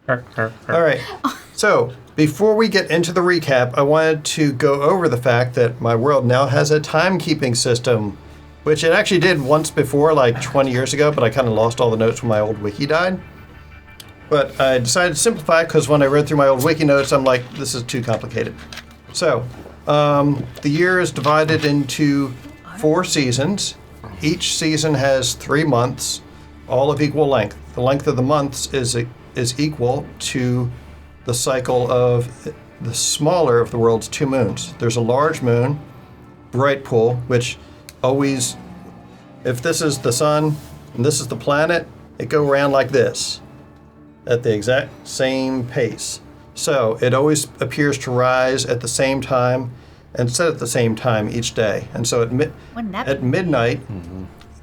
All right. So before we get into the recap, I wanted to go over the fact that my world now has a timekeeping system, which it actually did once before, like 20 years ago, but I kind of lost all the notes when my old wiki died. But I decided to simplify it because when I read through my old wiki notes, I'm like, this is too complicated. So the year is divided into 4 seasons. Each season has 3 months, all of equal length. The length of the months is equal to the cycle of the smaller of the world's 2 moons. There's a large moon, bright pool, which always, if this is the sun and this is the planet, it go around like this at the exact same pace. So it always appears to rise at the same time and set at the same time each day. And so at midnight,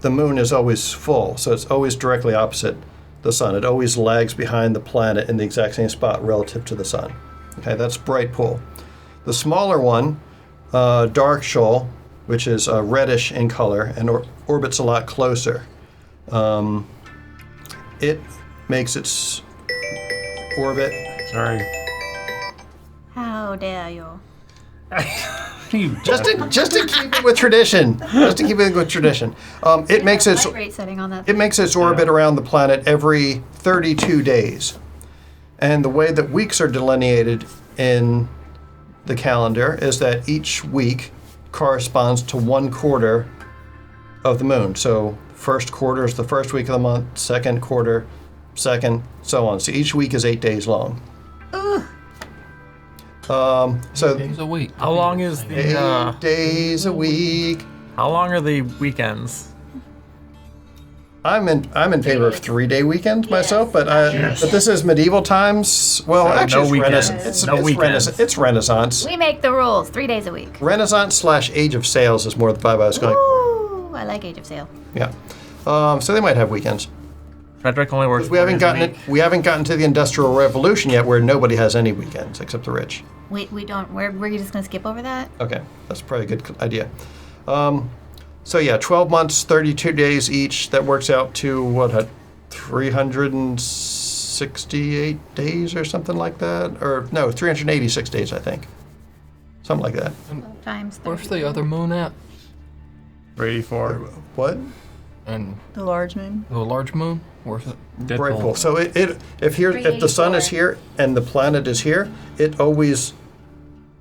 the moon is always full, so it's always directly opposite the sun. It always lags behind the planet in the exact same spot relative to the sun. Okay, that's bright pool. The smaller one, dark shoal, which is reddish in color and orbits a lot closer. It makes its orbit. Sorry. How dare you? Just to keep it with tradition. It makes its Rate setting on that. It makes its orbit around the planet every 32 days. And the way that weeks are delineated in the calendar is that each week corresponds to 1 quarter of the moon. So first quarter is the first week of the month, second quarter, second, so on. So each week is 8 days long. So days a week. How long is the 8 days a week. How long are the weekends? I'm in favor of 3-day weekends myself, but but this is medieval times. Well, So actually, no weekends. It's Renaissance. We make the rules 3 days a week. Renaissance / Age of Sails is more the vibe I was going. Ooh, I like Age of Sail. Yeah. So they might have weekends. Frederick only works. We haven't gotten to the Industrial Revolution yet, where nobody has any weekends except the rich. We don't. We're just gonna skip over that. Okay, that's probably a good idea. So yeah, 12 months, 32 days each. That works out to what, 368 days or something like that, or no, 386 days, I think. Something like that. Times. Where's the other moon at? 84. What? And The large moon. the large moon? Where's it? Bright pool. So if the sun is here and the planet is here,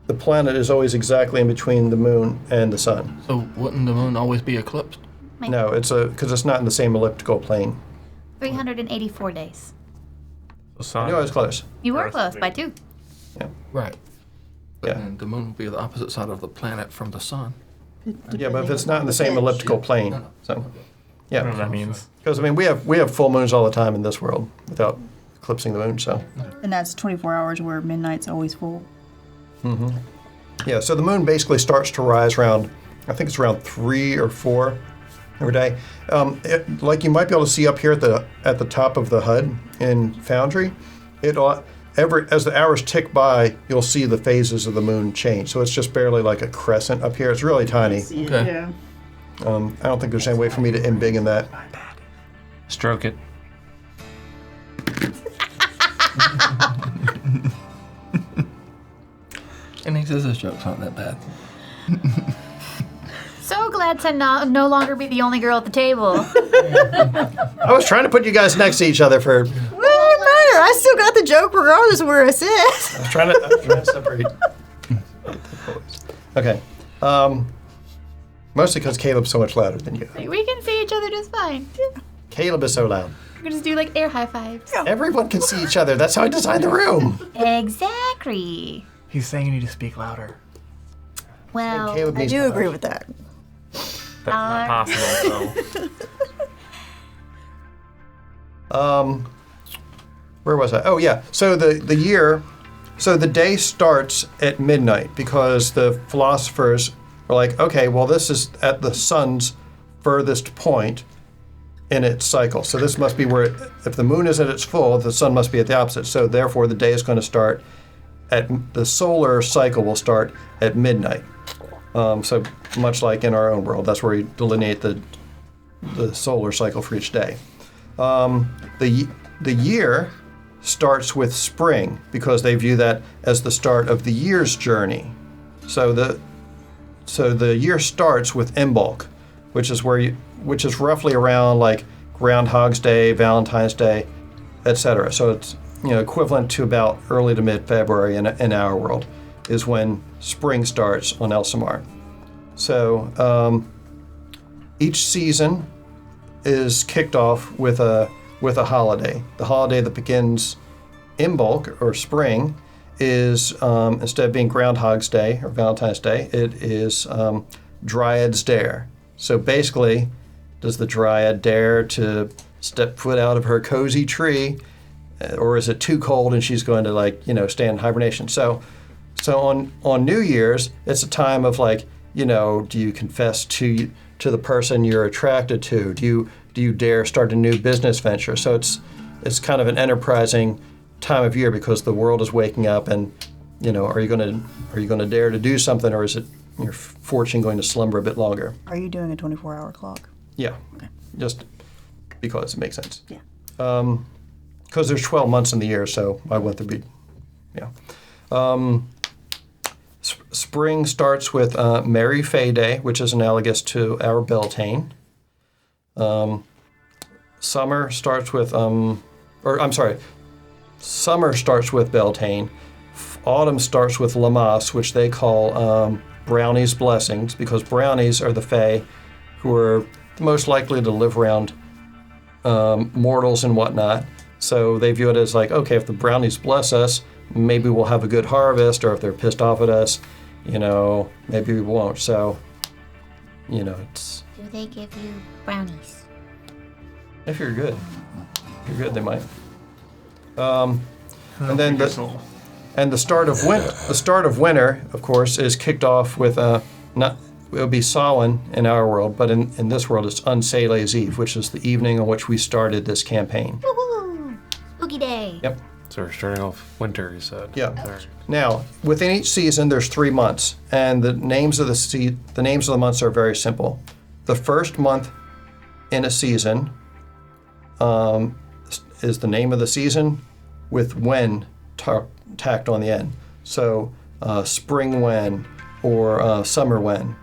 the planet is always exactly in between the moon and the sun. So wouldn't the moon always be eclipsed? No, because it's not in the same elliptical plane. 384 days. The sun. No, I was close. You were Earth close would by be- 2. Right. But Yeah. then the moon would be the opposite side of the planet from the sun. Yeah, but if it's not in the same elliptical plane, so I don't know yeah. what that means. Because I mean, we have full moons all the time in this world without eclipsing the moon. So And that's 24 hours where midnight's always full. yeah, so the moon basically starts to rise around, I think it's around 3 or 4 every day. Like you might be able to see up here at the top of the HUD in Foundry, as the hours tick by, you'll see the phases of the moon change. So it's just barely like a crescent up here. It's really tiny. Okay. Yeah. I don't think there's any way for me to embiggen that. Stroke it. And he says his joke's not that bad. So glad to no longer be the only girl at the table. I was trying to put you guys next to each other for. Well, it doesn't matter. I still got the joke regardless of where I sit. I was trying to separate. Okay. Mostly because Caleb's so much louder than you. We can see each other just fine. Caleb is so loud. We're gonna just do like air high fives. Everyone can see each other. That's how I designed the room. Exactly. He's saying you need to speak louder. Well, Caleb I needs do to agree hush. with that. That's not possible, so. Where was I? Oh yeah. So the day starts at midnight because the philosophers are like, okay, well this is at the sun's furthest point in its cycle. So this must be where, if the moon is at its full, the sun must be at the opposite. So therefore the day is going to start the solar cycle will start at midnight. So much like in our own world, that's where we delineate the solar cycle for each day. The year starts with spring because they view that as the start of the year's journey. So the year starts with Imbolc, which is roughly around like Groundhog's Day, Valentine's Day, etc. So it's equivalent to about early to mid-February in our world is when spring starts on Elsamar. So each season is kicked off with a holiday. The holiday that begins Imbolc or spring is instead of being Groundhog's Day or Valentine's Day, it is Dryad's Dare. So basically, does the Dryad dare to step foot out of her cozy tree, or is it too cold and she's going to stay in hibernation? So on New Year's, it's a time of do you confess to the person you're attracted to? Do you dare start a new business venture? So it's kind of an enterprising time of year because the world is waking up, and are you going to dare to do something, or is it your fortune going to slumber a bit longer? Are you doing a 24-hour clock? Yeah. Okay. Just because it makes sense. Yeah. Because there's 12 months in the year, so I went to be, yeah. Spring starts with Merry Fay Day, which is analogous to our Beltane. Summer starts with, summer starts with Beltane. Autumn starts with Lamas, which they call Brownies' Blessings, because brownies are the Fae who are most likely to live around mortals and whatnot. So they view it as okay, if the brownies bless us, maybe we'll have a good harvest, or if they're pissed off at us, maybe we won't. So, it's... Do they give you brownies? If you're good, they might. And then the start of winter, of course, is kicked off with it would be Samhain in our world, but in this world it's Unsele's Eve, which is the evening on which we started this campaign. Woohoo! Spooky day. Yep. So we're starting off winter, you said. Yeah. Sorry. Now, within each season, there's 3 months, and the names of the months are very simple. The first month in a season is the name of the season with when tacked on the end. So, spring when or summer when,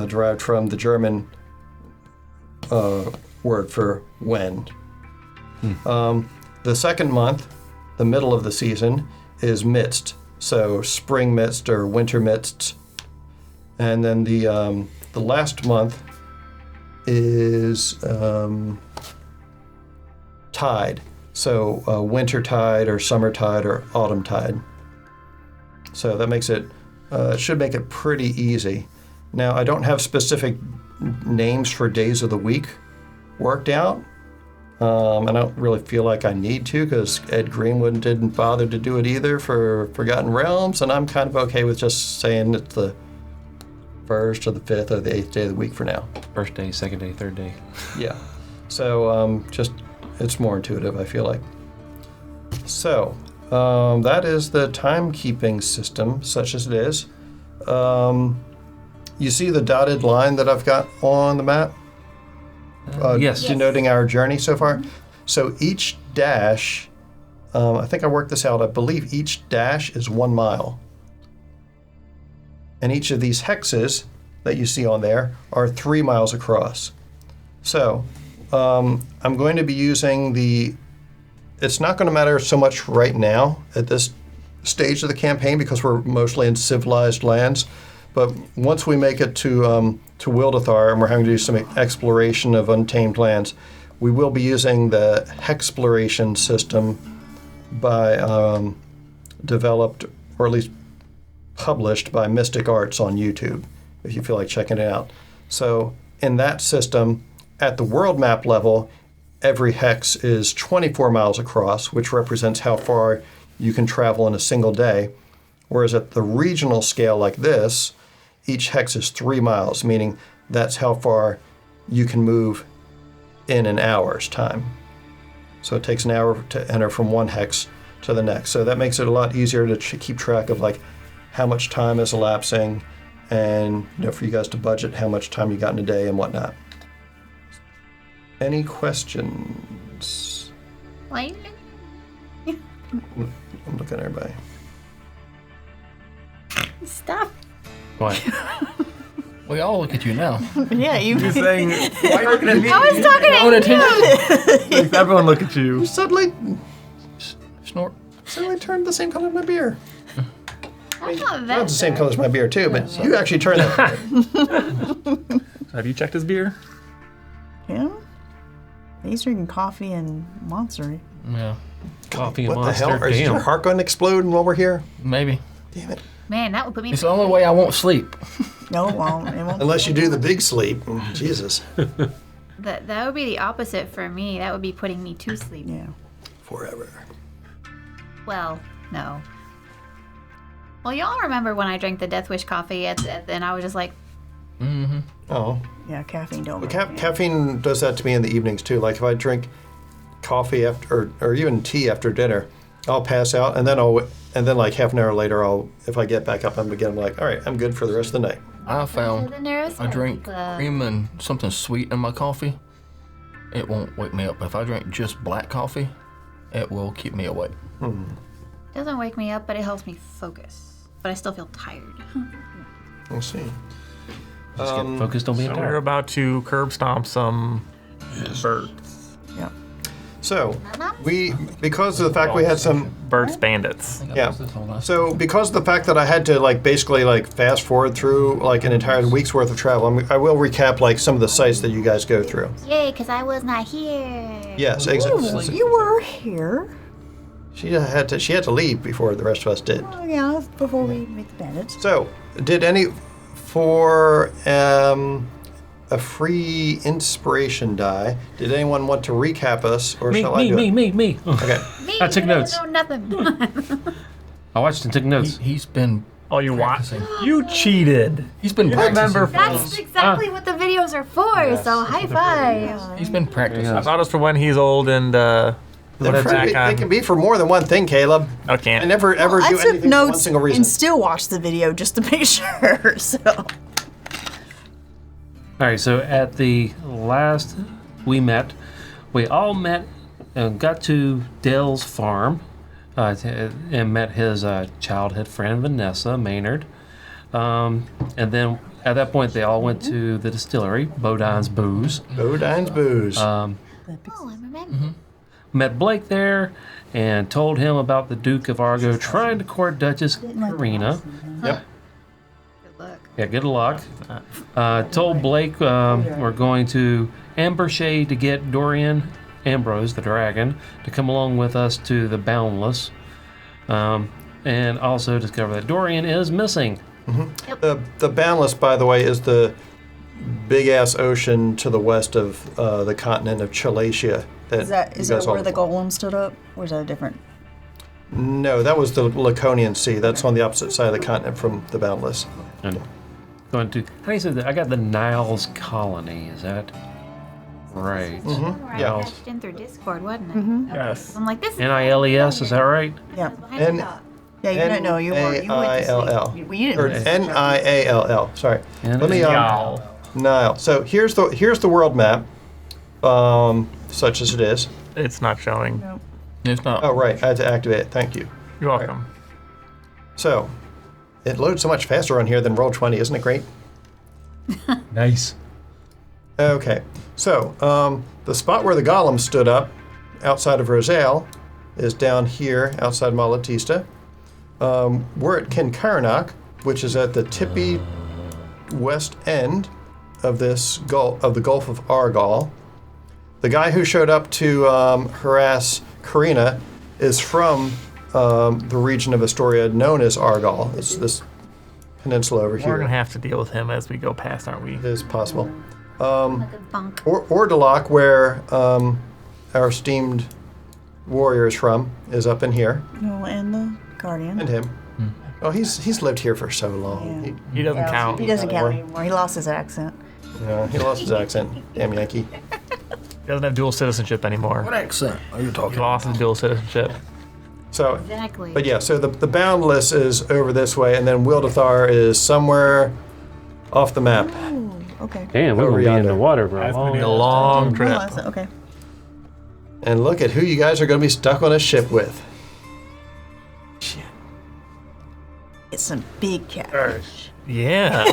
derived from the German word for when. The second month, the middle of the season, is midst. So spring midst or winter midst. And then the last month is tide. So winter tide or summer tide or autumn tide. So that makes it, should make it pretty easy. Now, I don't have specific names for days of the week worked out. I don't really feel like I need to, because Ed Greenwood didn't bother to do it either for Forgotten Realms, and I'm kind of okay with just saying it's the first or the fifth or the 8th day of the week for now. First day, second day, third day. Yeah. So just it's more intuitive, I feel like. So that is the timekeeping system, such as it is. You see the dotted line that I've got on the map? Yes. Denoting our journey so far. So each dash, I think I worked this out, I believe each dash is 1 mile. And each of these hexes that you see on there are 3 miles across. So I'm going to be using it's not going to matter so much right now at this stage of the campaign because we're mostly in civilized lands. But once we make it to Wildethar and we're having to do some exploration of untamed lands, we will be using the hexploration system by developed, or at least published by Mystic Arts on YouTube, if you feel like checking it out. So in that system, at the world map level, every hex is 24 miles across, which represents how far you can travel in a single day. Whereas at the regional scale like this, each hex is 3 miles, meaning that's how far you can move in an hour's time. So it takes an hour to enter from one hex to the next. So that makes it a lot easier to keep track of how much time is elapsing, and for you guys to budget how much time you got in a day and whatnot. Any questions? Why? I'm looking at everybody. Stop. What? We all look at you now. Yeah, you. You're saying, why are you looking at me? I was talking Own at attention. Makes everyone look at you. You suddenly Snort. turned the same color as my beer. That's not Well, it's the same color as my beer too, but you actually turned that color. Have you checked his beer? Yeah. He's drinking coffee and Monster. Yeah. Coffee and What the Monster. hell? Is your Damn. heart going to explode while we're here? Maybe. Damn it. Man, that would put me. It's the only way I won't sleep. No, it won't. It won't. Unless you do the big sleep. Jesus. That would be the opposite for me. That would be putting me to sleep. Yeah. Forever. Well, no. Well, y'all remember when I drank the Death Wish coffee and I was just like, Oh. Yeah, caffeine don't. Well, work, yeah. caffeine does that to me in the evenings too. Like if I drink coffee after, or even tea after dinner, I'll pass out, and then like half an hour later, if I get back up, I'm like, all right, I'm good for the rest of the night. I found the neurosurgery I drink club. cream and something sweet in my coffee. It won't wake me up. If I drink just black coffee, it will keep me awake. Doesn't wake me up, but it helps me focus. But I still feel tired. We'll see. Just get focused on being So we're tired. about to curb stomp some birds. Yeah. So because of the fact we had some. Birds bandits. Yeah. So because of the fact that I had to like basically like fast forward through like an entire week's worth of travel, I will recap like some of the sites that you guys go through. Yay, because I was not here. Yes, Ooh, exactly. you were here. She had to leave before the rest of us did. Oh, yeah, before we make the bandits. So, did any for a free inspiration die? Did anyone want to recap us, or shall I do it? Me. Okay. Me, I took notes. know nothing. I watched and took notes. He's been Oh, you watched? practicing. You cheated. He's been practicing. remember That's exactly what the videos are for, so high five. He's been practicing. I thought it was for when he's old and They can be for more than one thing, Caleb. okay. I never ever I do took anything for one notes single reason. and still watched the video just to make sure. So All right, so at the last we all met and got to Dale's farm and met his childhood friend, Vanessa Maynard. And then at that point, they all went to the distillery, Bodine's Booze. Bodine's Booze. Oh, I remember. Met Blake there and told him about the Duke of Argo trying to court Duchess Karina. Yep. Good luck. Yeah, good luck. Told Blake we're going to ambush to get Dorian Ambrose, the dragon, to come along with us to the Boundless. And also discover that Dorian is missing. The Boundless, by the way, is the big ass ocean to the west of the continent of Chalatia. is that you guys all- where the golem stood up, or is that different? No, that was the Laconian Sea. That's on the opposite side of the continent from the Boundless. And going to, how do you say that? I got the Niles Colony. Is that right? I Yeah. patched in through Discord, wasn't it? Yes. I'm like, this is NILES, is that right? Yeah. N- Yeah, you don't know. You went to N-I-L-L. sleep. You didn't. Or go to sleep. N-I-A-L-L. Sorry. Let me Y'all. Nile. So here's the world map, such as it is. It's not showing. It's not. Oh right, I had to activate it. Thank you. You're welcome. So it loads so much faster on here than Roll20, isn't it great? Nice. Okay. So the spot where the golem stood up outside of Rosale is down here outside Malatista. We're at Kinkarnak, which is at the tippy west end of this of the Gulf of Argol. The guy who showed up to harass Karina is from the region of Astoria known as Argol. It's this peninsula over We're gonna here. have to deal with him as we go past, aren't we? It is possible. like a bunk. Ordelock, where our esteemed warrior is from, is up in here. No, and the guardian. And him. Oh, he's lived here for so long. Yeah. He doesn't count. He doesn't count anymore. He lost his accent. He lost his accent. Damn Yankee. He doesn't have dual citizenship anymore. What accent are you He talking? lost his dual citizenship. So, Exactly. but yeah, so the Boundless is over this way, and then Wildethar is somewhere off the map. Oh, okay. Damn, we're Over going to be in yonder. the water for a That's gonna long be a long trip. Okay. And look at who you guys are going to be stuck on a ship with. It's some big catfish. Yeah.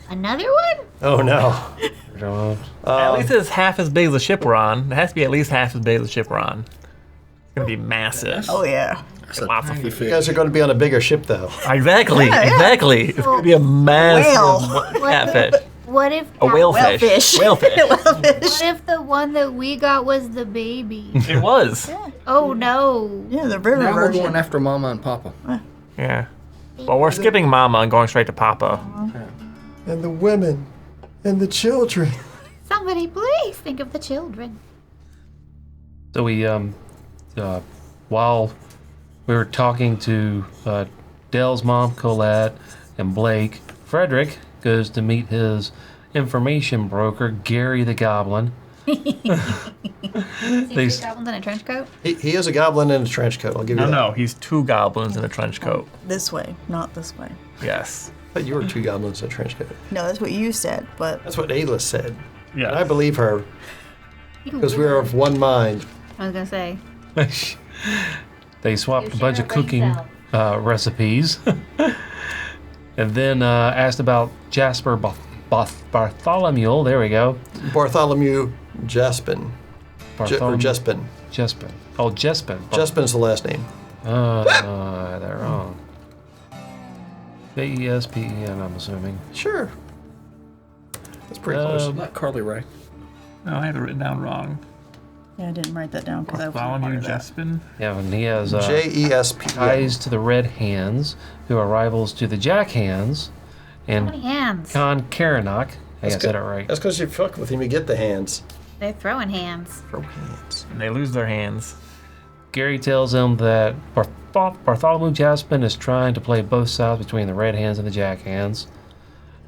Another one? Oh no. At least it's half as big as the ship we're on. It has to be at least half as big as the ship we're on. It's gonna be massive. Oh yeah. That's a Lots of tiny food. You fish. guys are going to be on a bigger ship, though. Exactly. Yeah, yeah. Exactly. It's gonna be a massive catfish. What if A whale that- fish. Whalefish. Whalefish. Whalefish. What if the one that we got was the baby? It was. Oh no. Yeah, the river Now we're version. going after Mama and Papa. Yeah. Well, we're skipping Mama and going straight to Papa. And the women. And the children. Somebody please think of the children. So we, while we were talking to Dell's mom, Colette, and Blake, Frederick goes to meet his information broker, Gary the Goblin. See three goblins in a trench coat? He is a goblin in a trench coat. I'll give you that. No, he's 2 goblins in a trench coat. This way, not this way. Yes. But you were 2 goblins in a trench coat. No, that's what you said, but That's what Ayla said. Yeah. And I believe her because we are of one mind. I was gonna say. They swapped a You bunch share of a brain cooking cell. recipes. And then asked about Jasper Bartholomew. There we go. Bartholomew Jaspin. Or Jespin. Jespin. Oh, Jespin. Jespin's the last name. They're wrong. Jespen, I'm assuming. Sure. That's pretty close. Not Carly Ray. No, I had it written down wrong. yeah, I didn't write that down because I was Bartholomew Jespin. Yeah, and he has Jesp. ties to the Red Hands, who are rivals to the Jack Hands, How and many hands? Con Karanok. I said it right. That's because you fuck with him, you get the hands. They're throwing hands. Throw hands. And they lose their hands. Gary tells him that Bartholomew Jaspin is trying to play both sides between the Red Hands and the Jack Hands.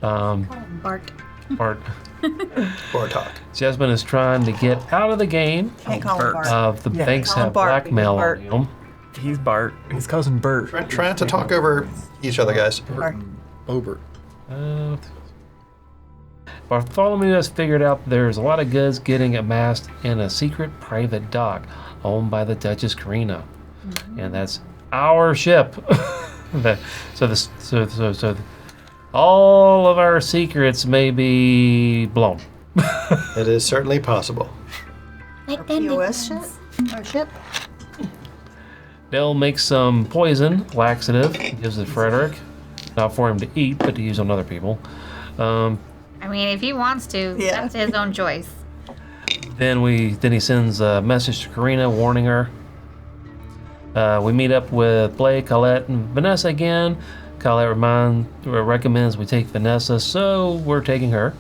Bart. Bart Bartok. Jaspin is trying to get out of the game Can't call him Bart. of the banks Call him have Bart, blackmail Bart. on him. He's Bart. His cousin Bert. Trying to talk over each other, guys. Obert. Bartholomew has figured out there's a lot of goods getting amassed in a secret private dock owned by the Duchess Karina, and that's our ship. So all of our secrets may be blown. It is certainly possible. Like POS ship? Or ship? They'll make some poison laxative, gives it Frederick, not for him to eat, but to use on other people. I mean, if he wants to, Yeah. that's his own choice. Then he sends a message to Karina warning her. We meet up with Blake, Colette, and Vanessa again. Colette recommends we take Vanessa, so we're taking her.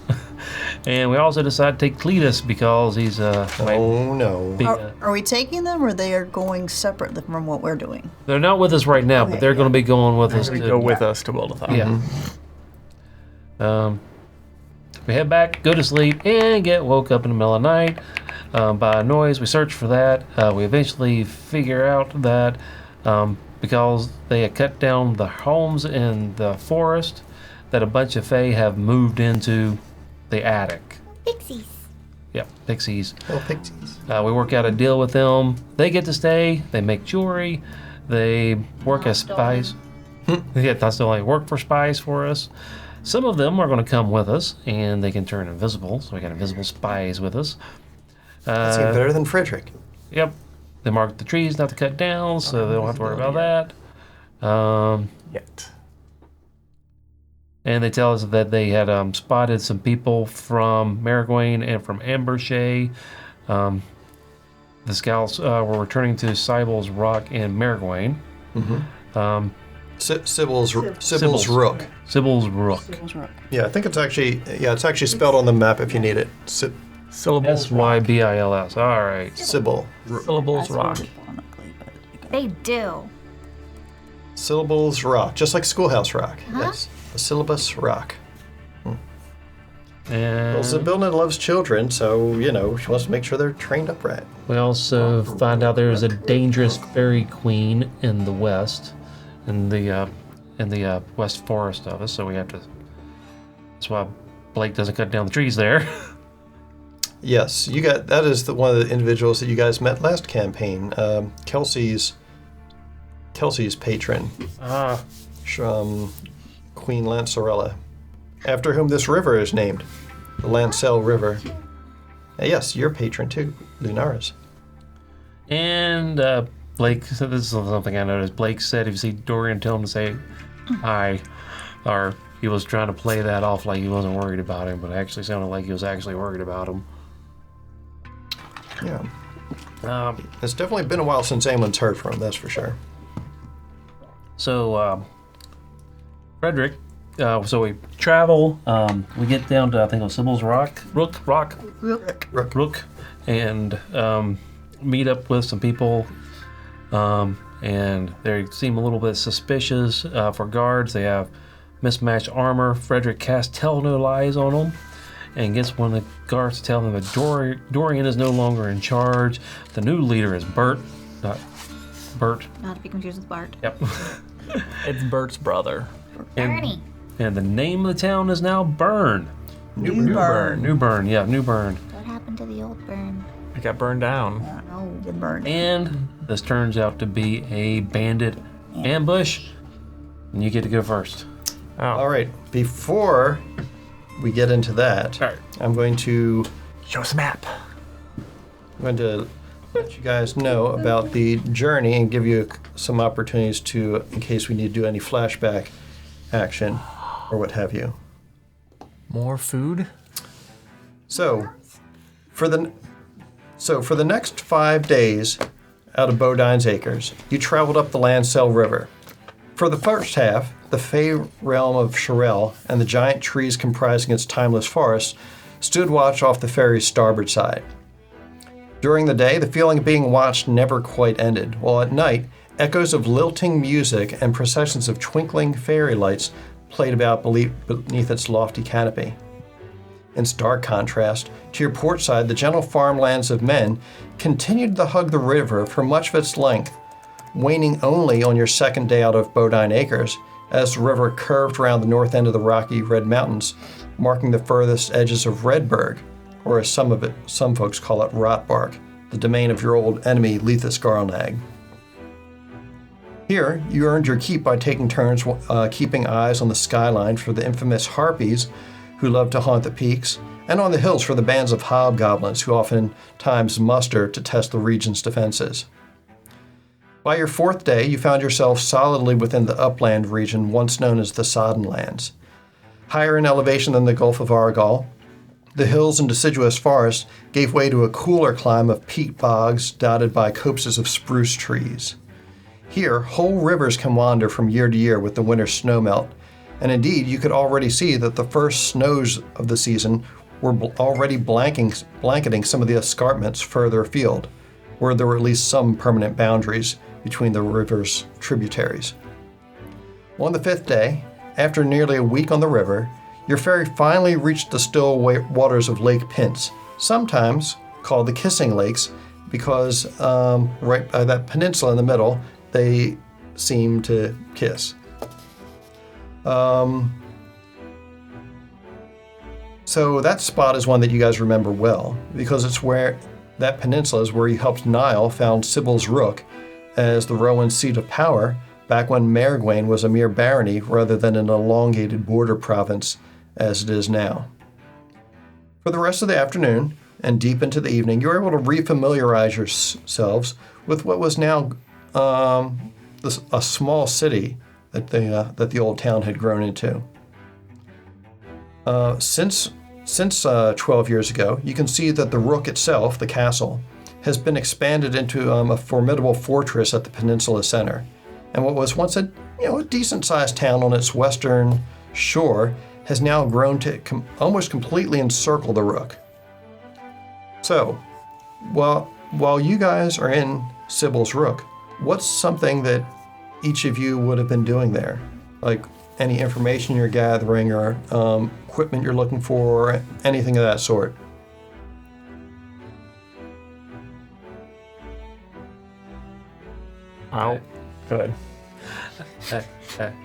And we also decide to take Cletus because he's Oh no. Are we taking them or they are going separately from what we're doing? they're not with us right now, but they're going to be going with us. They to- go with us to Wildethar. Yeah. We head back, go to sleep, and get woke up in the middle of the night by a noise. We search for that. We eventually figure out that because they had cut down the homes in the forest, that a bunch of Fae have moved into the attic. Pixies. Yep, pixies. Oh, pixies. We work out a deal with them. They get to stay. They make jewelry. They work as spies. Yeah, that's the only work for spies for us. Some of them are going to come with us, and they can turn invisible. So we got invisible spies with us. That's even better than Frederick. Yep. They mark the trees not to cut down, so they don't have to worry about that. Yet. And they tell us that they had spotted some people from Marigwain and from Ambershea. The scouts were returning to Cybel's Rock in Marigwain. Sybil's Sybil's. Rook. Sybil's Rook. Yeah, I think it's actually spelled on the map if you need it. Syllables. Sybills. All right. Sybil. Syllables rock. They do. Syllables Rock, just like Schoolhouse Rock. Yes. A syllabus rock. And Well, Sibylla loves children, so, she wants to make sure they're trained up right. we also find out there's a dangerous fairy queen in the west, in the west forest of us. So we have to. That's why Blake doesn't cut down the trees there. Yes, that is one of the individuals that you guys met last campaign. Kelsey's Kelsey's patron, Queen Lancerella, after whom this river is named, the Lancel River. Yes, your patron too, Lunaris. And Blake, so this is something I noticed. Blake said if you see Dorian, tell him to say hi. Or he was trying to play that off like he wasn't worried about him, but it actually sounded like he was actually worried about him. Yeah. It's definitely been a while since anyone's heard from him, that's for sure. So, Frederick, so we travel, we get down to, I think it was Sybil's Rook, and meet up with some people, and they seem a little bit suspicious for guards. They have mismatched armor. Frederick casts Tell No Lies on them and gets one of the guards to tell them that Dorian is no longer in charge. The new leader is Bert. Not Not to be confused with Bart. Yep. It's Bert's brother. Bernie. And the name of the town is now Bern. New Bern. Yeah, New Bern. What happened to the old Bern? It got burned down. Oh, the burn. And this turns out to be a bandit ambush. And you get to go first. Oh. All right, before we get into that, All right. I'm going to Show us a map. let you guys know about the journey and give you some opportunities to, in case we need to do any flashback action or what have you. More food? So, for the next 5 days out of Bodine's Acres, you traveled up the Lancel River. For the first half, the Fey realm of Shirel and the giant trees comprising its timeless forest stood watch off the ferry's starboard side. During the day, the feeling of being watched never quite ended, while at night, echoes of lilting music and processions of twinkling fairy lights played about beneath its lofty canopy. In stark contrast, to your port side, the gentle farmlands of men continued to hug the river for much of its length, waning only on your second day out of Bodine Acres, as the river curved around the north end of the rocky Red Mountains, marking the furthest edges of Redberg, or as some folks call it, Rotbark, the domain of your old enemy Lethus Garlnag. Here, you earned your keep by taking turns keeping eyes on the skyline for the infamous harpies who love to haunt the peaks, and on the hills for the bands of hobgoblins who oftentimes muster to test the region's defenses. By your fourth day, you found yourself solidly within the upland region once known as the Sodden Lands. Higher in elevation than the Gulf of Argol, the hills and deciduous forests gave way to a cooler climb of peat bogs dotted by copses of spruce trees. Here, whole rivers can wander from year to year with the winter snowmelt, and indeed you could already see that the first snows of the season were already blanketing some of the escarpments further afield, where there were at least some permanent boundaries between the river's tributaries. On the fifth day, after nearly a week on the river, your ferry finally reached the still waters of Lake Pince, sometimes called the Kissing Lakes because right by that peninsula in the middle, they seem to kiss. So that spot is one that you guys remember well, because it's where that peninsula is where you helped Niall found Sybil's Rook as the Rowan seat of power back when Merigwain was a mere barony rather than an elongated border province as it is now. For the rest of the afternoon and deep into the evening, you were able to refamiliarize yourselves with what was now a small city that the old town had grown into. Since 12 years ago, you can see that the Rook itself, the castle, has been expanded into a formidable fortress at the peninsula center. And what was once a decent-sized town on its western shore has now grown to almost completely encircle the Rook. So, while you guys are in Sybil's Rook, what's something that each of you would have been doing there? Like any information you're gathering or equipment you're looking for, or anything of that sort? Oh, good.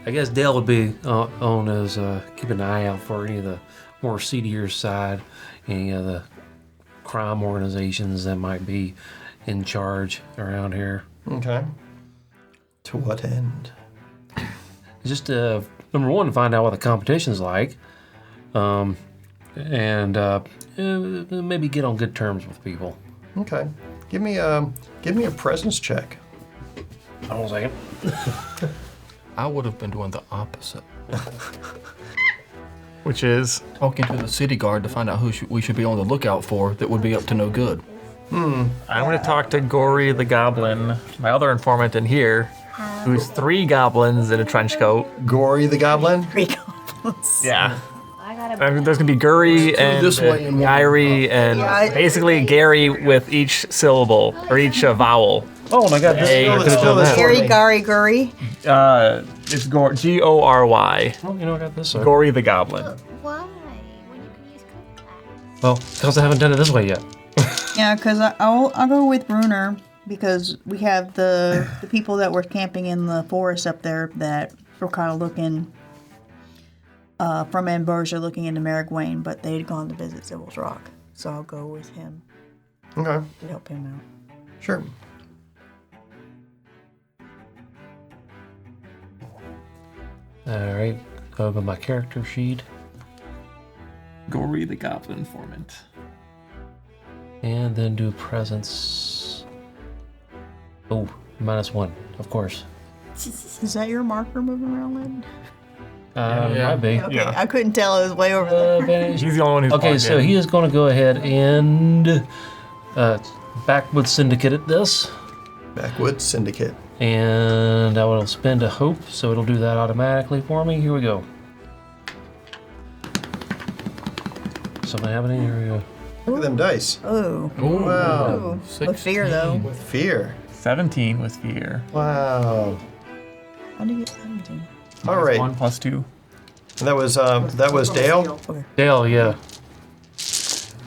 I guess Dale would be on as keeping an eye out for any of the more seedier side, any of the crime organizations that might be in charge around here. Okay. To what end? Just number one, to find out what the competition's like, and maybe get on good terms with people. Okay. Give me a presence check. Hold on a second. I would have been doing the opposite. Which is Talking to the city guard to find out who we should be on the lookout for that would be up to no good. I'm going to talk to Gory the Goblin, my other informant in here, who's 3 goblins in a trench coat. Gory the Goblin? Three goblins. Yeah. I gotta. There's going to be Guri and this way and one Gyri and Yeah, basically Gary with each syllable or each vowel. Oh, and I got this. Hey, I could've still done this that. for Gary, me. Gary, Guri. It's Gory. Oh, you know, I got this. Sir. Gory the Goblin. Why? When you can use contacts. Well, because I haven't done it this way yet. Yeah, because I'll go with Bruner because we have the people that were camping in the forest up there that were kind of looking from Ambrosia looking into Marigwane, but they'd gone to visit Sybil's Rock. So I'll go with him Okay. to help him out. Sure. All right, open my character sheet Gory the Goblin informant. and then do presence. Oh, -1, of course. Is that your marker moving around, Lynn? Yeah. Might be. Okay, Yeah. I couldn't tell. It was way over there. Advantage. He's the only one who's Okay, logged so in. he is going to go ahead and backwoods syndicate at this. Backwoods Syndicate. And I will spend a hope, so it'll do that automatically for me. Here we go. Something happening? Here we go. Look at them dice. Oh, Ooh, Wow. with fear though. With fear. 17 with fear. Wow. How do you get 17? All right. 1 + 2. And that was Dale. Okay. Dale, yeah.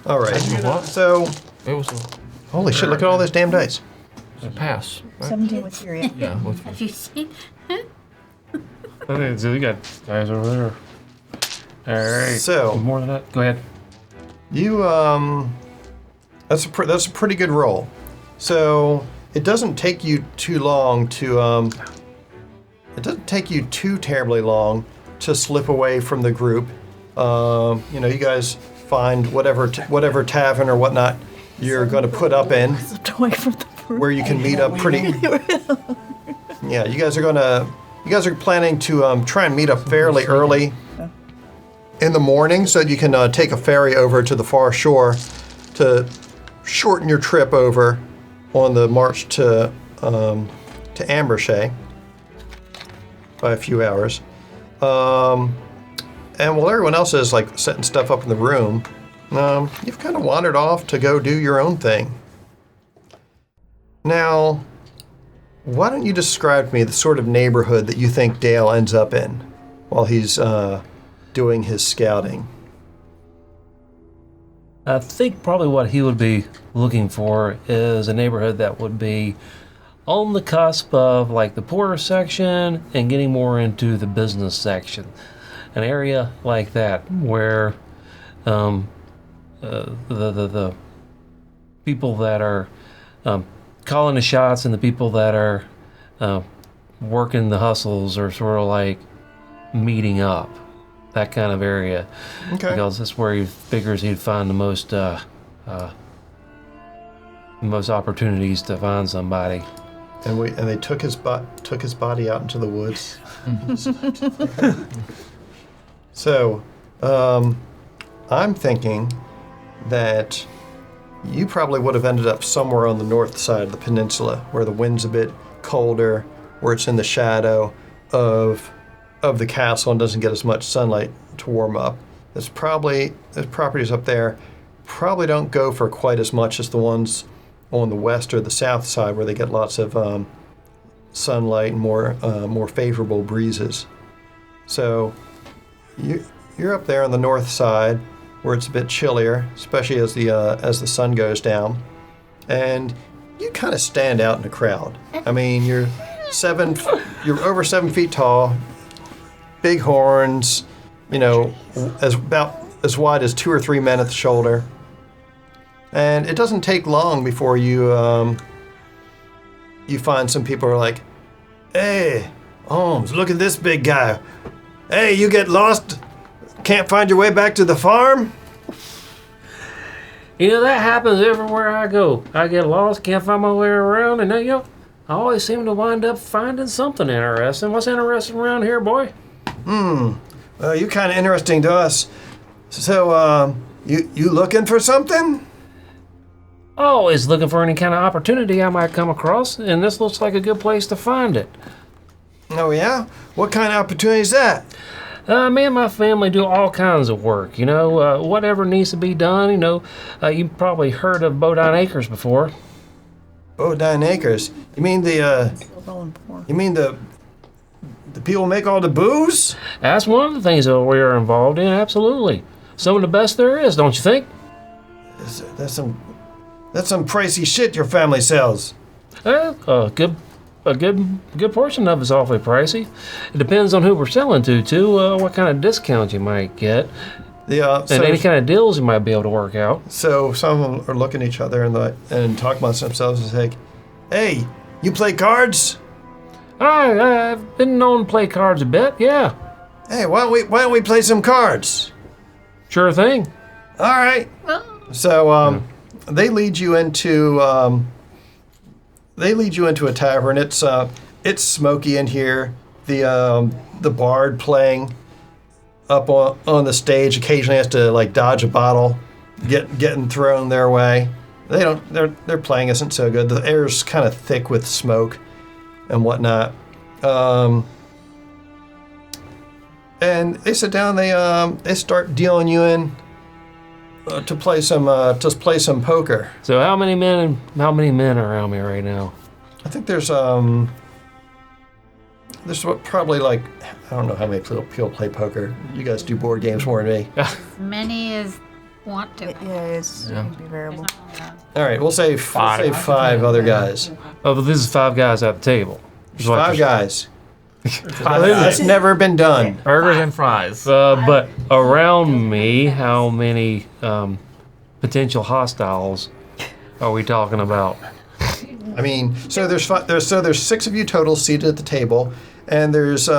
All right. What? So, It was holy shit! Look at all those damn dice. a pass. Right? 17 with fear. Yeah. Yeah, with Have you seen? Okay, so we got guys over there. All right. So- more than that. Go ahead. You that's a pretty good roll. So it doesn't take you too long to it doesn't take you too terribly long to slip away from the group. You know, you guys find whatever tavern or whatnot you're going to put up in, Slipped away from the group. where you can meet up pretty. Yeah, you guys are planning to try and meet up fairly early in the morning so that you can take a ferry over to the far shore to shorten your trip over on the march to Ambrosia by a few hours. And while everyone else is like setting stuff up in the room, you've kind of wandered off to go do your own thing. Now, why don't you describe to me the sort of neighborhood that you think Dale ends up in while he's doing his scouting? I think probably what he would be looking for is a neighborhood that would be on the cusp of like the poorer section and getting more into the business section. An area like that where the people that are calling the shots and the people that are working the hustles are sort of like meeting up. That kind of area. Okay. Because that's where he figures he'd find the most opportunities to find somebody. And they took his body out into the woods. So, I'm thinking that you probably would have ended up somewhere on the north side of the peninsula, where the wind's a bit colder, where it's in the shadow of the castle and doesn't get as much sunlight to warm up. There's properties up there probably don't go for quite as much as the ones on the west or the south side, where they get lots of sunlight and more favorable breezes. So you're up there on the north side, where it's a bit chillier, especially as the sun goes down, and you kind of stand out in the crowd. I mean, you're over 7 feet tall, big horns, you know, about as wide as 2 or 3 men at the shoulder. And it doesn't take long before you find some people who are like, Hey, Holmes, look at this big guy. Hey, you get lost? Can't find your way back to the farm? You know, that happens everywhere I go. I get lost, can't find my way around, and I always seem to wind up finding something interesting. What's interesting around here, boy? Well, you're kind of interesting to us. So, you looking for something? Always looking for any kind of opportunity I might come across, and this looks like a good place to find it. Oh, yeah? What kind of opportunity is that? Me and my family do all kinds of work, whatever needs to be done, you've probably heard of Bodine Acres before. Bodine Acres? You mean the people make all the booze? That's one of the things that we are involved in, absolutely. Some of the best there is, don't you think? That's some pricey shit your family sells. A good portion of it's awfully pricey. It depends on who we're selling to, too, what kind of discounts you might get, and any kind of deals you might be able to work out. So some of them are looking at each other and talking amongst themselves and say, "Hey, you play cards?" I've been known to play cards a bit, yeah. Hey, why don't we play some cards? Sure thing. All right. So they lead you into a tavern. It's smoky in here. The bard playing up on the stage occasionally has to like dodge a bottle, getting thrown their way. Their playing isn't so good. The air's kind of thick with smoke and whatnot. And they sit down. They start dealing you in to play some poker. So how many men are around me right now? I think there's probably like, I don't know how many people play poker. You guys do board games more than me. Many as want to. Yeah, it's can be variable. All right, we'll say five other guys. Oh, but this is 5 guys at the table. There's 5 guys. That's never been done. Burgers and fries. But around me, how many potential hostiles are we talking about? I mean, so there's 6 of you total seated at the table, and there's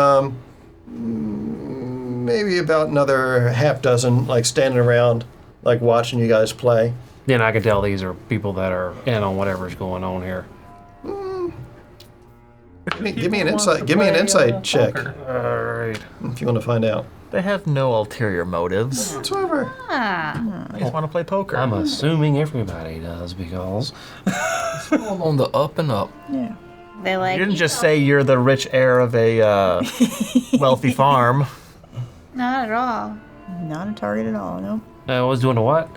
maybe about another half dozen like standing around, like watching you guys play. Then I can tell these are people that are in on whatever's going on here. Give me an insight check Poker. All right. if you want to find out. They have no ulterior motives. Whatsoever. They just want to play poker. I'm assuming everybody does because On the up and up. Yeah. They like. You didn't just say you're the rich heir of a wealthy farm. Not at all. Not a target at all, no. I was doing a what?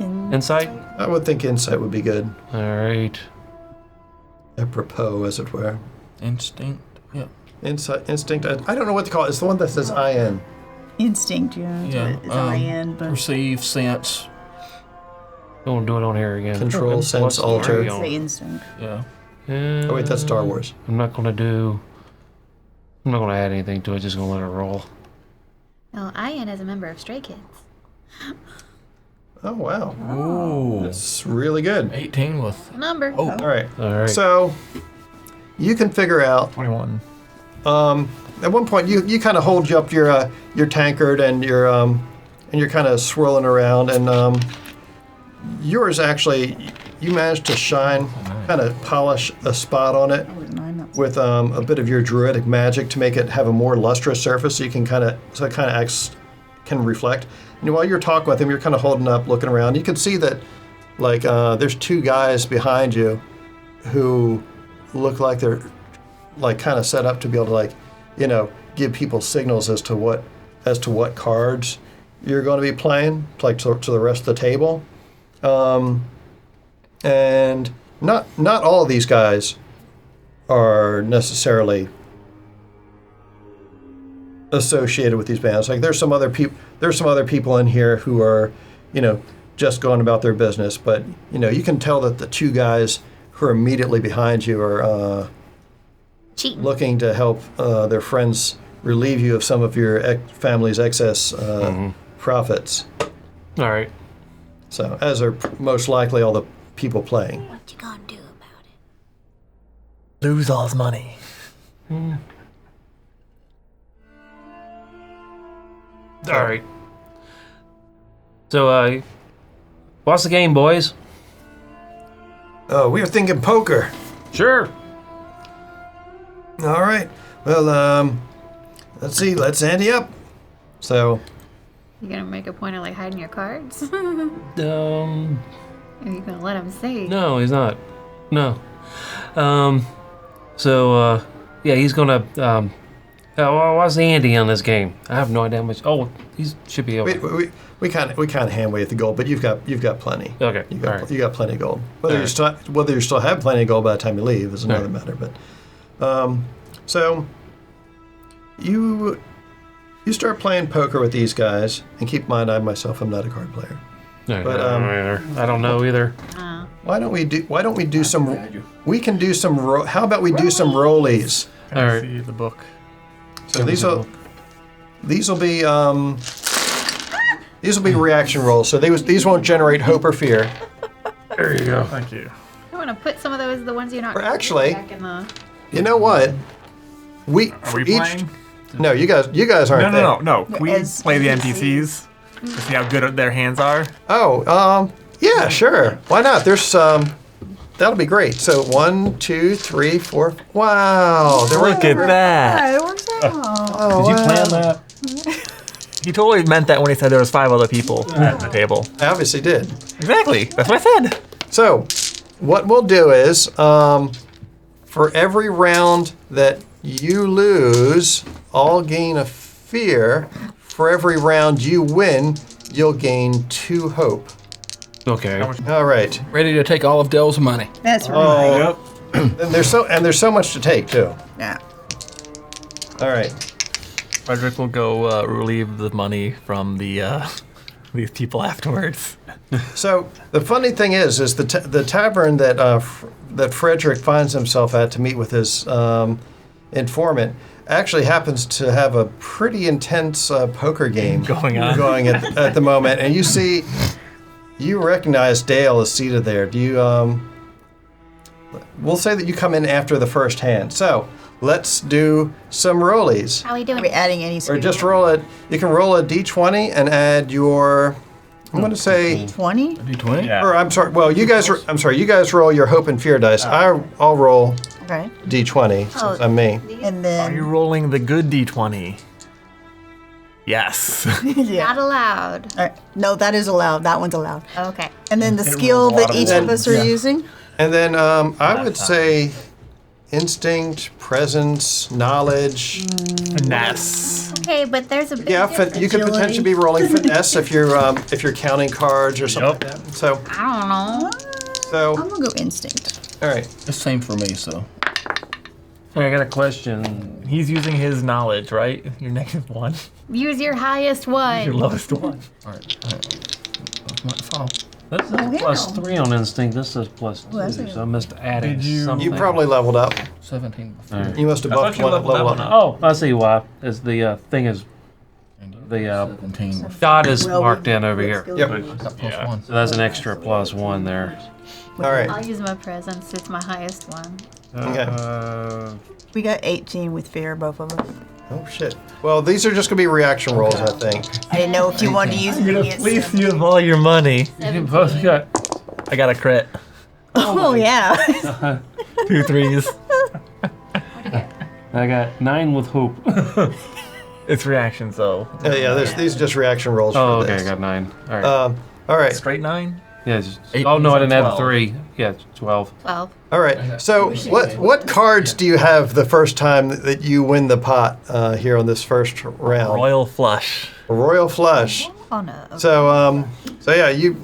Insight? I would think insight would be good. All right. Apropos, as it were. Instinct. Yeah. Instinct. I don't know what to call it. It's the one that says IN. Instinct, yeah. It's IN, but Perceive, sense. Don't do it on here again. Control, sense, What's the alter. word? say instinct. Yeah. Oh wait, that's Star Wars. I'm not gonna add anything to it. Just gonna let it roll. No, Ian is a member of Stray Kids. Oh wow, Ooh. that's really good. 18 with. Number. All right. All right. So you can figure out. 21. At one point, you kind of hold up your tankard and you're kind of swirling around, and yours actually, you managed to shine, kind of polish a spot on it with a bit of your druidic magic to make it have a more lustrous surface, so you can can reflect. And while you're talking with him, you're kind of holding up, looking around. You can see that, like, there's 2 guys behind you who look like they're like kind of set up to be able to like, give people signals as to what cards you're going to be playing, like to the rest of the table. And not all of these guys are necessarily associated with these bands. Like there's some other people in here who are, just going about their business. But you can tell that the 2 guys who are immediately behind you are Cheating. looking to help their friends relieve you of some of your family's excess profits. All right. So, as are most likely all the people playing. What you gonna do about it? Lose all his money. All right. So, what's the game, boys? We were thinking poker. Sure. All right. Well, let's see. Let's ante up. So, You gonna make a point of like hiding your cards? Um, Are you gonna let him see? no, he's not. No. So, yeah, he's gonna, what's the ante on this game? I have no idea how much. Oh, he should be able. we kind of hand wave the gold, but you've got plenty. Okay. You got all right. you got plenty of gold. All right. Whether you still have plenty of gold by the time you leave is another All matter. But so you start playing poker with these guys, and keep in mind, I myself am not a card player. No, But, I don't know either. I don't know either. Why don't we do some? We can do some. How about we do some rollies? All right. See the book. So these will be reaction rolls. So these won't generate hope or fear. There you go. Thank you. I want to put some of those, the ones you're not. Or actually- back in the. You know what? Are we playing? No, you guys aren't. No. We As play the NPCs. NPCs to see how good their hands are. Oh, yeah, sure. Why not? There's that'll be great. So 1, 2, 3, 4. Wow. Look at that. Yeah, it works out. Oh, Did you wow. plan that? He totally meant that when he said there was 5 other people at the table. I obviously did. Exactly. That's what I said. So, what we'll do is, for every round that you lose, I'll gain a fear. For every round you win, you'll gain 2 hope. Okay. All right. Ready to take all of Dell's money. That's right. Oh, and there's so much to take too. Yeah. All right. Frederick will go relieve the money from the these people afterwards. So the funny thing is the tavern that that Frederick finds himself at to meet with his informant actually happens to have a pretty intense poker game Going on. going at the moment, and you recognize Dale is seated there. Do you? We'll say that you come in after the first hand. So let's do some rollies, How are we Are doing? we adding any or skill? just roll it. You can roll a d20 and add your. I'm going to say. 20? D20? Yeah. Or I'm sorry. Well, you guys. I'm sorry. You guys roll your hope and fear dice. I'll roll Okay. d20 since Oh. I'm me. And Are you then. rolling the good D20? Yes. Yeah. Not allowed. All right. No, that is allowed. That one's allowed. Okay. And then the It skill rolls a lot that of each of ones. us are Yeah. using? And then I would say instinct, presence, knowledge. Finesse. Okay, but there's a big Yeah, difference. you could Agility. potentially be rolling finesse if you're counting cards or something Yep. like that. So I don't know. I'm going to go instinct. all right. The same for me, so. Hey, I got a question. He's using his knowledge, right? Your -1. Use your highest Your one. lowest one. Alright. That's my fault. This is Oh, yeah. +3 on instinct. This is +2. that's So good. I must add Did you- something. You probably leveled up. 17 before. All right. You must have I buffed thought you one leveled that level one up. up. Oh, I see why. Is the thing is And you the got 17 before. dot is Well, marked in over what here. skill Yep. do you use? Got plus Yeah. 1. So that's an extra +1 there. All right. I'll use my presence. It's my highest one. Okay. We got 18 with fear, both of us. Oh shit. Well, these are just gonna be reaction rolls, I think. I didn't know if you wanted to use it against Please them. use all your money. You both got. I got a crit. Oh, yeah. 2 3s. I got 9 with hope. It's reaction, so. Yeah, these are just reaction rolls Oh, for okay, I this. got 9. All right. All right. Straight 9? Yeah. Just, Eight. oh no, I didn't have 12. 3. Yeah, 12. 12. All right. So, what cards do you have the first time that you win the pot here on this first round? Royal Flush. Royal Flush. Oh no. So yeah, you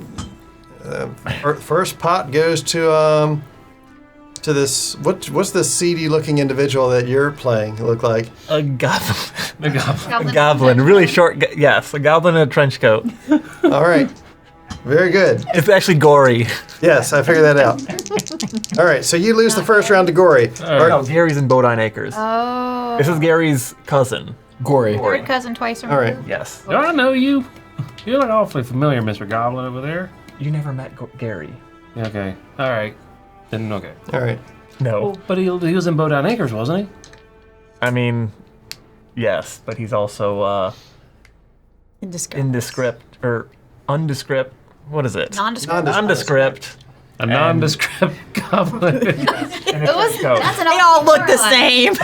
first pot goes to this. What's this seedy looking individual that you're playing look like? A goblin. The goblin. A goblin. Really short. Yes, a goblin in a trench coat. All right. Very good. It's actually gory. Yes, I figured that out. All right, so you lose the first round to Gory. No, Gary's in Bodine Acres. Oh. This is Gary's cousin. Gory. Third cousin twice All right. removed. Yes. Do I know you? You look awfully familiar, Mr. Goblin over there. You never met Gary. Yeah, okay. All right. Then okay. All right. No. Well, but he was in Bodine Acres, wasn't he? I mean, yes, but he's also indescript or undescript. What is it? Nondescript. Nondescript. A nondescript goblin. That's an They all look the oxymoron. same.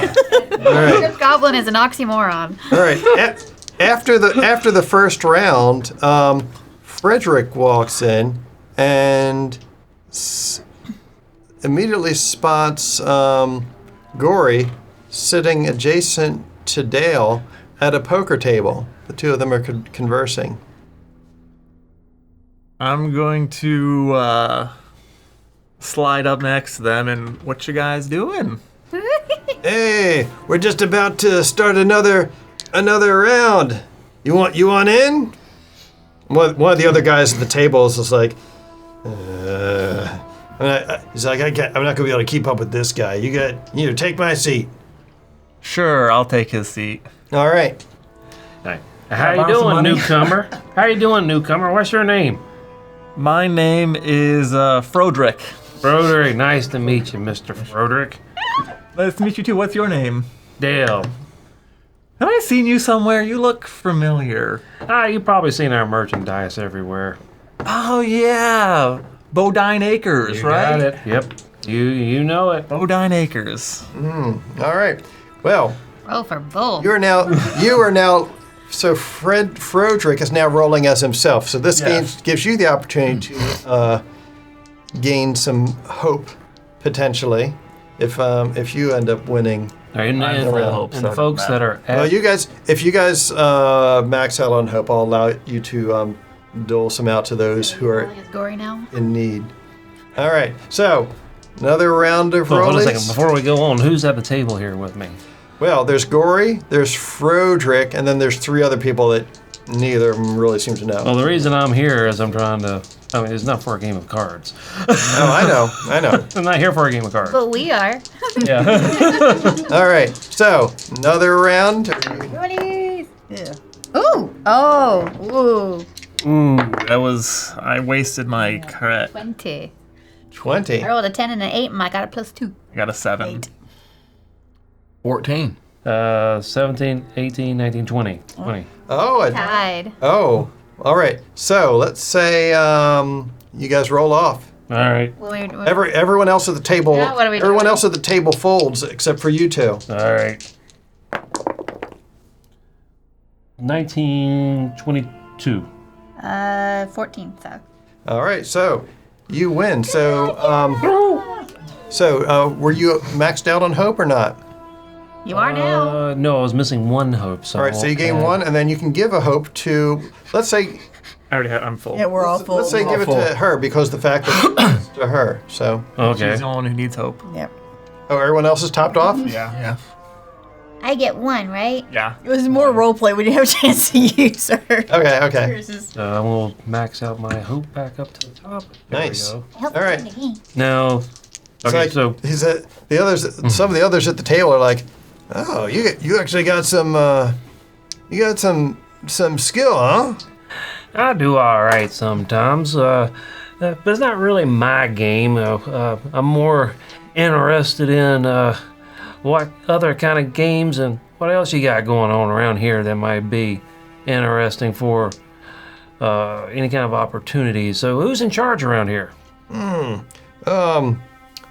All right. Nondescript goblin is an oxymoron. All right. After the first round, Frederick walks in and immediately spots Gory sitting adjacent to Dale at a poker table. The two of them are conversing. I'm going to slide up next to them and what you guys doing? Hey, we're just about to start another round. You want in? One of the other guys at the table is just like, he's like, I'm not gonna be able to keep up with this guy. You take my seat. Sure, I'll take his seat. All right. Hey, how you borrow some doing, money? newcomer? How you doing, newcomer? What's your name? My name is Frodrick. Broderick. Nice to meet you, Mr. Broderick. Nice to meet you too. What's your name? Dale. Have I seen you somewhere? You look familiar. You've probably seen our merchandise everywhere. Oh yeah, Bodine Acres, You right? got it. Yep. You know it. Bodine Acres. All right. Well, Roll for bull. you are now. So Frederick is now rolling as himself. So this game gives you the opportunity to gain some hope potentially if you end up winning. And the folks that are at, Well, if you guys max out on hope, I'll allow you to dole some out to those who are It's gory now. in need. All right. So another round of hold on a second. rollies. Before we go on, who's at the table here with me? Well, there's Gory, there's Frodrick, and then there's three other people that neither of them really seem to know. Well, the reason I'm here is I'm trying to. I mean, it's not for a game of cards. Oh, I know. I'm not here for a game of cards. But we are. Yeah. All right. So another round. Yeah. Ooh. Oh. Ooh. Ooh, I wasted my crit. 20. 20. I rolled a 10 and an 8, and I got a +2. I got a 7. 14. 17, 18, 19, 20. 20. Oh, Tied. all right. So let's say you guys roll off. All right. Well, Everyone else at the table. Now what are we everyone doing? else at the table folds except for you two. All right. 1922. 14, so. All right. So you win. So were you maxed out on hope or not? You are now. No, I was missing one hope. So All right. So you gain one, and then you can give a hope to. Let's say. I'm full. Yeah, we're all full. Let's say give it to her because the fact that it's to her. So. Okay. She's the one who needs hope. Yep. Oh, everyone else is topped off. Yeah. I get 1, right? Yeah. It was more role play. We didn't have a chance to use her. Okay. Yours is- We'll max out my hope back up to the top. There Nice. we go. Help All right. in the game. Now, It's okay, like so he's at the others. Some of the others at the table are like, "Oh, you actually got some. You got some skill, huh?" I do all right sometimes, but it's not really my game. I'm more interested in what other kind of games and what else you got going on around here that might be interesting for any kind of opportunity. So, who's in charge around here?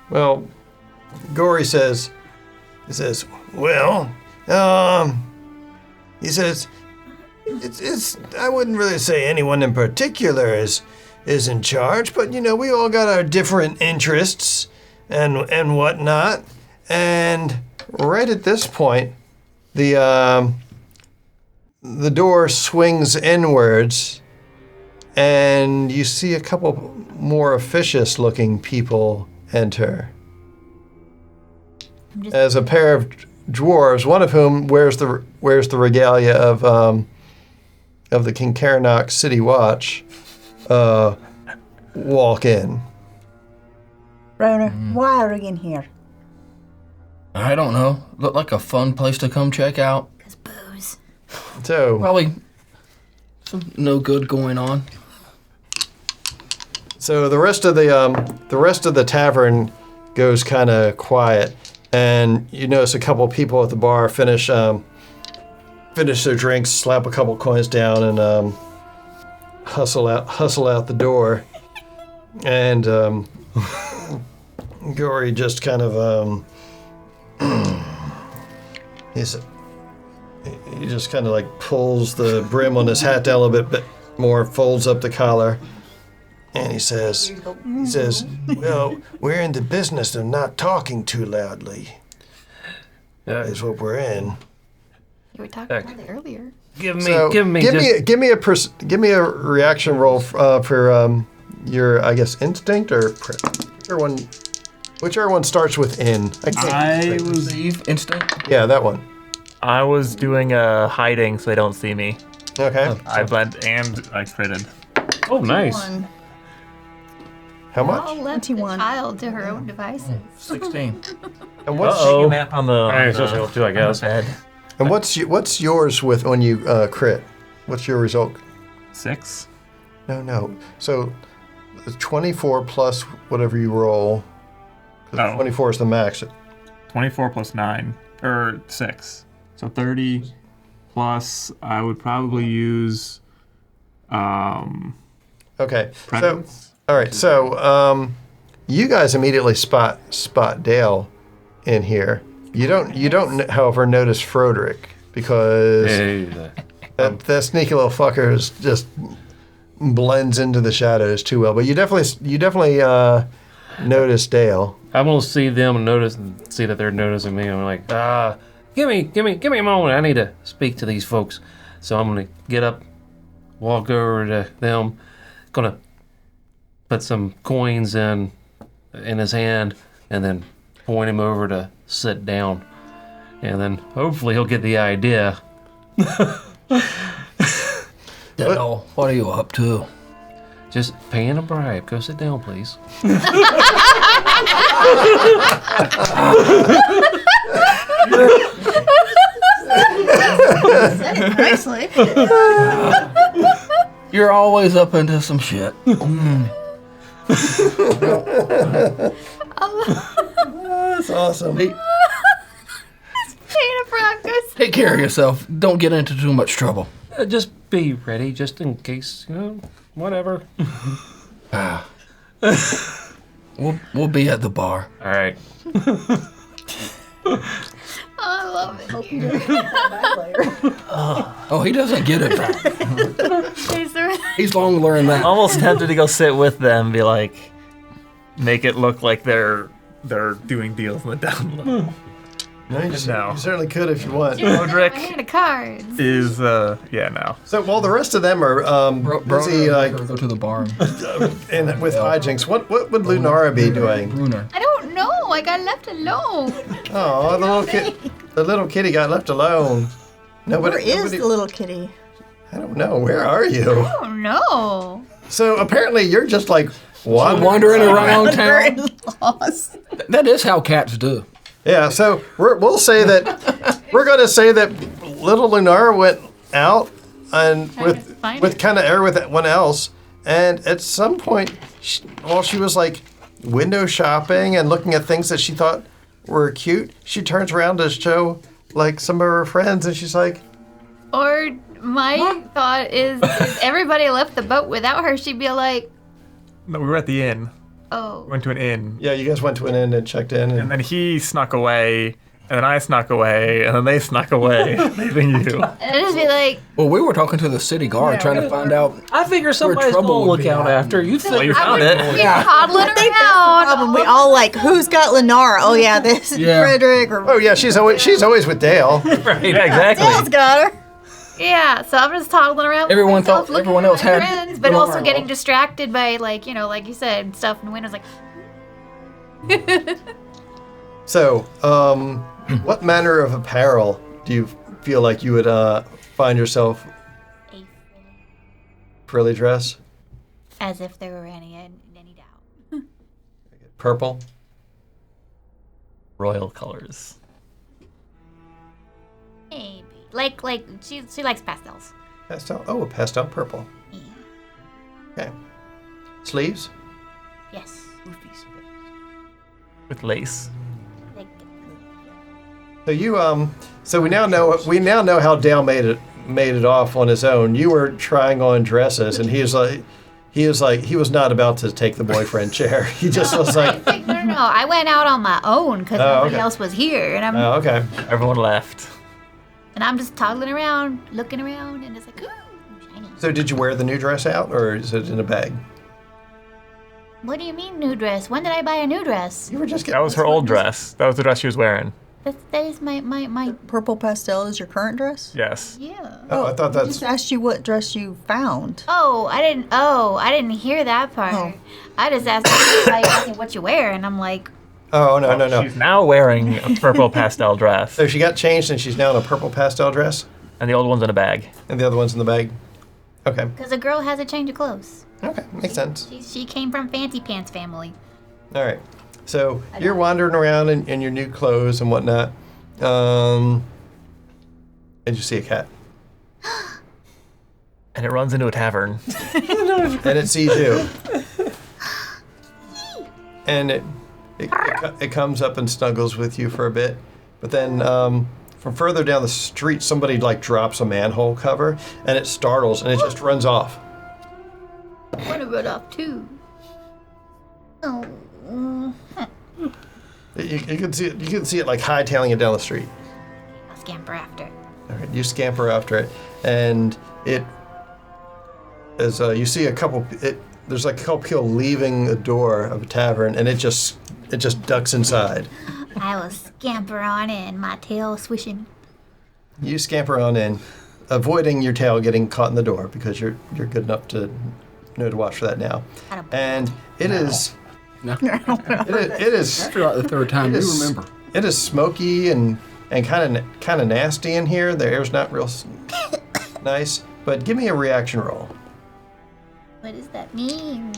Well, Gory says, he says, it's I wouldn't really say anyone in particular is in charge, but we all got our different interests and whatnot. And right at this point, the door swings inwards, and you see a couple more officious-looking people enter. As a pair of dwarves, one of whom wears the regalia of the Kincairnock City Watch, walk in. Rona, why are you in here? I don't know. Looked like a fun place to come check out. 'Cause booze. So, Probably some no good going on. the rest of the tavern goes kind of quiet, and you notice a couple of people at the bar finish their drinks, slap a couple coins down, and hustle out the door. And Gory just kind of he just kind of like pulls the brim on his hat down a little bit more, folds up the collar, and he says, "Well, we're in the business of not talking too loudly. Is what we're in." You were talking about it earlier. Give me a reaction roll for your, I guess, instinct or whichever one starts with N. I was Perceive instinct. Yeah, that one. I was doing a hiding so they don't see me. Okay. I blend and I critted. Oh, nice. 1. How much? I'll let the 21. child to her own devices. 16. And what's Uh-oh. Map on the. Alright, so it's two, I guess. and what's yours with when you crit? What's your result? 6. No. So, 24 plus whatever you roll. 'Cause Oh. 24 is the max. 24 plus 9 or 6, so 30 plus. I would probably use. Okay. So, Presence. all right. So, you guys immediately spot Dale in here. You don't, however, notice Froderick because that sneaky little fucker is just blends into the shadows too well. But you definitely notice Dale. I'm gonna see them and see that they're noticing me. I'm like, give me a moment. I need to speak to these folks. So I'm gonna get up, walk over to them, gonna put some coins in his hand, and then point him over to sit down. And then hopefully he'll get the idea. Dale, what are you up to? Just paying a bribe. Go sit down, please. Said it nicely. You're always up into some shit. That's awesome. Paying a bribe goes. Take care of yourself. Don't get into too much trouble. Just be ready, just in case, whatever. We'll be at the bar. All right. I love it. Oh, he doesn't get it back. He's long learned that. Almost tempted to go sit with them, and be like, make it look like they're doing deals in the down low. No, you No. certainly could if you want. Roderick My hand of cards. is no. So while the rest of them are busy go to the bar. with hijinks, what would Lunara be doing? Bruner. I don't know. I got left alone. Oh, the little kitty got left alone. Where is the little kitty? I don't know. Where are you? I don't know. So apparently you're just like Wandering around Very town. lost. That is how cats do. Yeah. So we're going to say that little Lunara went out and with kind of air with everyone else, and at some point, while she was like window shopping and looking at things that she thought were cute, she turns around to show like some of her friends, and she's like, Or my thought is if everybody left the boat without her, she'd be like, No, we were at the inn. oh. Went to an inn, "Yeah, you guys went to an inn and checked in." and then he snuck away, and then I snuck away, and then they snuck away, leaving you. And I'd just be like, Well, we were talking to the city guard trying to find out. I figure somebody's trouble gonna would look be out at. after you. Well, you I found would it. be toddling around. Problem. We all like, who's got Lenara? Oh yeah, this is Yeah. Frederick or Oh yeah, she's always with Dale. Right, exactly. Dale's got her. Yeah, so I'm just toddling around. with Everyone myself, thought looking everyone at else my had friends, but Lenora. also getting distracted by like you said, stuff in the windows. Like, So, what manner of apparel do you feel like you would find yourself frilly dress? as if there were any doubt. Purple? Royal colors. Maybe like she likes pastels. Pastel? Oh, a pastel purple. Yeah. Okay. Sleeves? Yes. With lace. Like So so we now know how Dale made it off on his own. You were trying on dresses, and he was not about to take the boyfriend chair. He just was like, No. I went out on my own because nobody else was here, and oh, okay. Everyone left. I'm just toddling around, looking around, and it's like, ooh, shiny. So did you wear the new dress out, or is it in a bag? What do you mean new dress? When did I buy a new dress? You were just That was her old dress. That was the dress she was wearing. That is my Purple pastel is your current dress? Yes. yeah. Oh, I thought I that's. just asked you what dress you found. Oh, I didn't hear that part. Oh. I just asked like, what you wear, and I'm like, Oh no. She's now wearing a purple pastel dress, So she got changed, and she's now in a purple pastel dress, and the old one's in a bag. and the other one's in the bag. Okay. because a girl has a change of clothes. Okay, makes sense. She came from fancy pants family. All right. So you're wandering around in your new clothes and whatnot, and you see a cat, And it runs into a tavern. and it sees you, and it comes up and snuggles with you for a bit, but then from further down the street, somebody like drops a manhole cover, and it startles, and it just runs off. I want to run off too. Oh. You can see it. You can see it like hightailing it down the street. I'll scamper after. All right, you scamper after it, and it as you see a couple. There's like a couple people leaving the door of a tavern, and it just ducks inside. I will scamper on in, my tail swishing. You scamper on in, avoiding your tail getting caught in the door because you're good enough to know to watch for that now. And it is. No. It is. After like the third time, you remember. It is smoky and kind of nasty in here. The air's not real nice. But give me a reaction roll, What does that mean?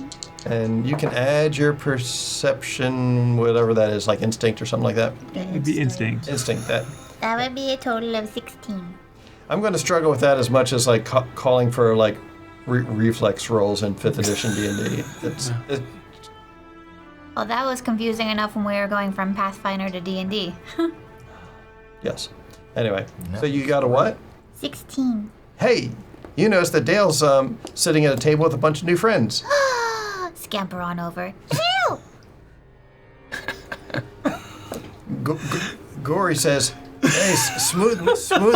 and you can add your perception, whatever that is, like instinct or something like that. It'd be instinct. Instinct that. That would be a total of 16. I'm going to struggle with that as much as like calling for like reflex rolls in 5th edition D&D. Well, that was confusing enough when we were going from Pathfinder to D&D. Yes. Anyway, so you got a what? 16. Hey, you notice that Dale's sitting at a table with a bunch of new friends. Scamper on over. Ew! Gory says, "Hey, smooth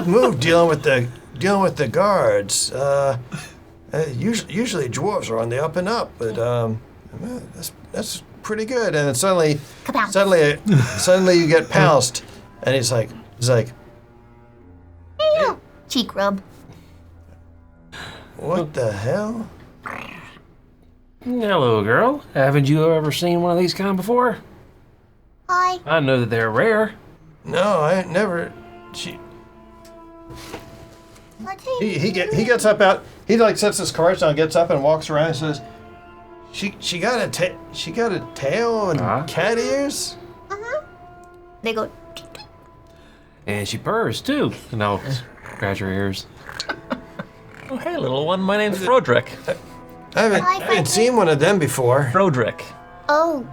move dealing with the guards. Usually dwarves are on the up and up, but that's pretty good." And then suddenly you get pounced, and he's like, Ew! Cheek rub. "What the hell?" Hello, girl. Haven't you ever seen one of these kind before? Hi. I know that they're rare. No, I ain't never. What's He gets up out. He like sets his cards down, gets up and walks around and says, "She got a tail and cat ears." They go, And she purrs, too. And I'll scratch her ears. Oh, hey, little one. My name's Frodrick. I haven't seen one of them before. Frodrick. oh,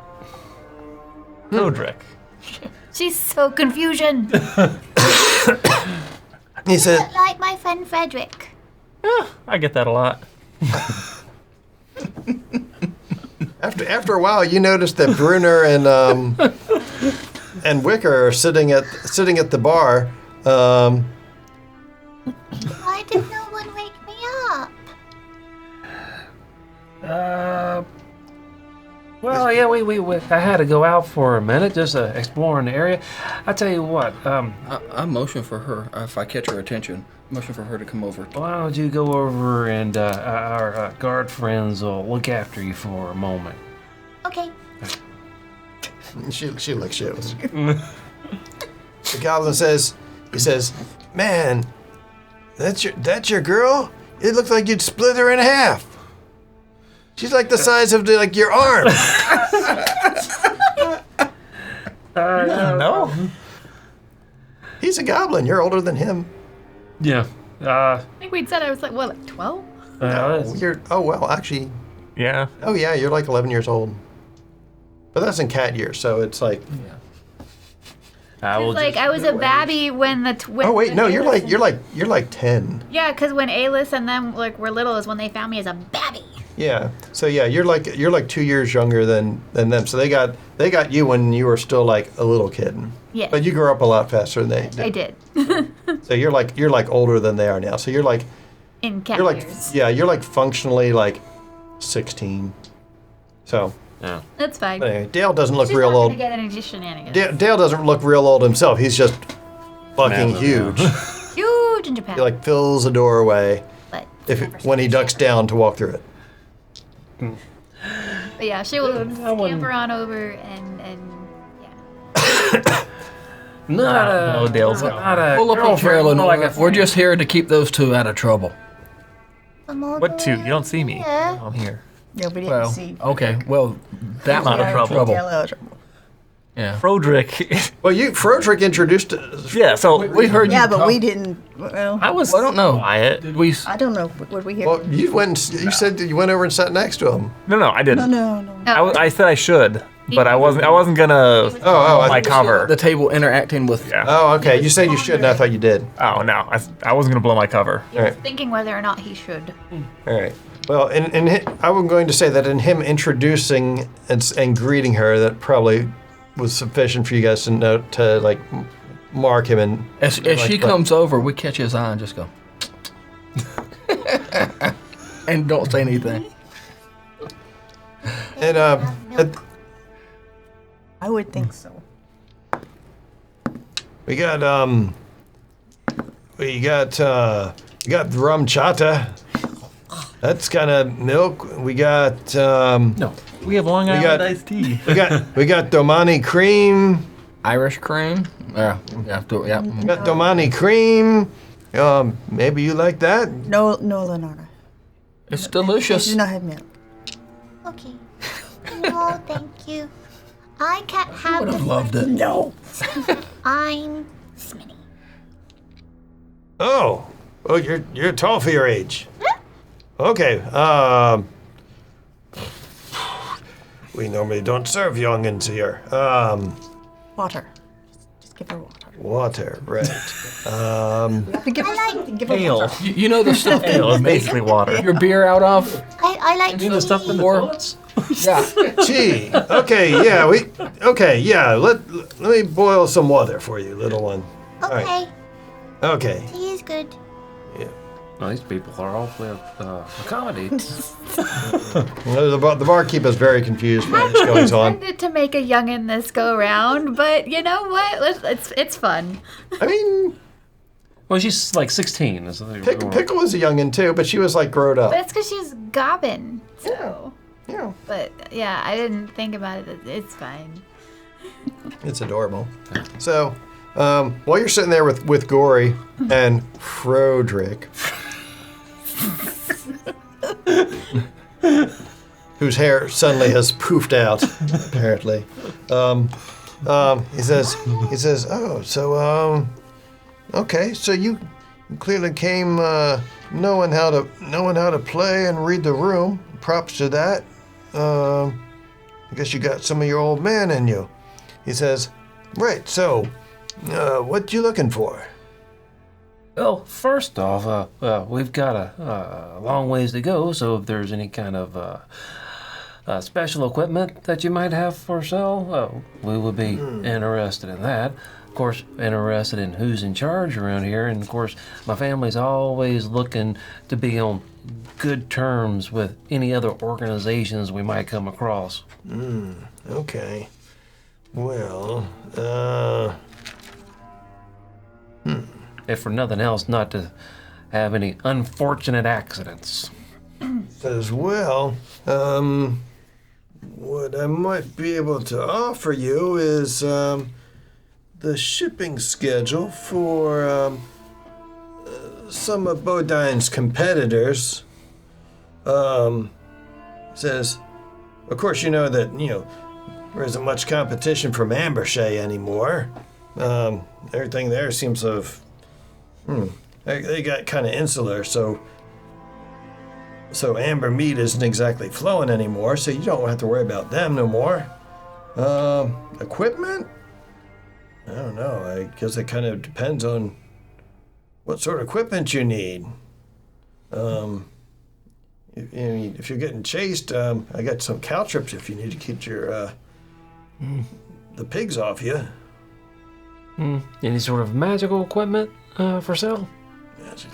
Frodrick. she's so confusion. He said, Like my friend Frederick. I get that a lot. After a while, you notice that Brunner and Wicker are sitting at the bar. Why did no one wake me up? Well, yeah, we I had to go out for a minute, just exploring the area. I tell you what, I motion for her, if I catch her attention, motion for her to come over. why don't you go over and our guard friends will look after you for a moment. Okay. She looks shows. The goblin says, "Man, that's your girl? It looks like you'd split her in half. She's like the size of your arm." No. He's a goblin. You're older than him. Yeah. I think we'd said I was like, what, like 12? Actually, Yeah. oh yeah, you're like 11 years old. But that's in cat years, so it's like, I will Like just I was a babby when the twins. Oh wait, no, you're like 10. Yeah, because when Alis and them like were little is when they found me as a babby. Yeah. So yeah, you're like 2 years younger than them. So they got you when you were still like a little kid. Yes. But you grew up a lot faster than they did. I did. So you're like older than they are now. So you're like In cat you're like years. yeah, you're like functionally like 16. So Yeah. That's fine. anyway, Dale doesn't look She's real not old. gonna get any shenanigans. Dale doesn't look real old himself. He's just fucking Massive, huge. Huge in Japan. He like fills the doorway but when he ducks down to walk through it. But yeah, she will scamper on over and yeah. Not a Dale's not a Pull up a girlfriend, trailer, more like a We're just here to keep those two out of trouble. What two? You don't see me. I'm here. Yeah, we didn't Well, see. okay. Well, that I'm out of one's trouble. Tell out of trouble. Yeah. Frodrick. Well, Frodrick introduced. Yeah, so We heard you Yeah, but talk- we didn't. Well, I was I don't know. quiet. Did we? I don't know. What we hear? Well, you went. You said that you went over and sat next to him. No, I didn't. no. I said I should, but I wasn't gonna Oh, my cover. The table interacting with. Yeah. Oh, okay. You said you should, and I thought you did. Oh no, I wasn't gonna blow my cover. All right. Thinking whether or not he should. All right. Well, I was going to say that in him introducing and greeting her, that probably was sufficient for you guys to know to like mark him and. As she comes over, we catch his eye and just go. And don't say anything. And I would think so. we got rum chata. That's kind of milk. We got No. We have Long got- Island iced tea. we got domani cream. Irish cream. Yeah. Yeah. We got domani cream. Maybe you like that. No, Leonardo. It's She delicious. does not have milk. Okay. No, thank you. I can't have Would have the loved it. No. I'm Smitty. Oh, you're tall for your age. Okay. We normally don't serve youngins here. Water. Just give her water. Water, right? Give her something. Give her Ale. water. You know the stuff that Ale you is make basically water. your beer out of? I like Do the stuff in the Or- toilets? Yeah. Gee. Okay. Yeah. Okay. Yeah. Let me boil some water for you, little one. Okay, right. Okay. tea is good. Well, these people are awfully accommodating. The barkeeper's very confused by what's going on. Intended to make a youngin this go round, but you know what? It's fun. I mean, Well, she's like 16. Pickle was a youngin too, but she was like grown up. But it's because she's gobbin. So. Yeah. But yeah, I didn't think about it. It's fine. It's adorable. So, while you're sitting there with Gory and Frodrick, whose hair suddenly has poofed out, apparently, he says, oh, so, okay, so you clearly came knowing how to play and read the room. Props to that. I guess you got some of your old man in you. He says, right, so, what you looking for? Well, first off, we've got a long ways to go, so if there's any kind of special equipment that you might have for sale, we would be interested in that. Of course, interested in who's in charge around here, and of course, my family's always looking to be on good terms with any other organizations we might come across. Okay. Well, If for nothing else, not to have any unfortunate accidents. says, well, what I might be able to offer you is the shipping schedule for some of Bodine's competitors. Says, of course, you know that, there isn't much competition from Ambershay anymore. Everything there seems of, they got kind of insular, so amber meat isn't exactly flowing anymore, so you don't have to worry about them no more. Equipment? I don't know. I guess it kind of depends on what sort of equipment you need. If you're getting chased, I got some caltrops if you need to keep your the pigs off you. Any sort of magical equipment for sale? Magic.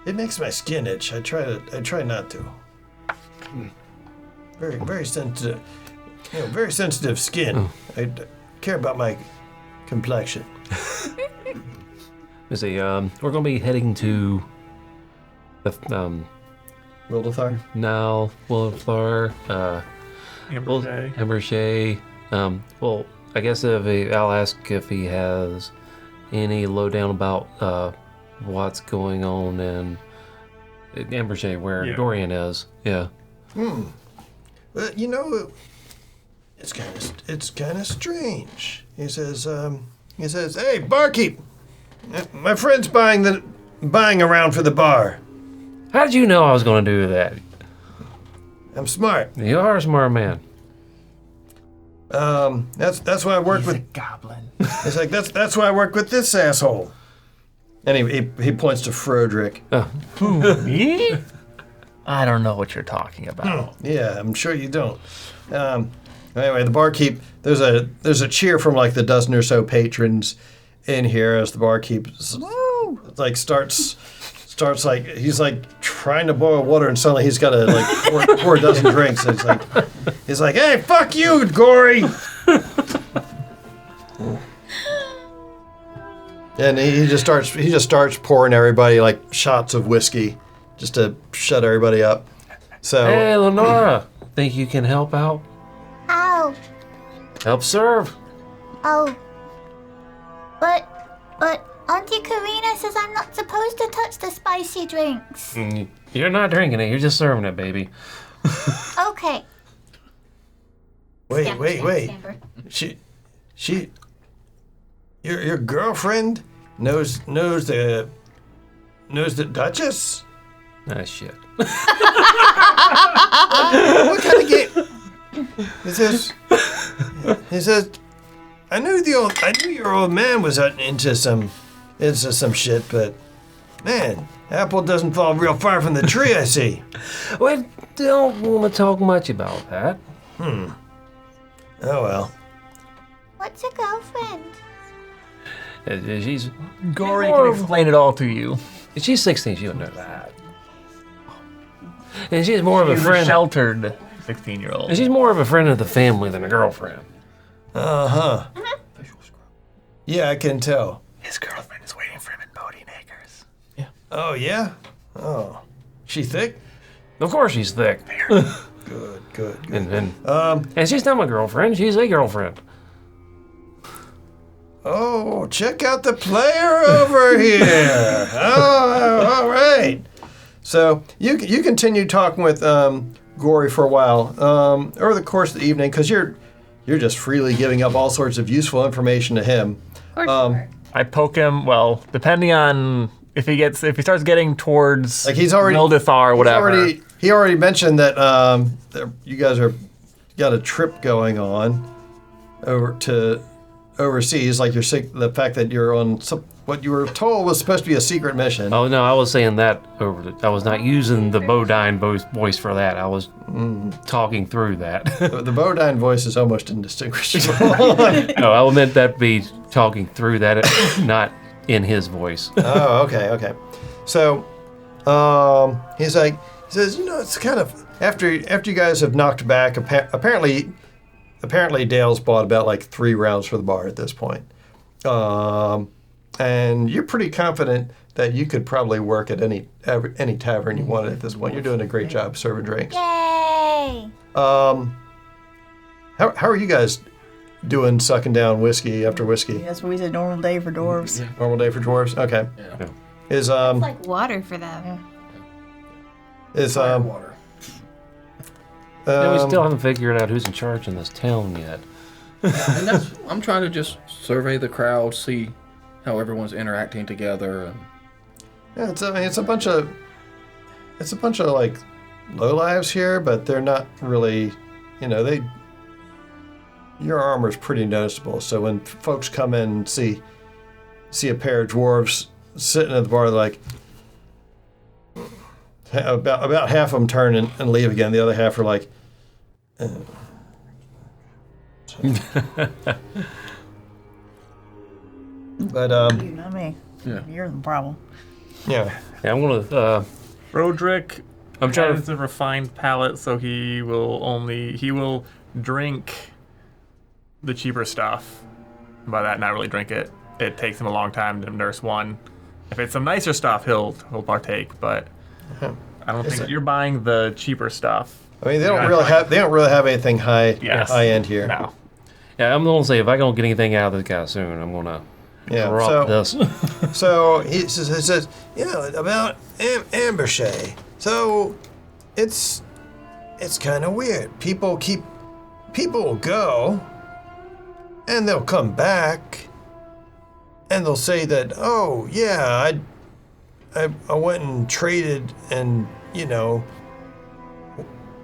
It makes my skin itch. I try not to. Very sensitive. Very sensitive skin. I care about my complexion. Let's see. We're gonna be heading to the Wildethar? Wildethar. Embershay. Well, I guess I'll ask if he has any lowdown about what's going on in Embershay, where Dorian is. Yeah. But it's kind of strange. He says, "Hey, barkeep, my friend's buying around for the bar." How did you know I was going to do that? I'm smart. You are a smart man. That's why I work with a goblin. It's like that's why I work with this asshole. And he points to Froderick. Who, me? I don't know what you're talking about. Yeah, I'm sure you don't. Anyway, the barkeep. There's a cheer from like the dozen or so patrons in here as the barkeep like starts like he's like trying to boil water and suddenly he's got to like pour a dozen drinks. And he's like, "Hey, fuck you, Gory!" And he just starts pouring everybody like shots of whiskey just to shut everybody up. So hey, Lenora, think you can help out? Ow. Help serve. Oh. But Auntie Karina says I'm not supposed to touch the spicy drinks. You're not drinking it. You're just serving it, baby. Okay. Wait. Scamper. Your girlfriend knows the Duchess? Ah, shit. What kind of game? He says, I knew your old man was into some shit, but man, apple doesn't fall real far from the tree, I see. Well, don't want to talk much about that. Oh well. What's a girlfriend? She's Gory can explain it all to you. She's 16. She don't know that. And she's more of a She's friend. a sheltered 16-year-old. And she's more of a friend of the family than a girlfriend. Uh-huh. Yeah, I can tell. His girlfriend is waiting for him in Bodine Acres. Oh yeah? Oh. She thick? Of course she's thick. Good. And she's not my girlfriend. She's a girlfriend. Oh, check out the player over here. Oh, all right. So you continue talking with Gory for a while over the course of the evening because you're just freely giving up all sorts of useful information to him. Of course you are. I poke him. Well, depending on if he starts getting towards Like he's already Wildethar or whatever. He already mentioned that you guys got a trip going on over to overseas. Like the fact that you're on what you were told was supposed to be a secret mission. Oh no, I was saying that I was not using the Bodine voice for that. I was talking through that. The Bodine voice is almost indistinguishable. No, I meant that be talking through that, not in his voice. Oh, okay. So, he says, it's kind of after you guys have knocked back. Apparently, Dale's bought about like 3 rounds for the bar at this point, and you're pretty confident that you could probably work at any tavern you wanted at this point. You're doing a great job serving drinks. Yay! How are you guys doing sucking down whiskey after whiskey? That's what we said. Normal day for dwarves. Normal day for dwarves? Okay. Yeah. Is It's like water for them. Water. We still haven't figured out who's in charge in this town yet. And I'm trying to just survey the crowd, see how everyone's interacting together. And yeah, it's a bunch of like lowlives here, but they're not really, your armor's pretty noticeable. So when folks come in and see a pair of dwarves sitting at the bar, they're like, about half of them turn and leave again. The other half are like, but You know me. Yeah. You're the problem. yeah. Yeah, I'm gonna. Roderick I'm trying has to. a refined palate, so he will drink the cheaper stuff. By that, not really drink it. It takes him a long time to nurse one. If it's some nicer stuff, he'll partake. But I don't think you're buying the cheaper stuff. I mean, they don't really have anything high end here. No. Yeah, I'm gonna say if I don't get anything out of this guy soon, I'm gonna drop this. So he says, about Ambershay. So it's kind of weird. People will go, and they'll come back, and they'll say that, oh yeah, I went and traded, and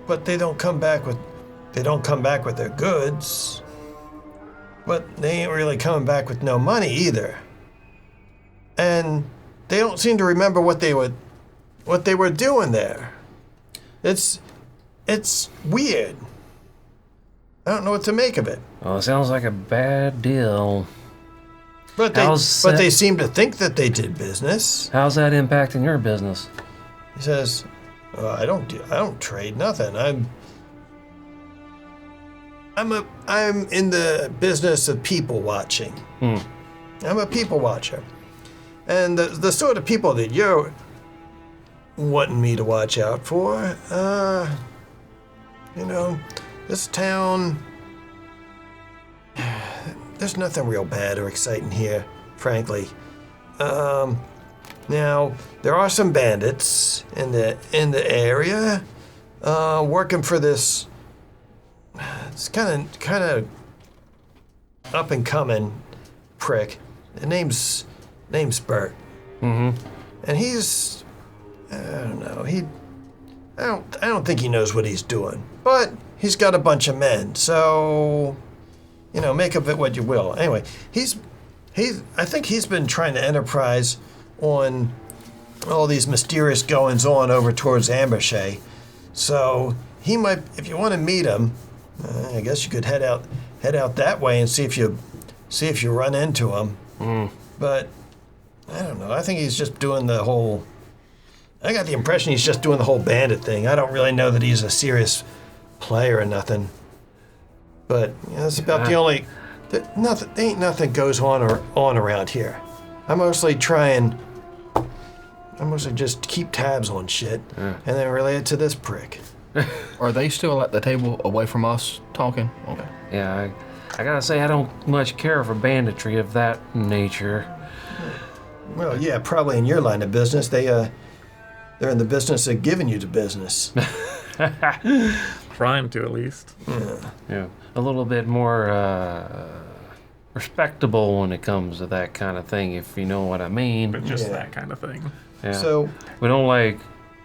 but they don't come back with their goods. But they ain't really coming back with no money either. And they don't seem to remember what they were doing there. It's weird. I don't know what to make of it. Oh, it sounds like a bad deal. But they seem to think that they did business. How's that impacting your business? He says, I don't trade nothing. I'm in the business of people watching. I'm a people watcher. And the sort of people that you're wanting me to watch out for, this town, there's nothing real bad or exciting here, frankly. Now, there are some bandits in the area working for this. It's kind of up and coming prick. The name's Bert. Mm-hmm. And he's, I don't know. I don't think he knows what he's doing. But he's got a bunch of men, so make of it what you will. Anyway, I think he's been trying to enterprise on all these mysterious goings on over towards Ambershay. So he might, if you want to meet him. I guess you could head out that way and see if you run into him. But I don't know. I think he's just doing the whole. I got the impression he's just doing the whole bandit thing. I don't really know that he's a serious player or nothing. But that's about the only. Nothing goes on around here. I mostly just keep tabs on shit and then relay it to this prick. Are they still at the table away from us talking? Okay. Yeah, I gotta say I don't much care for banditry of that nature. Well, yeah, probably in your line of business, they're in the business of giving you the business. Trying to, at least. Yeah, a little bit more respectable when it comes to that kind of thing, if you know what I mean. But just that kind of thing. Yeah. So we don't like.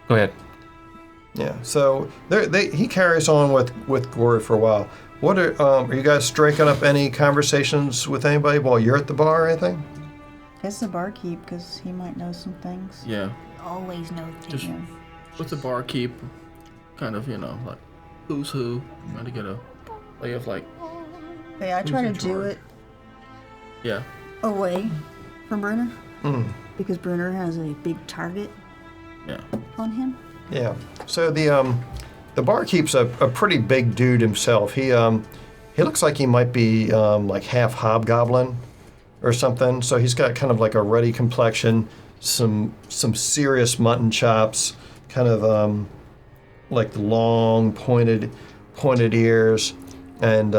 Go ahead. Yeah, so he carries on with Gory for a while. What are you guys striking up any conversations with anybody while you're at the bar or anything? It's the barkeep, because he might know some things. Yeah. Always know things. Just with the barkeep, kind of, like who's who. Trying to get a lay of like. Hey, I try to do it Yeah. away from Bruner. Because Bruner has a big target Yeah. on him. Yeah. So the barkeep's a pretty big dude himself. He looks like he might be like half hobgoblin or something. So he's got kind of like a ruddy complexion, some serious mutton chops, kind of like the long pointed ears, and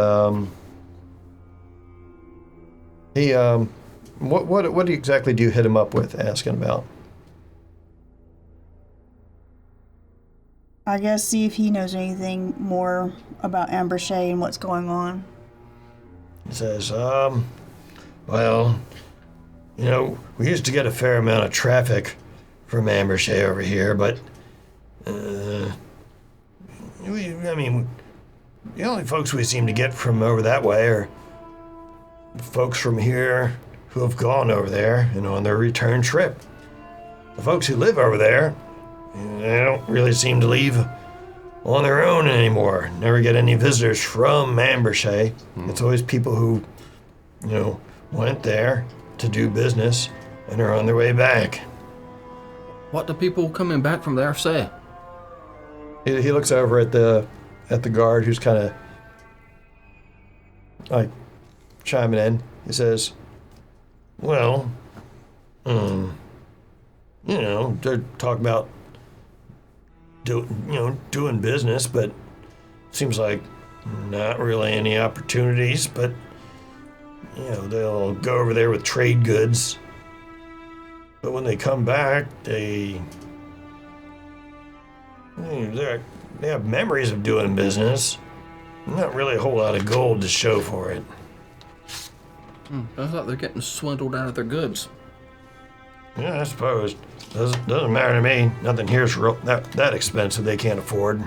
what exactly do you hit him up with, asking about? I guess see if he knows anything more about Ambershay and what's going on. He says, well, we used to get a fair amount of traffic from Ambershay over here, but, The only folks we seem to get from over that way are folks from here who have gone over there and on their return trip. The folks who live over there, they don't really seem to leave on their own anymore. Never get any visitors from Ambershay. It's always people who, went there to do business and are on their way back. What do people coming back from there say? He looks over at the guard who's kind of like chiming in. He says, well, they're talking about doing business, but seems like not really any opportunities, but they'll go over there with trade goods. But when they come back, they have memories of doing business. Not really a whole lot of gold to show for it. I thought they're getting swindled out of their goods. Yeah, I suppose. Doesn't matter to me. Nothing here's that expensive they can't afford.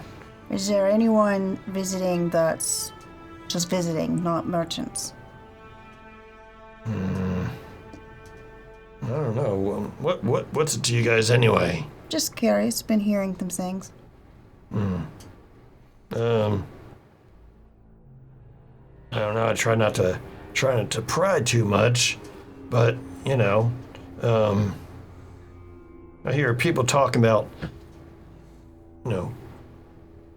Is there anyone visiting that's just visiting, not merchants? I don't know. What's it to you guys anyway? Just curious. Been hearing some things. I don't know. I try not to pry too much, but I hear people talking about,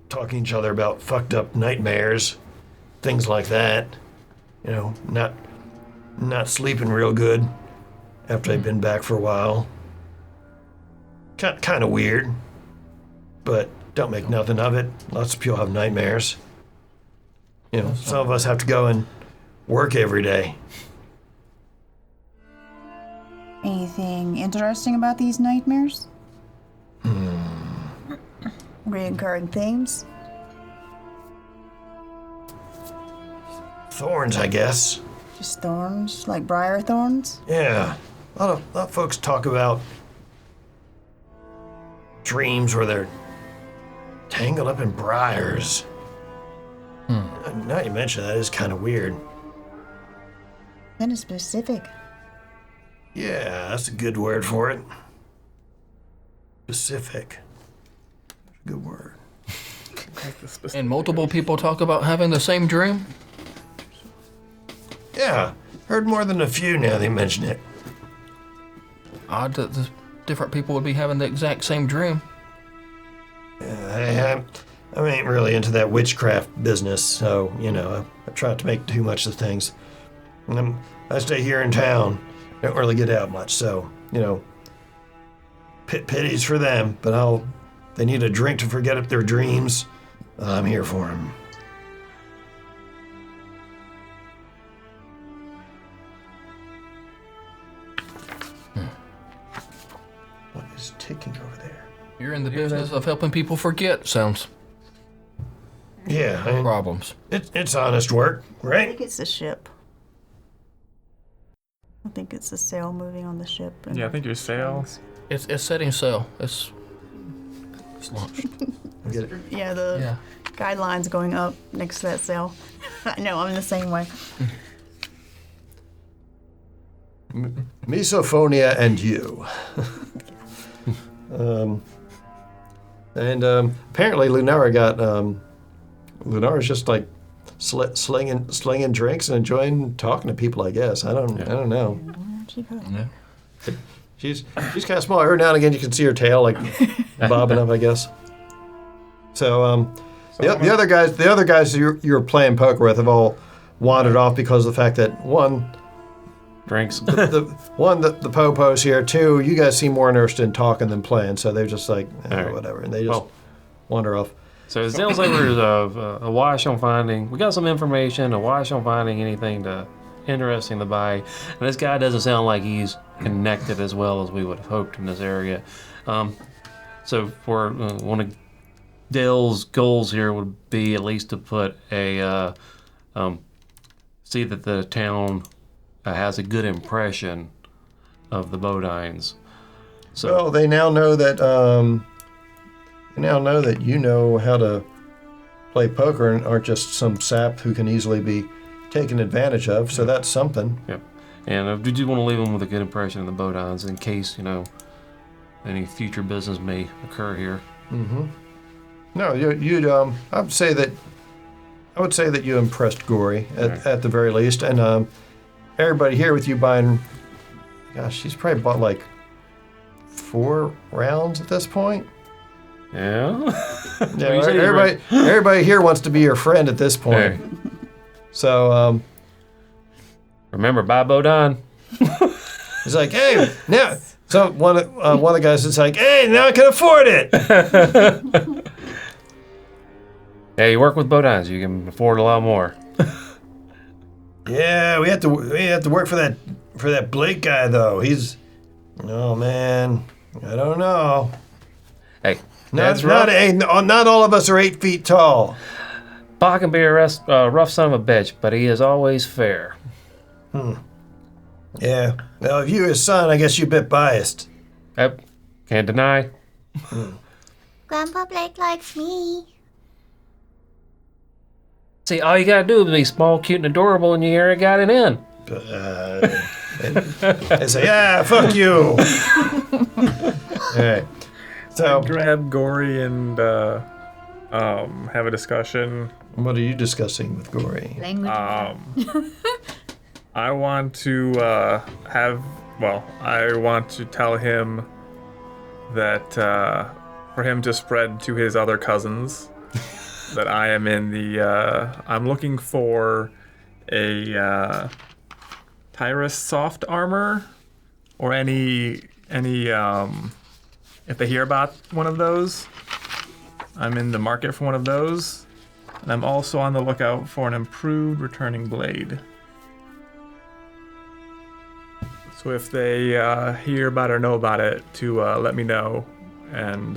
talking to each other about fucked up nightmares, things like that. Not sleeping real good after they've been back for a while. Kind of weird, but don't make nothing of it. Lots of people have nightmares. Some of us have to go and work every day. Anything interesting about these nightmares? Reoccurring themes? Thorns, I guess. Just thorns? Like briar thorns? Yeah. A lot of folks talk about dreams where they're tangled up in briars. Now you mention that, is kind of weird. Kind of specific. Yeah, that's a good word for it. Specific. That's a good word. And multiple people talk about having the same dream? Yeah, heard more than a few now they mention it. Odd that the different people would be having the exact same dream. I ain't really into that witchcraft business, so, I try not to make too much of things. And I stay here in town. Don't really get out much, so, pities for them, but they need a drink to forget up their dreams. I'm here for them. What is ticking over there? You're in the business of helping people forget, sounds. Yeah, Problems. it's honest work, I right? think it's the ship. I think it's the sail moving on the ship. And Yeah, I think your sail. It's setting sail. It's launched. Get it? Yeah, the guidelines going up next to that sail. I know, I'm the same way. Misophonia and you. Apparently Lunara got Lunara's just like slinging drinks and enjoying talking to people, I guess. I don't know. Where'd she go? Yeah. She's kind of small. Every now and again you can see her tail like bobbing up, I guess. So the other guys you were playing poker with have all wandered off because of the fact that one, Drinks. the po-po's here. Two, you guys seem more interested in talking than playing, so they're just like, right. whatever, and they just wander off. So it sounds like there's a wash on finding. We got some information, a wash on finding anything interesting to buy. And this guy doesn't sound like he's connected as well as we would have hoped in this area. So for one of Dale's goals here would be at least to put a see that the town has a good impression of the Bodines. So Well, they now know that you know how to play poker and aren't just some sap who can easily be taken advantage of. So that's something. Yep. And I do want to leave them with a good impression of the Bodons in case, any future business may occur here. Mm-hmm. No, you'd I would say that you impressed Gory at the very least, and everybody here with you buying. Gosh, she's probably bought like 4 rounds at this point. Yeah. Yeah, everybody here wants to be your friend at this point. Hey. So Remember, buy Bodon. he's like, hey, now. So one of the guys is like, hey, now I can afford it. Hey, you work with Bodons, you can afford a lot more. Yeah, we have to work for that Blake guy though. Oh man, I don't know. Hey, Not all of us are 8 feet tall. Pa can be a rough son of a bitch, but he is always fair. Yeah. Well, if you're his son, I guess you're a bit biased. Yep. Can't deny. Grandpa Blake likes me. See, all you gotta do is be small, cute, and adorable, and you already got it in. They say, fuck you. All right. So, Grab Gory and have a discussion. what are you discussing with Gory? Language. I want to I want to tell him that for him to spread to his other cousins that I am in I'm looking for a Tyrus soft armor or any if they hear about one of those, I'm in the market for one of those. And I'm also on the lookout for an improved returning blade. So if they hear about it or know about it, to let me know, and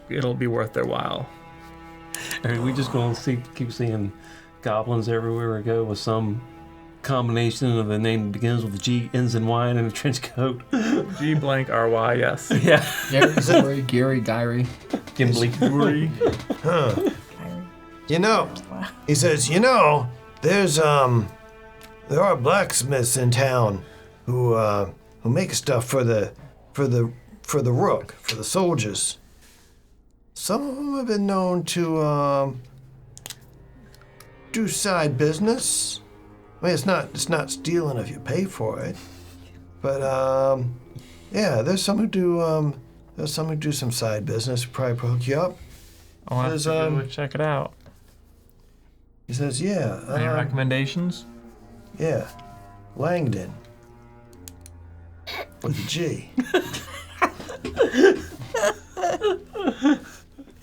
it'll be worth their while. Are we just gonna keep seeing goblins everywhere we go with some combination of a name that begins with G, ends in Y, and a trench coat? G blank RY, yes. Yeah. Gary, Gyri. Gimli. Huh. He says, there are blacksmiths in town who make stuff for the rook, for the soldiers. Some of them have been known to do side business. I mean, it's not stealing if you pay for it, but there's some who do some side business. Probably hook you up. I'll have to go check it out. He says, yeah. Any recommendations? Yeah, Langdon with a G.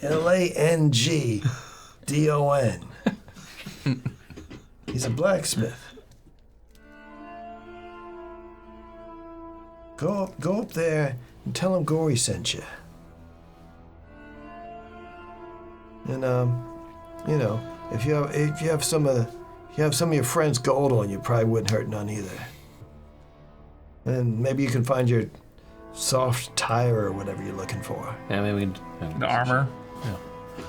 Langdon. He's a blacksmith. Go up there and tell him Gory sent you. And if you have some of your friends' gold on you, probably wouldn't hurt none either. And maybe you can find your soft tire or whatever you're looking for. Yeah, maybe The armor.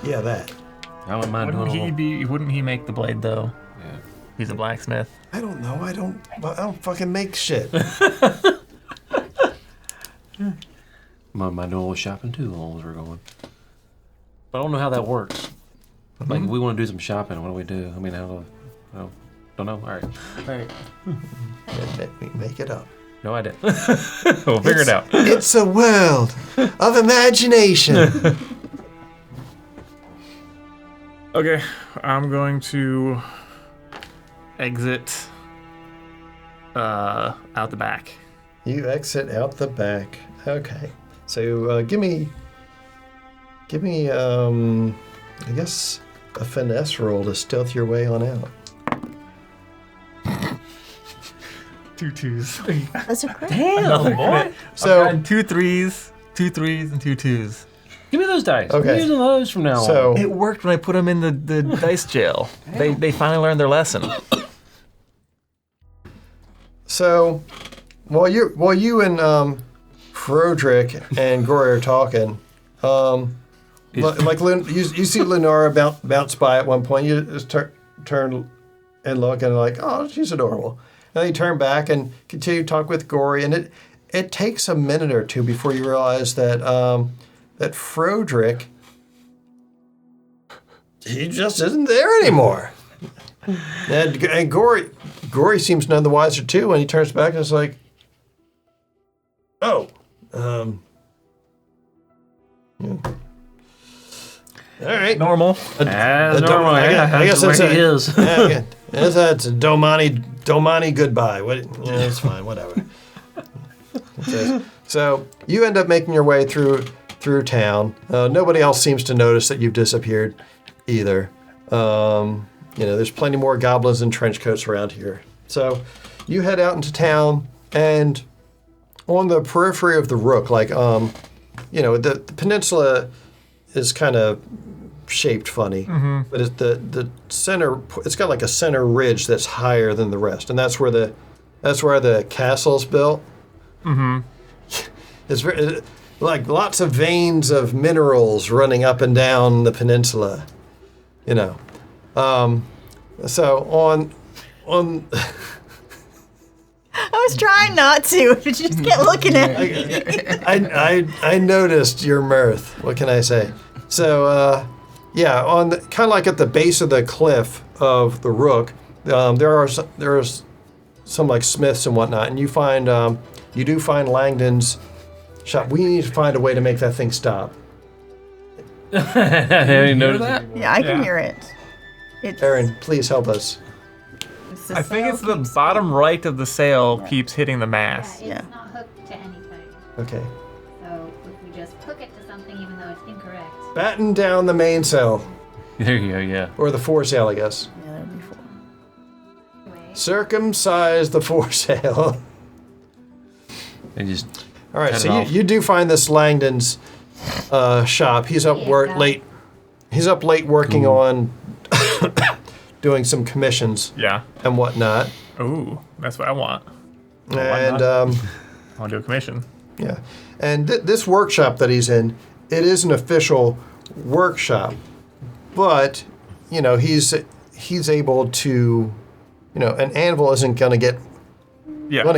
Yeah, that. I wouldn't mind doing a little. Wouldn't he make the blade though? Yeah. He's a blacksmith. I don't know. I don't fucking make shit. Mind doing a little shopping too, as we're going. But I don't know how that works. Like, if we want to do some shopping, what do we do? I mean, don't know. All right. Make it up. No, I didn't. We'll figure it out. It's a world of imagination. Okay, I'm going to exit out the back. You exit out the back. Okay. So give me I guess a finesse roll to stealth your way on out. 2 2s. That's a crit. Damn, boy. So I've got 2 3s, 2 3s, and 2 2s. Give me those dice. Okay. I'm using those from now So on. It worked when I put them in the dice jail. They finally learned their lesson. So while you and Frodrick and Gory are talking, like you see Lenora bounce by at one point. You just turn and look and like, oh, she's adorable. And then you turn back and continue to talk with Gory, and it takes a minute or two before you realize that that Frodrick, he just isn't there anymore. And Gory seems none the wiser too when he turns back and is like, oh, yeah. All right. Normal. Normal. I guess that's that's what he is. Yeah, that's a Domani goodbye. Yeah, it's fine. Whatever. So you end up making your way through town. Nobody else seems to notice that you've disappeared either. There's plenty more goblins in trench coats around here. So you head out into town, and on the periphery of the Rook, the peninsula is kind of shaped funny, but it's the center. It's got like a center ridge that's higher than the rest, and that's where the castle's built. Mm-hmm. It's very, like lots of veins of minerals running up and down the peninsula. So on. I was trying not to, but you just kept looking at me. I noticed your mirth. What can I say? So, on kind of like at the base of the cliff of the Rook, there are some like smiths and whatnot, and you do find Langdon's shop. We need to find a way to make that thing stop. I noticed that? Yeah, I can hear it. Aaron, please help us. I think it's the bottom right of the sail keeps hitting the mast. Yeah, it's not hooked to anything. Okay. So if we just hook it to something, even though it's incorrect. Batten down the mainsail. There you go, yeah. Or the foresail, I guess. Yeah, that'd be fun. Anyway, Circumcise the foresail. And just All right, cut so it off. you do find this Langdon's shop. He's up late. He's up late working on doing some commissions Yeah. and whatnot. Ooh, that's what I want. And I want to do a commission. yeah, and this workshop that he's in, it is an official workshop, but he's able to, an anvil isn't gonna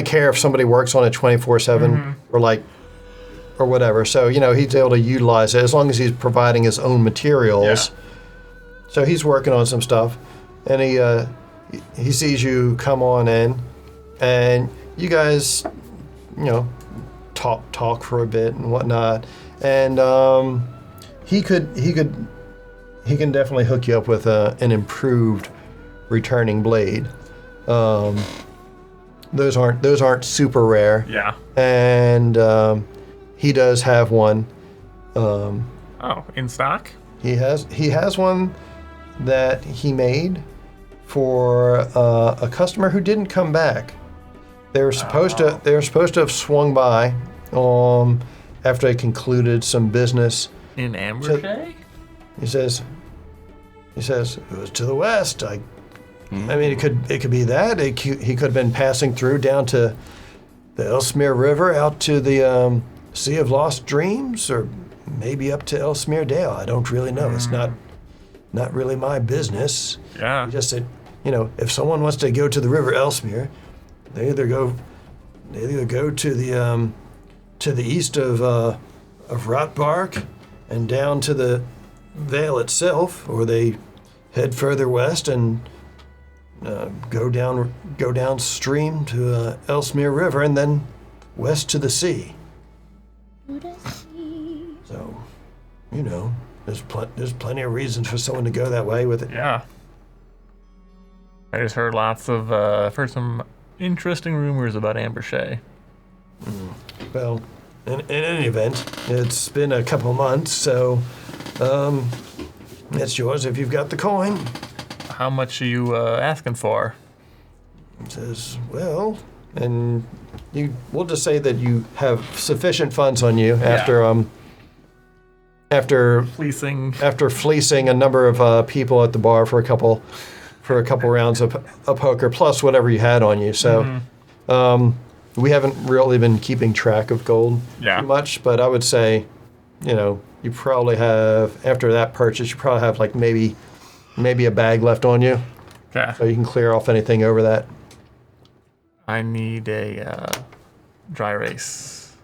care if somebody works on it 24/7 or whatever. So he's able to utilize it as long as he's providing his own materials. Yeah. So he's working on some stuff, and he sees you come on in, and you guys, talk for a bit and whatnot, and he can definitely hook you up with an improved returning blade. Those aren't super rare. Yeah. And he does have one. In stock? He has one that he made for a customer who didn't come back. They were supposed to have swung by after they concluded some business. In Amber? He says it was to the west. I mean, it could be that. He could have been passing through down to the Ellesmere River out to the Sea of Lost Dreams, or maybe up to Ellesmere Dale. I don't really know. It's not really my business. Yeah. He just said, if someone wants to go to the River Ellesmere, they either go to the east of Rotbark and down to the Vale itself, or they head further west and go downstream to Ellesmere River and then west to the sea. So, there's plenty of reasons for someone to go that way with it. Yeah. I just heard heard some interesting rumors about Ambershay. Well, in any event, it's been a couple months, so it's yours if you've got the coin. How much are you asking for? He says, well, and we'll just say that you have sufficient funds on you after fleecing a number of people at the bar for a couple rounds of poker, plus whatever you had on you. So we haven't really been keeping track of gold too much, but I would say, you probably have, after that purchase, you probably have like maybe a bag left on you. Okay. So you can clear off anything over that. I need a dry erase.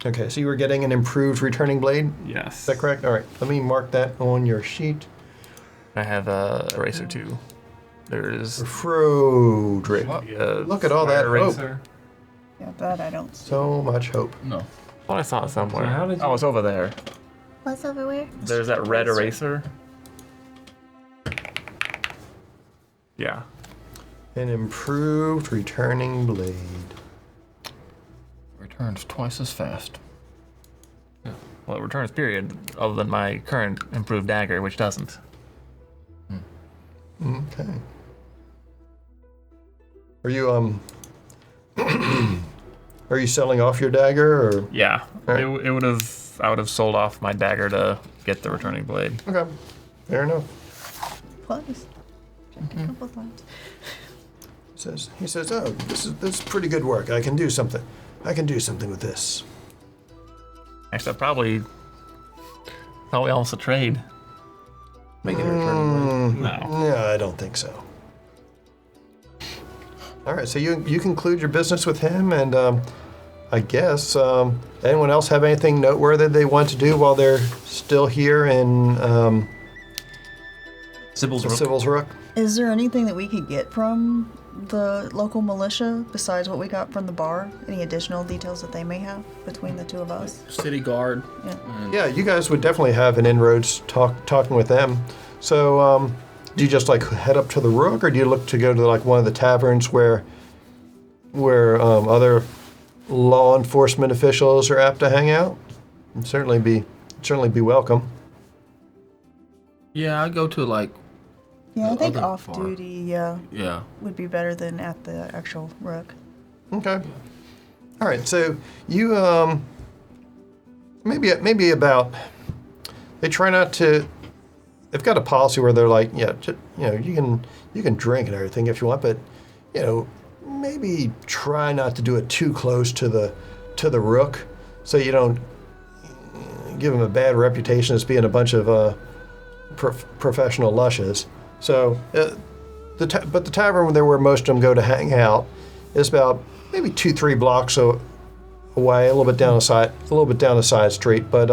Okay, so you were getting an improved returning blade? Yes. Is that correct? All right, let me mark that on your sheet. I have a eraser too. There's Frodrick. Look at all that hope. eraser. Yeah, that I don't see. So much hope. No. I thought I saw it somewhere. So how did you- Oh, it's over there. What's over where? There's that red eraser. Yeah. An improved returning blade. Returns twice as fast. Well, it returns period, other than my current improved dagger, which doesn't. Okay. Are you are you selling off your dagger or? Yeah. All right. It would have. I would have sold off my dagger to get the returning blade. Okay, fair enough. Plus, a couple times. He says, oh, this is pretty good work. I can do something. With this. Actually, I probably almost a trade. Make it a returning blade. No. Yeah, I don't think so. All right, so you conclude your business with him, and I guess anyone else have anything noteworthy they want to do while they're still here in Sybil's Rook? Is there anything that we could get from the local militia besides what we got from the bar? Any additional details that they may have between the two of us? City guard. Yeah. And Yeah, you guys would definitely have an inroads talking with them. So, do you just like head up to the Rook, or do you look to go to like one of the taverns where other law enforcement officials are apt to hang out? It'd certainly be welcome. Yeah, I go to like. Yeah, I The think other off bar. duty Yeah. would be better than at the actual Rook. Okay. All right. So you maybe about they try not to. They've got a policy where they're like, yeah, you can drink and everything if you want, but maybe try not to do it too close to the Rook, so you don't give them a bad reputation as being a bunch of professional lushes. So, but the tavern where most of them go to hang out is about maybe 2-3 blocks away, a little bit down a side street. But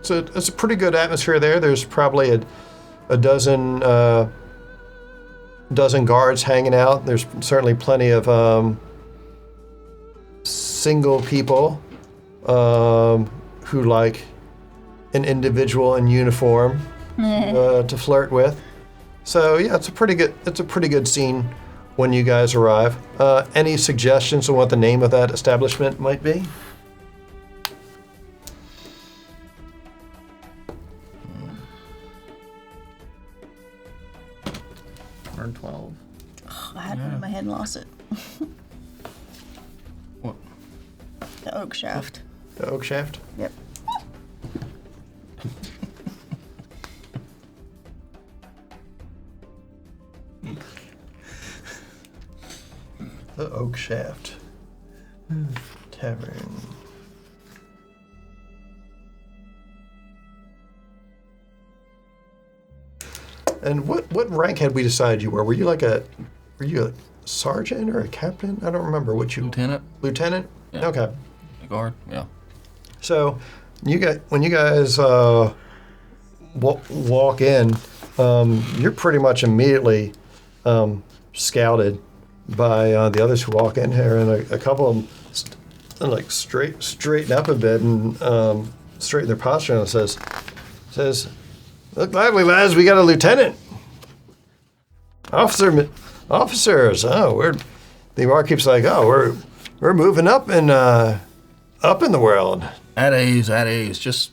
it's a pretty good atmosphere there. There's probably a dozen guards hanging out. There's certainly plenty of single people who like an individual in uniform to flirt with. So yeah, it's a pretty good scene when you guys arrive. Any suggestions on what the name of that establishment might be? Earn 12. I had one in my head and lost it. What? The Oak Shaft. The Oak Shaft? Yep. The Oak Shaft Tavern. And what rank had we decided you were? Were you a sergeant or a captain? I don't remember what you. Lieutenant. Lieutenant? Yeah. Okay. The guard. Yeah. So when you guys walk in, you're pretty much immediately scouted by the others who walk in here, and a couple of them straighten up a bit and straighten their posture, and says, "Look lively, lads! We got a lieutenant, officers. Oh, the barkeep's like, oh, we're moving up in the world. At ease. Just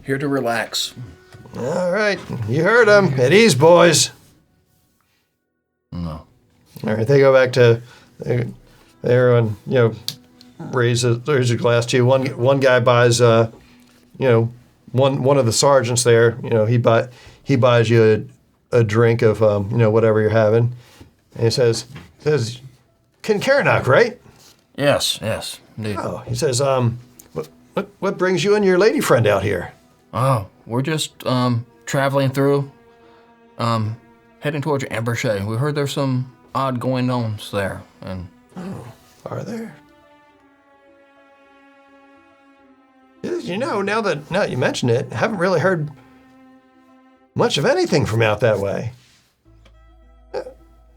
here to relax. All right, you heard him. At ease, boys." No. All right, they go back to everyone. Raise a glass to you. One guy buys one of the sergeants there. He buys you a drink of whatever you're having, and he says Kincairnock, right? Yes, indeed. Oh, he says what brings you and your lady friend out here? Oh, we're just traveling through, heading towards Ambershey. We heard there's some odd going-ons there, and Are there? You know, now that you mention it, I haven't really heard much of anything from out that way.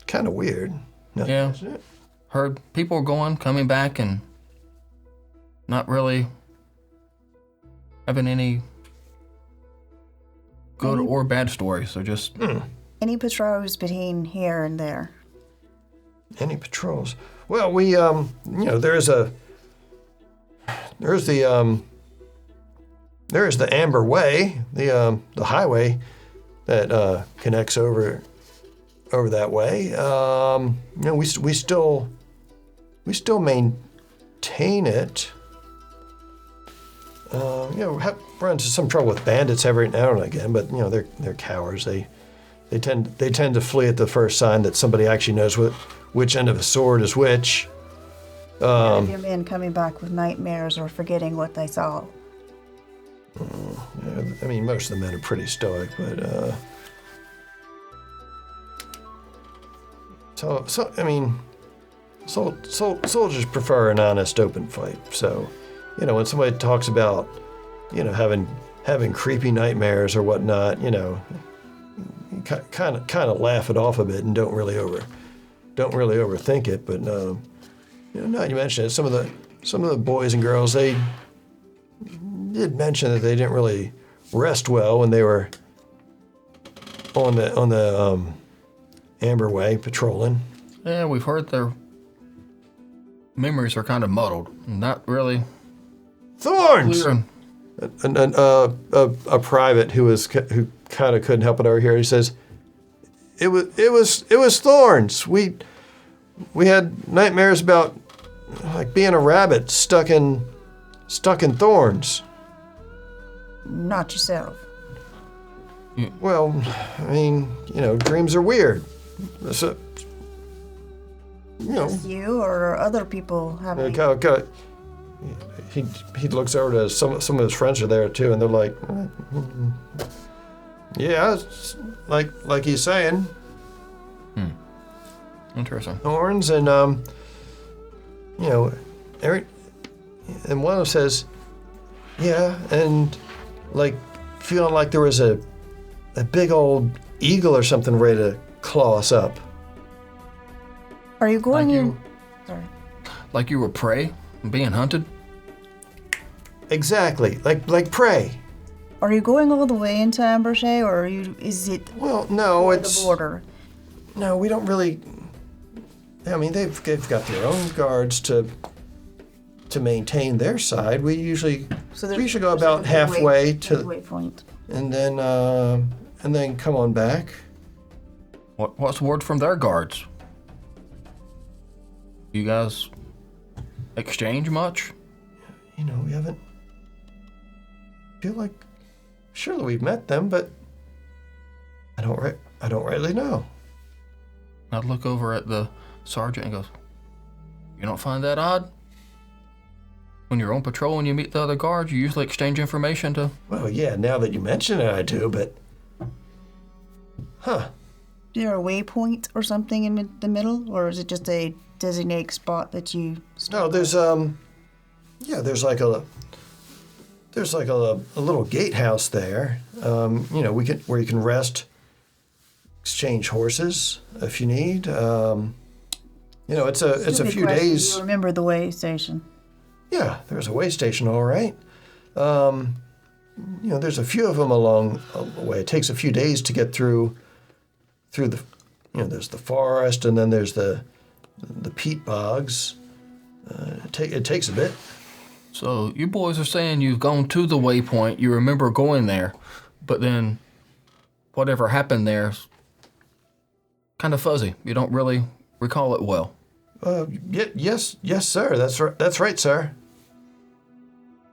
Kind of weird. No, Yeah. isn't it? heard people are going, coming back, and not really having any good or bad stories. They're just Any patrols between here and there? Any patrols? Well, we there's the Amber Way, the highway that connects over that way. We still maintain it. Run into some trouble with bandits every now and again, but they're cowards. They tend to flee at the first sign that somebody actually knows which end of a sword is which. Have your men coming back with nightmares or forgetting what they saw? I mean, most of the men are pretty stoic, but soldiers prefer an honest, open fight. So, when somebody talks about, having creepy nightmares or whatnot, you kind of laugh it off a bit and don't really overthink it. But now you mention it, some of the boys and girls, they did mention that they didn't really rest well when they were on the Amber Way patrolling. yeah. We've heard their memories are kind of muddled, not really Thorns. clear. A private who kind of couldn't help it over here. He says, "It was thorns. We had nightmares about like being a rabbit stuck in thorns." Not yourself. Well, I mean, dreams are weird. So, You or other people having... He looks over to some of his friends are there too, and they're like, "Yeah, it's like he's saying, Interesting. thorns and Eric." And one of them says, "Yeah, and like feeling like there was a big old eagle or something ready to claw us up." Are you going Like in... you- Sorry. Like you were prey, being hunted. Exactly, like prey. Are you going all the way into Ambershey, or is it Well, no, the it's border? no, we don't really. I mean, they've got their own guards to maintain their side. We usually go about halfway to, waypoint. and then come on back. What's the word from their guards? You guys exchange much? We haven't. Feel like surely we've met them, but I don't really know. I'd look over at the sergeant and goes, "You don't find that odd? When you're on patrol and you meet the other guards, you usually exchange information to..." Well, yeah, now that you mention it, I do, but Is there a waypoint or something in the middle, or is it just a designated spot that you... no, there's like a little gatehouse there. Where you can rest, exchange horses if you need. It's a few days. You remember the way station. Yeah, there's a way station, all right. There's a few of them along the way. It takes a few days to get through the, there's the forest, and then there's the peat bogs. It takes a bit. So you boys are saying you've gone to the waypoint, you remember going there, but then whatever happened there's kind of fuzzy. You don't really recall it well. Yes, sir. That's right, sir.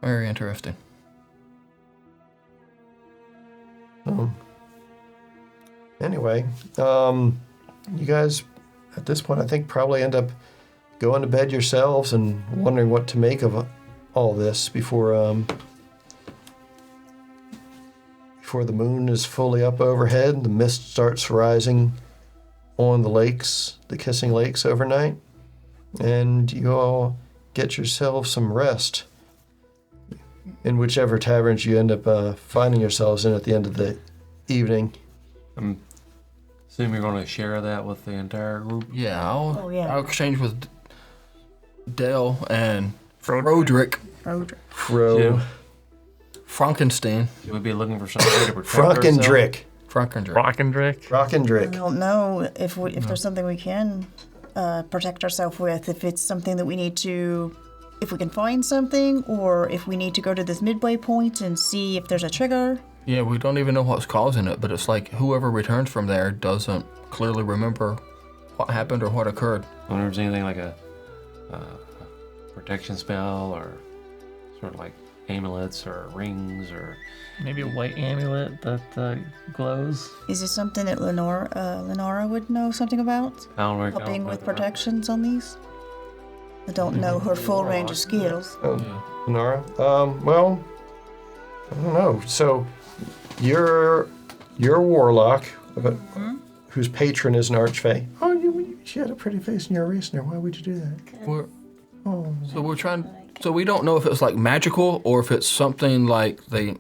Very interesting. Anyway, you guys, at this point, I think probably end up going to bed yourselves and wondering what to make of all this before the moon is fully up overhead. The mist starts rising on the lakes, the Kissing Lakes overnight, and you all get yourselves some rest in whichever taverns you end up finding yourselves in at the end of the evening. Assume you're going to share that with the entire group? Yeah, Oh, yeah. I'll exchange with Dale and Roderick. Fro. Frankenstein. Should we be looking for some way to protect ourselves? Frankendrick. Rockendrick. I Rockendrick. don't know if there's something we can protect ourselves with. If it's something that we need to, if we can find something, or if we need to go to this midway point and see if there's a trigger. Yeah, we don't even know what's causing it, but it's like whoever returns from there doesn't clearly remember what happened or what occurred. I wonder if there's anything like a protection spell or sort of like amulets or rings or... Maybe a white amulet that glows. Is this something that Lenora would know something about? Helping with protections on these? I don't know her full range of skills. Nara? Well, I don't know. So, you're a warlock, but whose patron is an archfey. Oh, she had a pretty face and you're a reasoner. Why would you do that? So we don't know if it's like magical or if it's something like they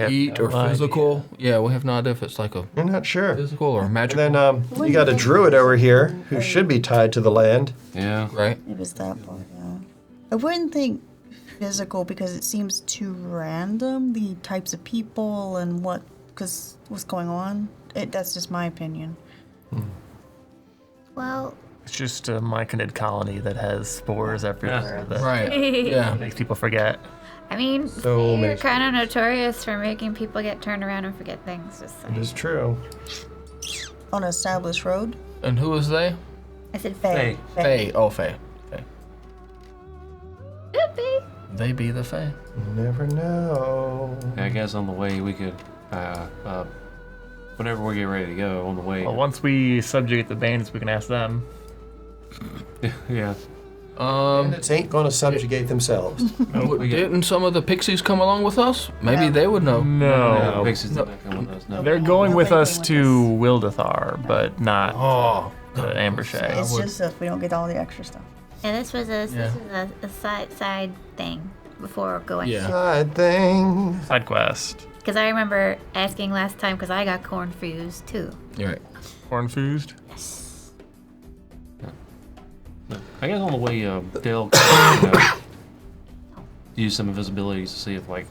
eat or physical. Yeah, we have no idea if it's like a You're not sure. physical or magical. And then you got a druid over here who should be tied to the land. Yeah. Right? It was that part, yeah. I wouldn't think physical because it seems too random, the types of people and what's going on. That's just my opinion. Well, It's just a myconid colony that has spores everywhere that Right. Yeah. makes people forget. I mean, So you're many- kind of notorious for making people get turned around and forget things. Just It saying. is true. On an established road? And who is they? I said Faye. Faye. Faye. Oh, Faye. Faye. Could be. They be the Faye. You never know. I guess on the way we could, whenever we get ready to go, on the way. Well, once we subjugate the bandits, we can ask them. Yeah. Bandits ain't gonna subjugate themselves. Didn't some of the pixies come along with us? Maybe they would know. No. Pixies didn't come with us, no. They're going with us with to Wildethar, but not to Ambushay. It's just that we don't get all the extra stuff. Yeah, this was a side thing before going. Yeah. Side thing. Side quest. Because I remember asking last time because I got confused too. You're right. Cornfused. I guess on the way, Dale use some of his abilities to see if, like,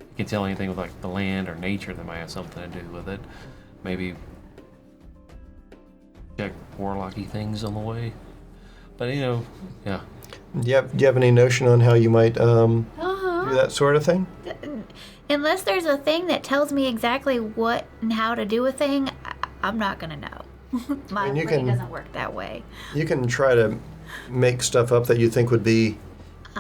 he can tell anything with, like, the land or nature that might have something to do with it. Maybe check warlocky things on the way. But, yeah. Do you have any notion on how you might do that sort of thing? Unless there's a thing that tells me exactly what and how to do a thing, I'm not gonna know. My And you brain can- doesn't work that way. You can try to make stuff up that you think would be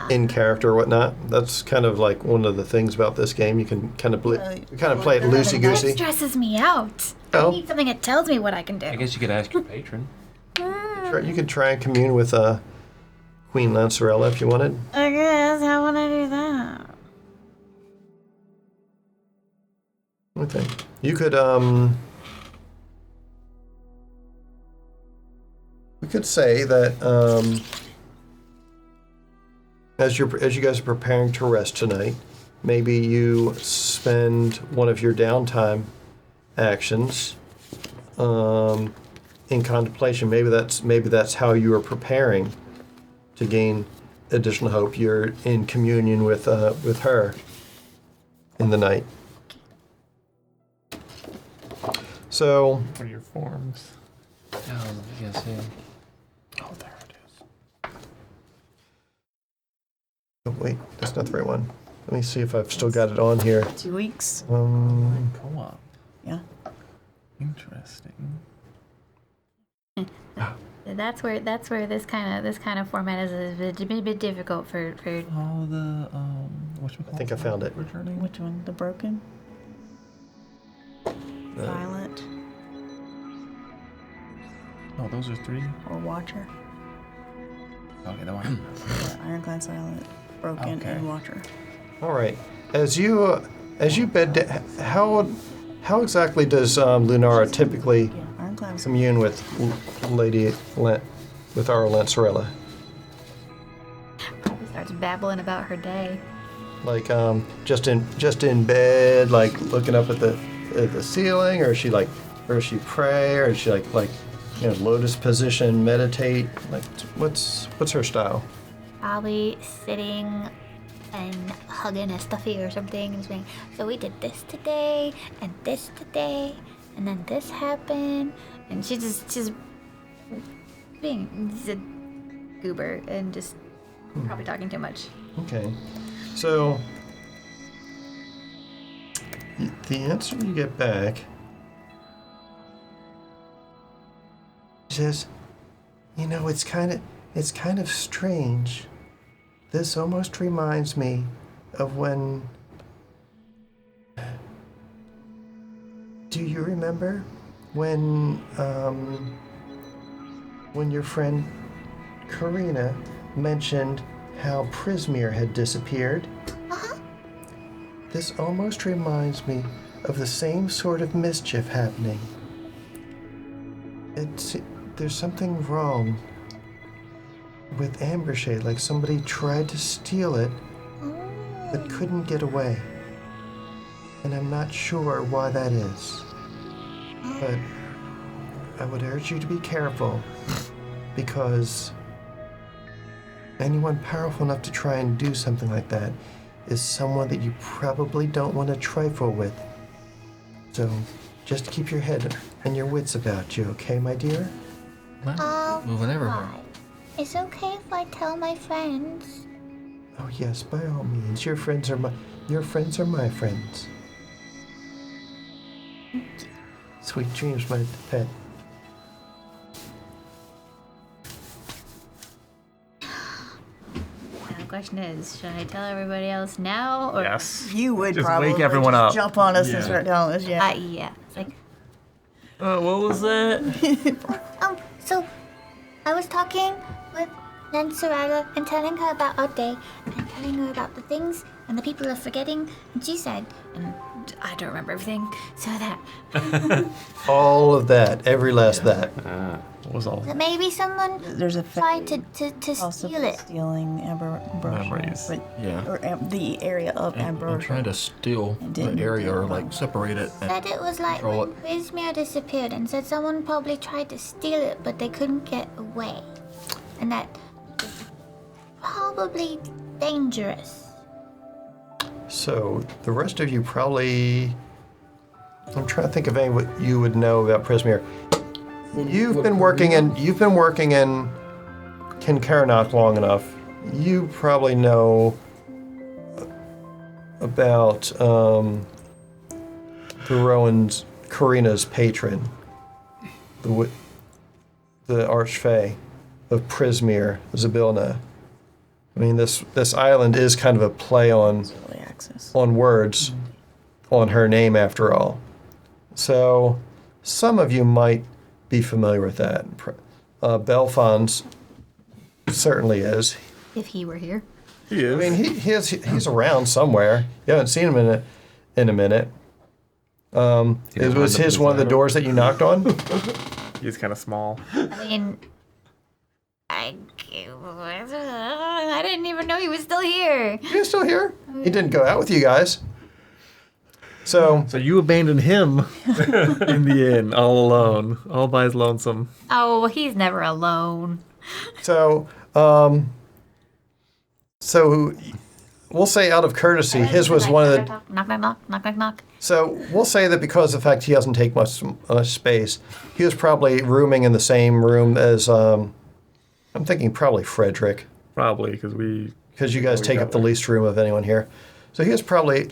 in character or whatnot. That's kind of like one of the things about this game. You can kind of play it loosey That goosey. stresses me out. Oh. I need something that tells me what I can do. I guess you could ask your patron. You could try and commune with Queen Lancerella if you wanted. I guess how would I do that? Okay. You could we could say that as you guys are preparing to rest tonight, maybe you spend one of your downtime actions in contemplation. Maybe that's how you are preparing to gain additional hope. You're in communion with her in the night. So What are your forms? Yes, yeah. Oh, there it is. oh, wait, that's not the right one. Let me see if I've still got it on here. 2 weeks. Co-op. Yeah. Interesting. That's where this kind of format is a bit difficult for. Oh, the I think I found it. Returning. Which one? The broken? Violent? Oh, those are 3. Or Watcher? Okay, that one. Yeah, Ironclad Silent. broken and water. All right. As you bed down, how exactly does Lunara typically Ironclads. commune with with our Lancerella? Probably starts babbling about her day. Like just in bed, like looking up at the ceiling, or is she pray, or is she like lotus position, meditate? Like what's her style? Probably sitting and hugging a stuffy or something and saying, so we did this today, and then this happened. And she's being a goober and just probably talking too much. Okay, so the answer you get back says, it's kind of strange. This almost reminds me of when. Do you remember when your friend Karina mentioned how Prismere had disappeared? Uh-huh. This almost reminds me of the same sort of mischief happening. There's something wrong with Ambershade, like somebody tried to steal it but couldn't get away. And I'm not sure why that is. But I would urge you to be careful, because anyone powerful enough to try and do something like that is someone that you probably don't want to trifle with. So just keep your head and your wits about you, okay, my dear? Moving everywhere. Why? It's okay if I tell my friends. Oh yes, by all means. Your friends are my friends. Sweet dreams, my pet. Now the question is, should I tell everybody else now? Or Yes. You would Just probably wake everyone just up. jump on us and Yeah. start telling us, yeah. Yeah. It's like, What was that? So I was talking with Lancerella and telling her about our day and telling her about the things and the people are forgetting, and she said, and I don't remember everything, so that. All of that, every last that. What was all that maybe someone There's a tried to steal possibly it. stealing Ambrosia, Memories. but Yeah. or the area of And Ambrosia. trying to steal the didn't area do or it well. like separate it. And Said it was like control when Prismere disappeared and said someone probably tried to steal it but they couldn't get away. And that it's probably dangerous. So the rest of you probably. I'm trying to think of what you would know about Prismere. You've been working in Kincairnock long enough. You probably know about the Rowan's Karina's patron, the Archfey of Prismere, Zabilna. I mean, this island is kind of a play on words on her name, after all. So some of you might be familiar with that. Belfons certainly is. If he were here. He is. I mean, he's around somewhere. You haven't seen him in a minute. It was his one of the doors that you knocked on. He's kind of small. I mean, I didn't even know he was still here. He's still here. He didn't go out with you guys. So you abandoned him in the inn, all alone, all by his lonesome. Oh, he's never alone. So we'll say out of courtesy, his was one of the. Knock, knock, knock, knock, knock, knock. So we'll say that because of the fact he doesn't take much space, he was probably rooming in the same room as I'm thinking probably Frederick, Probably, because you guys take up the least room of anyone here. So he was probably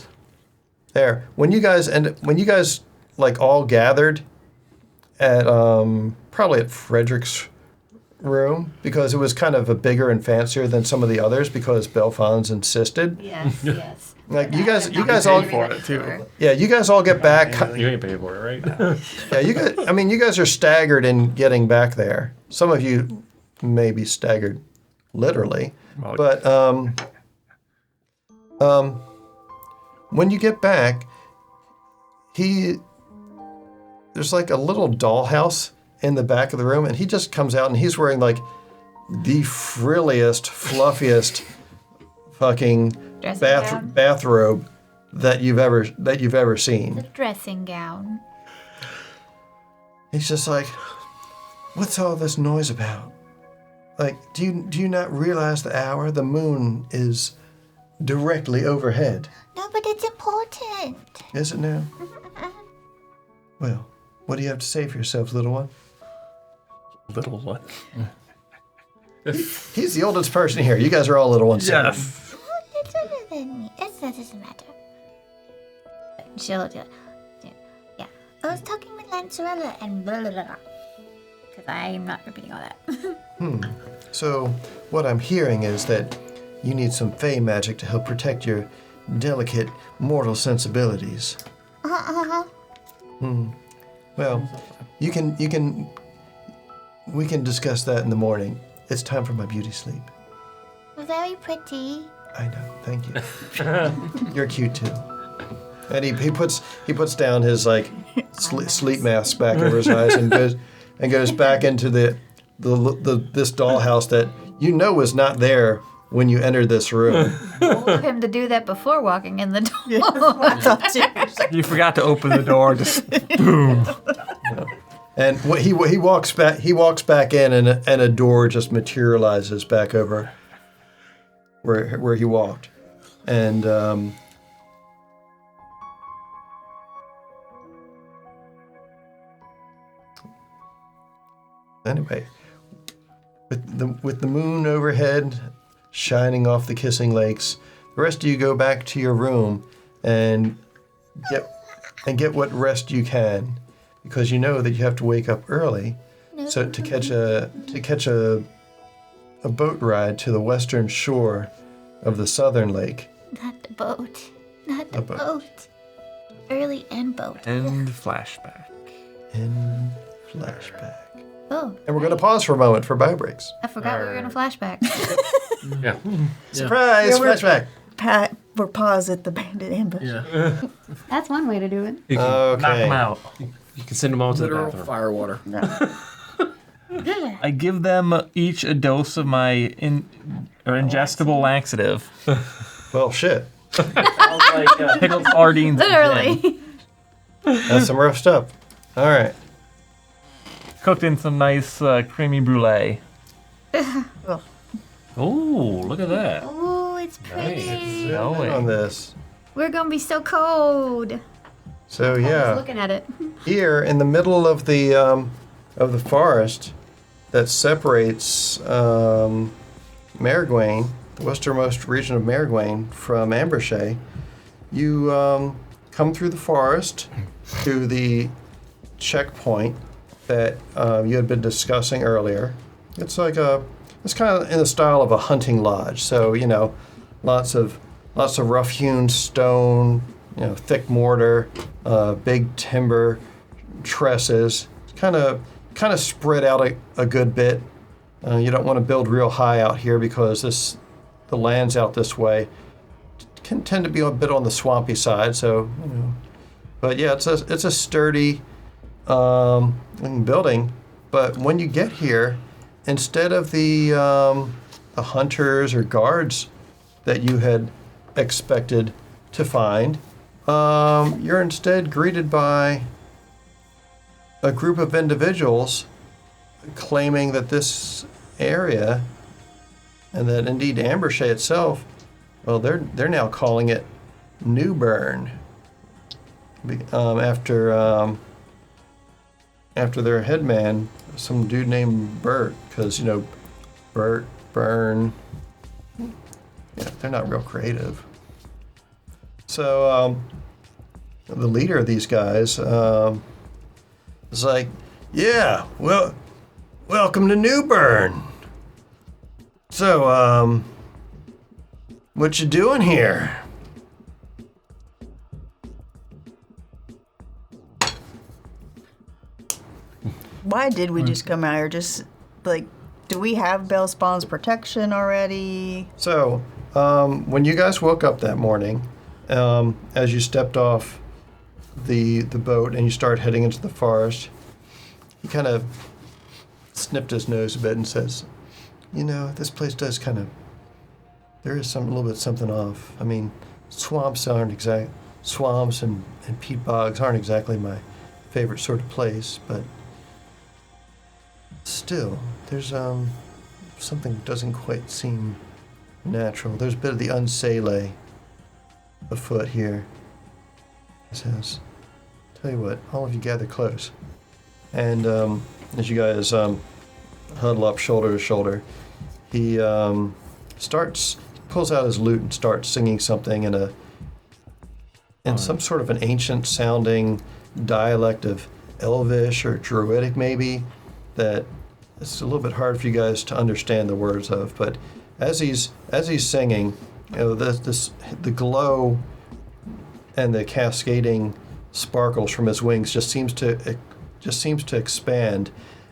there when you guys like all gathered at probably at Frederick's room, because it was kind of a bigger and fancier than some of the others because Belfons insisted. Yes, yes. Like you guys all for it too. Yeah, you guys all get back. You ain't paid for it, right? Yeah, you guys are staggered in getting back there. Some of you may be staggered literally, Well, but When you get back, there's like a little dollhouse in the back of the room, and he just comes out and he's wearing like the frilliest, fluffiest fucking bathrobe that you've ever seen. The dressing gown. He's just like, what's all this noise about? Like, do you not realize the hour? The moon is directly overhead. No, but it's important. Is it now? Well, what do you have to say for yourself, little one? Little one. He's the oldest person here. You guys are all little ones. Yes. Oh, it's older than me. That doesn't matter. She'll do it. Yeah. I was talking with Lancerella and blah, blah, blah. Because I'm not repeating all that. So, what I'm hearing is that you need some fey magic to help protect your delicate mortal sensibilities. Well, we can discuss that in the morning. It's time for my beauty sleep. Very pretty. I know, thank you. You're cute too. And he puts down his like sleep mask back over his eyes and goes back into this dollhouse that you know is not there when you entered this room. Told him to do that before walking in the door. I thought too. You forgot to open the door. Just boom. And he walks back in, and a door just materializes back over where he walked, and anyway, with the moon overhead shining off the kissing lakes, the rest of you go back to your room and get what rest you can, because you know that you have to wake up early, so to catch a boat ride to the western shore of the southern lake. Not the boat. Not the A boat. boat. Early and boat. And flashback. In flashback. Oh, And we're going to pause for a moment for bio breaks. I forgot we were in a flashback. Yeah. Surprise! Yeah, we're- Flashback. We're paused at the bandit ambush. Yeah. That's one way to do it. You can, Okay. Knock them out. you can send them all to the Literal bathroom. fire water. I give them each a dose of my ingestible laxative. Well, shit. Pickled sardines. and gin. Literally. That's some rough stuff. All right. Cooked in some nice creamy brulee. Oh, look at that. Ooh, it's pretty. Nice. No way. On this. We're gonna be so cold. So Just yeah, looking at it. here in the middle of the forest that separates Marigwane, the westernmost region of Marigwane, from Ambershey, you come through the forest to the checkpoint that you had been discussing earlier. It's kind of in the style of a hunting lodge. So lots of rough-hewn stone, thick mortar, big timber trusses. Kind of spread out a good bit. You don't want to build real high out here because the lands out this way can tend to be a bit on the swampy side. So but yeah, it's a sturdy building. But when you get here, instead of the hunters or guards that you had expected to find, you're instead greeted by a group of individuals claiming that this area, and that indeed Ambershey itself, well, they're now calling it New Bern, after their headman, some dude named Bert, because Bert, Byrne, they're not real creative. So the leader of these guys is like, yeah, well, welcome to New Bern. So what you doing here? Why did we just come out here? Just like, do we have Bellspawn's protection already? So when you guys woke up that morning, as you stepped off the boat and you start heading into the forest, he kind of snipped his nose a bit and says, this place does there is a little bit something off. I mean, swamps and peat bogs aren't exactly my favorite sort of place, but still, there's something that doesn't quite seem natural. There's a bit of the unsele afoot here. He says, tell you what, all of you gather close. And as you guys huddle up shoulder to shoulder, he pulls out his lute and starts singing something in some sort of an ancient sounding dialect of Elvish or Druidic maybe, that it's a little bit hard for you guys to understand the words of. But as he's singing, the glow and the cascading sparkles from his wings just seems to expand,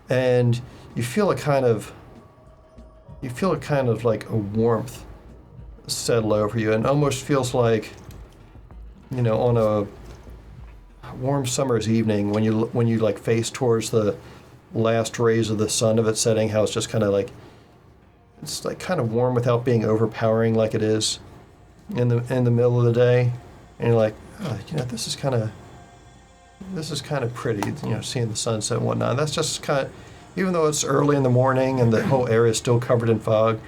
and you feel a kind of like a warmth settle over you, and almost feels like, on a warm summer's evening when you like face towards the last rays of the sun of it setting, how it's just kind of like, it's like kind of warm without being overpowering like it is in the middle of the day, and you're like, this is kind of pretty, seeing the sunset and whatnot. And that's just kind of, even though it's early in the morning and the whole area is still covered in fog,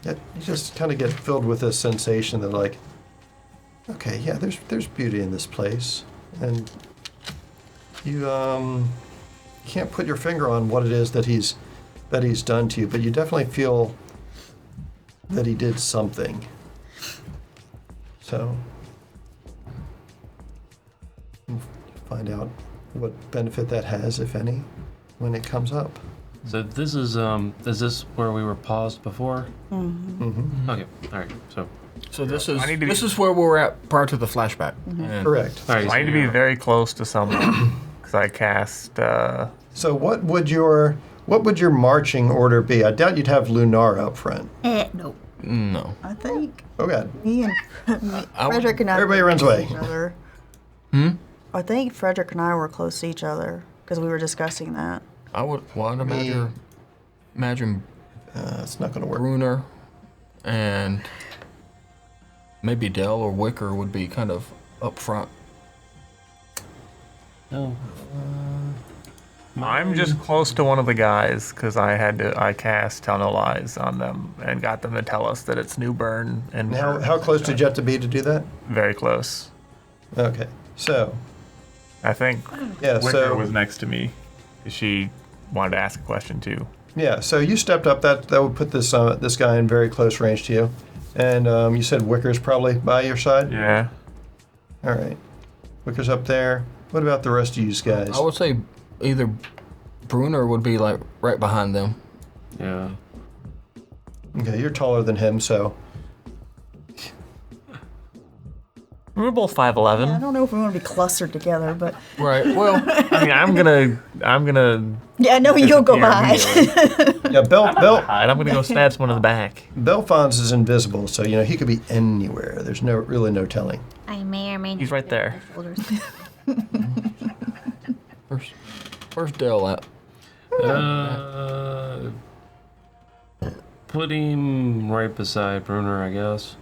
you just kind of get filled with this sensation that, like, okay, yeah, there's beauty in this place, and you can't put your finger on what it is that he's done to you, but you definitely feel that he did something. So we'll find out what benefit that has, if any, when it comes up. So this is this where we were paused before? Mm-hmm. Okay, all right. So this is where we were at prior to the flashback. And Correct. all right, I need to be very close to someone because I cast. So what would your marching order be? I doubt you'd have Lunar up front. Nope. No. I think Oh God. me and Frederick and I Everybody were runs close away. to each other. I think Frederick and I were close to each other because we were discussing that. I would imagine It's not going to work. Bruner and maybe Dell or Wicker would be kind of up front. no. I'm just close to one of the guys because I cast Tell No Lies on them and got them to tell us that it's New Bern and How close did you have to be to do that? very close. Okay. So I think yeah. Wicker was next to me because she wanted to ask a question too. Yeah, so you stepped up. That would put this guy in very close range to you. And you said Wicker's probably by your side? Yeah. All right. Wicker's up there. What about the rest of you guys? I would say either Bruner would be like right behind them. Yeah. Okay, you're taller than him, so... We're both I 5'11". don't know if we want to be clustered together, but Right. Well, I mean, I'm gonna. yeah, I know you'll go disappear by. immediately. Yeah, I'm gonna go stab someone in the back. Belfon's is invisible, so, he could be anywhere. There's really no telling. I may or may not. He's right be there. on my shoulders. where's Dell at? Put him right beside Bruner, I guess.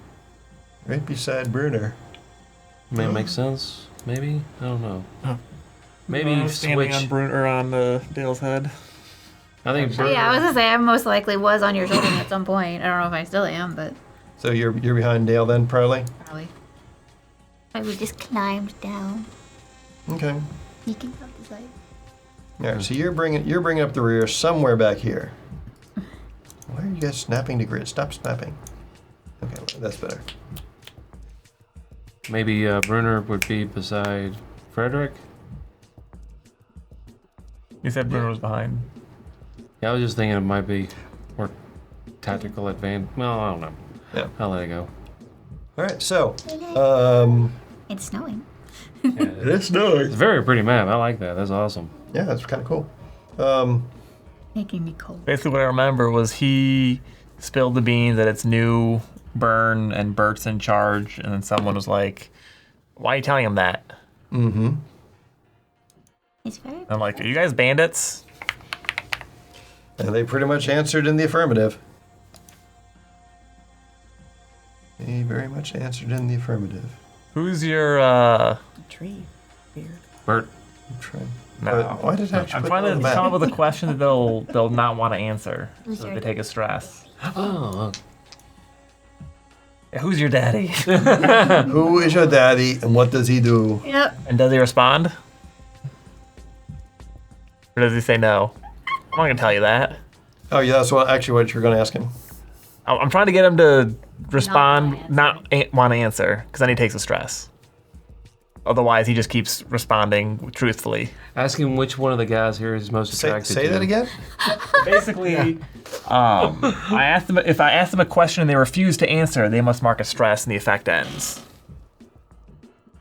Right beside Bruner. May it make sense? Maybe? I don't know. Huh. Maybe standing switch. on Bruner on Dale's head. I think Oh, Bruner. yeah, I was gonna say I most likely was on your shoulder at some point. I don't know if I still am, but So you're behind Dale then, probably? probably. I would just climbed down. Okay. You can go this way. All right, so you're bringing up the rear somewhere back here. Why are you guys snapping to grid? Stop snapping. Okay, that's better. Maybe Bruner would be beside Frederick. You said Bruner was behind. Yeah, I was just thinking it might be more tactical advantage. Well, I don't know. Yeah. I'll let it go. All right, so It's snowing. it is snowing. It's a very pretty map. I like that. That's awesome. Yeah, that's kind of cool. Making me cold. Basically, what I remember was he spilled the beans that it's New Burn and Bert's in charge, and then someone was like, "Why are you telling him that?" Mm-hmm. He's very. I'm like, "Are you guys bandits?" And they pretty much answered in the affirmative. They very much answered in the affirmative. Who's your Tree. Weird. Bert. I'm trying. No. Why did I actually I'm put trying it to on the map? come up with a question that they'll not want to answer, Who's so your they take a stress. Oh, Yeah, who's your daddy? Who is your daddy and what does he do? Yep. And does he respond? Or does he say no? I'm not gonna tell you that. Oh, yeah, that's what you're going to ask him. I'm trying to get him to respond, wanna not want to answer, because then he takes a stress. Otherwise, he just keeps responding truthfully. ask him which one of the guys here is most Say attracted to. that again? Basically, I asked them if I ask them a question and they refuse to answer, they must mark a stress, and the effect ends.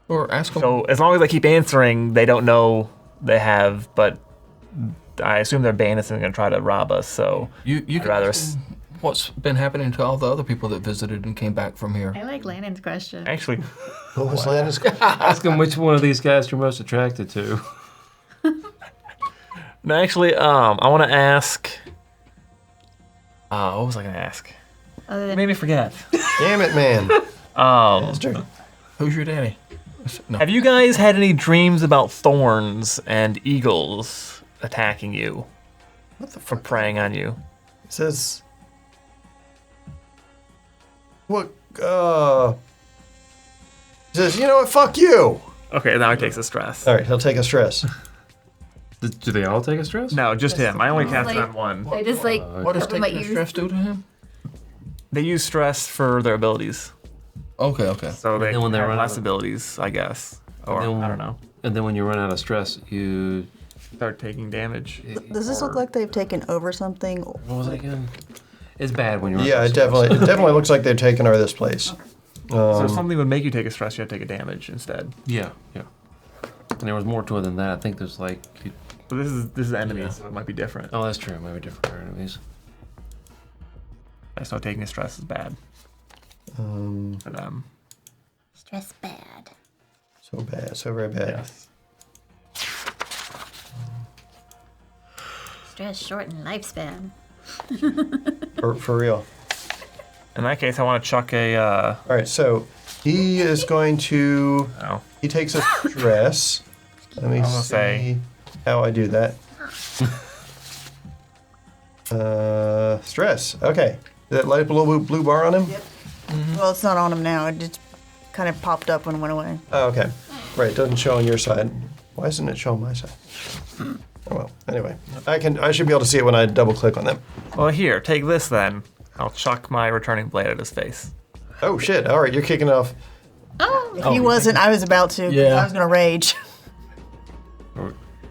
Or ask them. So as long as I keep answering, they don't know they have. But I assume they're bandits and going to try to rob us. So you I'd can rather. ask them what's been happening to all the other people that visited and came back from here. I like Lannon's question. Actually, What was Landon's? Ask him which one of these guys you're most attracted to. no, actually, I want to ask. What was I going to ask? Other than Made me forget. Damn it, man. Bastard. Who's your daddy? No. Have you guys had any dreams about thorns and eagles attacking you? What the For fuck? preying on you? It says. What? It says, you know what? Fuck you. Okay, now he takes a stress. All right, he'll take a stress. Do they all take a stress? No, just him. I only cast it Like- on one. I just like What does cover my taking a ears. stress do to him? They use stress for their abilities, Okay, okay. so they then when they have run less out of- abilities, I guess. Or then- I don't know. And then when you run out of stress, you. Start taking damage. Does this look like they've taken over something? What was it again? It's bad when you run Yeah, out of it stress. definitely looks like they've taken over this place. So if something would make you take a stress, you have to take a damage instead. Yeah, yeah. And there was more to it than that. I think there's like. But this is enemies, Yeah. so it might be different. Oh, that's true. Maybe different enemies. I just know taking a stress is bad for them. Stress bad. So bad, so very bad. Yes. Stress shortened lifespan. For real. In that case, I want to chuck a. All right, so he is going to. Oh, He takes a stress. Let me gonna see say- how I do that. Stress. Okay. Did that light up a little blue bar on him? Yep. Well, it's not on him now. It just kind of popped up and went away. Oh, okay. Right. It doesn't show on your side. Why isn't it showing my side? Oh well. Anyway, I should be able to see it when I double click on them. well, here, take this then. I'll chuck my returning blade at his face. Oh shit! All right, you're kicking off. Oh, If he wasn't, I was about to. 'cause Yeah. I was gonna rage.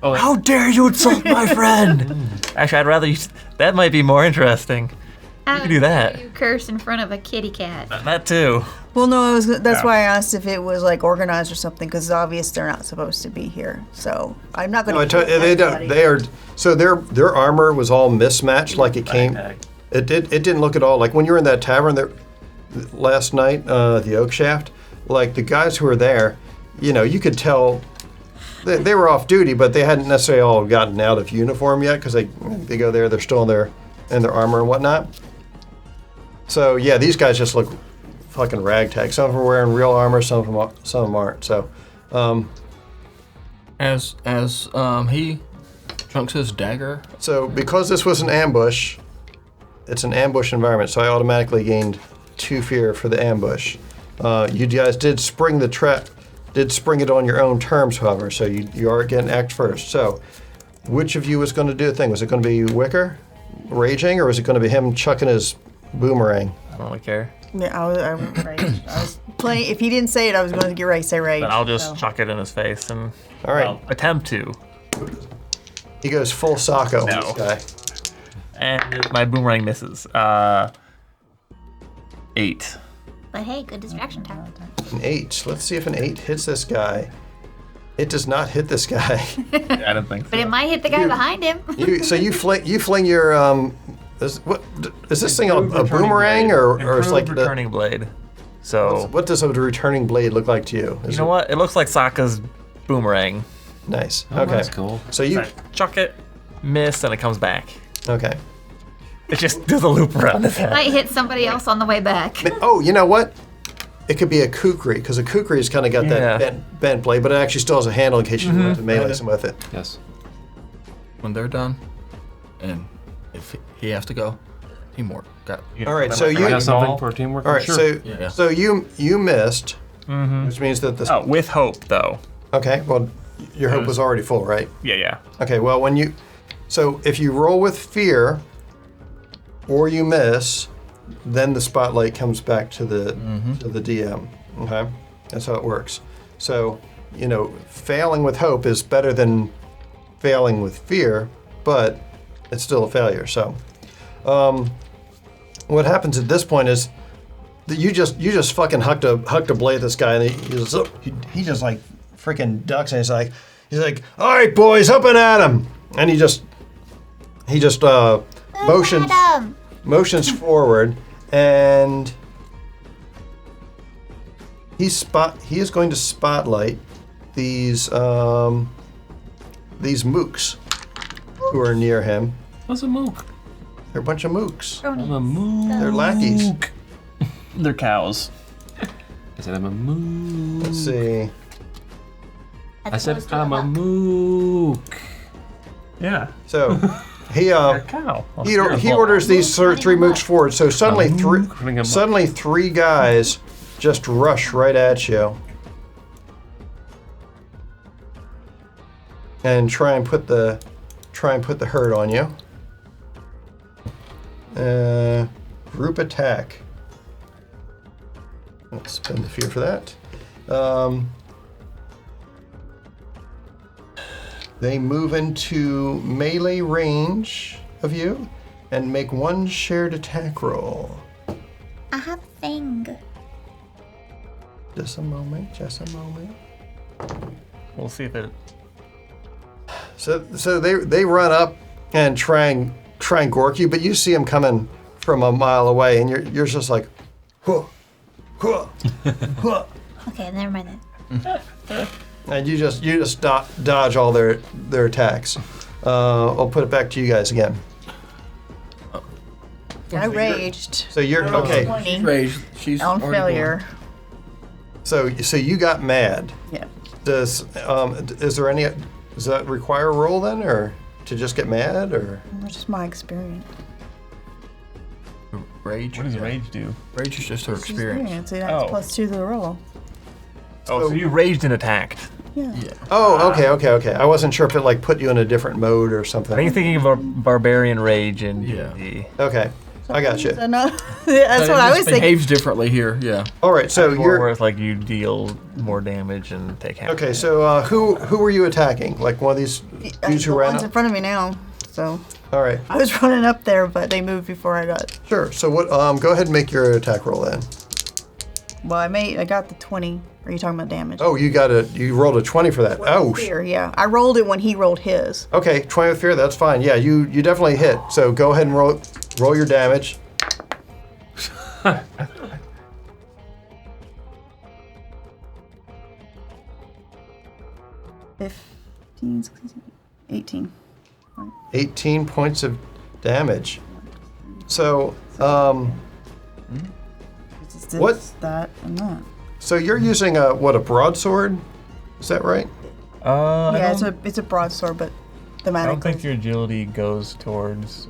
Oh, How dare you insult my friend? Actually, I'd rather you. That might be more interesting. how can do that. You curse in front of a kitty cat. That too. Well, no, I was. That's Yeah. why I asked if it was like organized or something, because it's obvious they're not supposed to be here. So I'm not No, gonna. they don't. They are. So their armor was all mismatched, like it came. It didn't look at all like when you were in that tavern there last night, the Oak Shaft. Like the guys who were there, you could tell they were off duty, but they hadn't necessarily all gotten out of uniform yet because they go there, they're still in their armor and whatnot. So yeah, these guys just look fucking ragtag. Some of them are wearing real armor, some of them aren't. So As he chunks his dagger. So because this was an ambush, it's an ambush environment, so I automatically gained 2 fear for the ambush. You guys did spring the trap, did spring it on your own terms, however, so you are getting act first. So which of you was going to do the thing? Was it going to be Wicker raging, or was it going to be him chucking his boomerang? I don't really care. Yeah, I was playing. If he didn't say it, I was going to get ready to say rage. Then I'll just so. chuck it in his face and All right. well, attempt to. He goes full Socko on No. this guy. And my boomerang misses. 8. But hey, good distraction tower. An 8. Let's see if an 8 hits this guy. It does not hit this guy. I don't think so. But it might hit the guy behind him. You fling your is this thing a boomerang or it's like returning blade. So what does a returning blade look like to you? you know what? It looks like Sokka's boomerang. Nice. Oh, Okay. that's cool. So you Chuck it, miss, and it comes back. okay? It just does a loop around his head. Might hit somebody else on the way back. Oh, you know what? It could be a kukri because a kukri's kind of got Yeah. that bent blade, but it actually still has a handle in case you want to melee some with it. Yes. When they're done, and if he has to go, teamwork. Got it. All right. So You you. got something for teamwork? All right. Sure. So Yeah. so you missed, which means that the. Oh, with hope though. Okay. Well, your hope was already full, right? Yeah. Okay. Well, so if you roll with fear, or you miss, then the spotlight comes back to the DM. Okay, that's how it works. So, failing with hope is better than failing with fear, but it's still a failure. So, what happens at this point is that you just fucking hucked a blade at this guy, and he just like freaking ducks, and he's like, all right, boys, up and at him, and he just motions forward, and he is going to spotlight these mooks who are near him. What's a mook? They're a bunch of mooks. I'm a mook. They're lackeys. They're cows. I said I'm a mook. Let's see. I said I'm a mook. Yeah. So he Cow. he orders these three mooks forward. So suddenly three guys just rush right at you and try and put the hurt on you. Group attack. Let's spend the fear for that. They move into melee range of you and make one shared attack roll. I have a thing. Just a moment. We'll see if it. So they run up and try and gork you, but you see them coming from a mile away, and you're just like, huh, huh, huh. Okay, never mind then. And you just dodge all their attacks. I'll put it back to you guys again. I raged. So you're okay. 20 Rage. She's on already failure. So you got mad. Yeah. Does does that require a roll then, or to just get mad, or? That's just my experience. Rage. What does rage do? Rage is just her experience. See, that's Oh. plus 2 to the roll. Oh, so you raged and attacked. Yeah. Oh, okay. I wasn't sure if it put you in a different mode or something. I think you're thinking of a barbarian rage and Yeah. Okay, I got you. So no, that's what I was thinking. Behaves differently here. Yeah. All right, so where it's like you deal more damage and take half. okay. So who were you attacking? Like one of these dudes who The ran one's in up? front of me now. So All right, I was running up there, but they moved before I got. sure. So what? Go ahead and make your attack roll then. Well, I got the 20. Are you talking about damage? Oh, you rolled a 20 for that. Oh, Fear, yeah. I rolled it when he rolled his. okay. 20 with fear. That's fine. Yeah, you definitely hit. So go ahead and roll your damage. 15, 16, 18. 18 points of damage. So It's this, What? that, and that. so you're using a broadsword? Is that right? Yeah, it's a broadsword, but the I mana don't think goes- your agility goes towards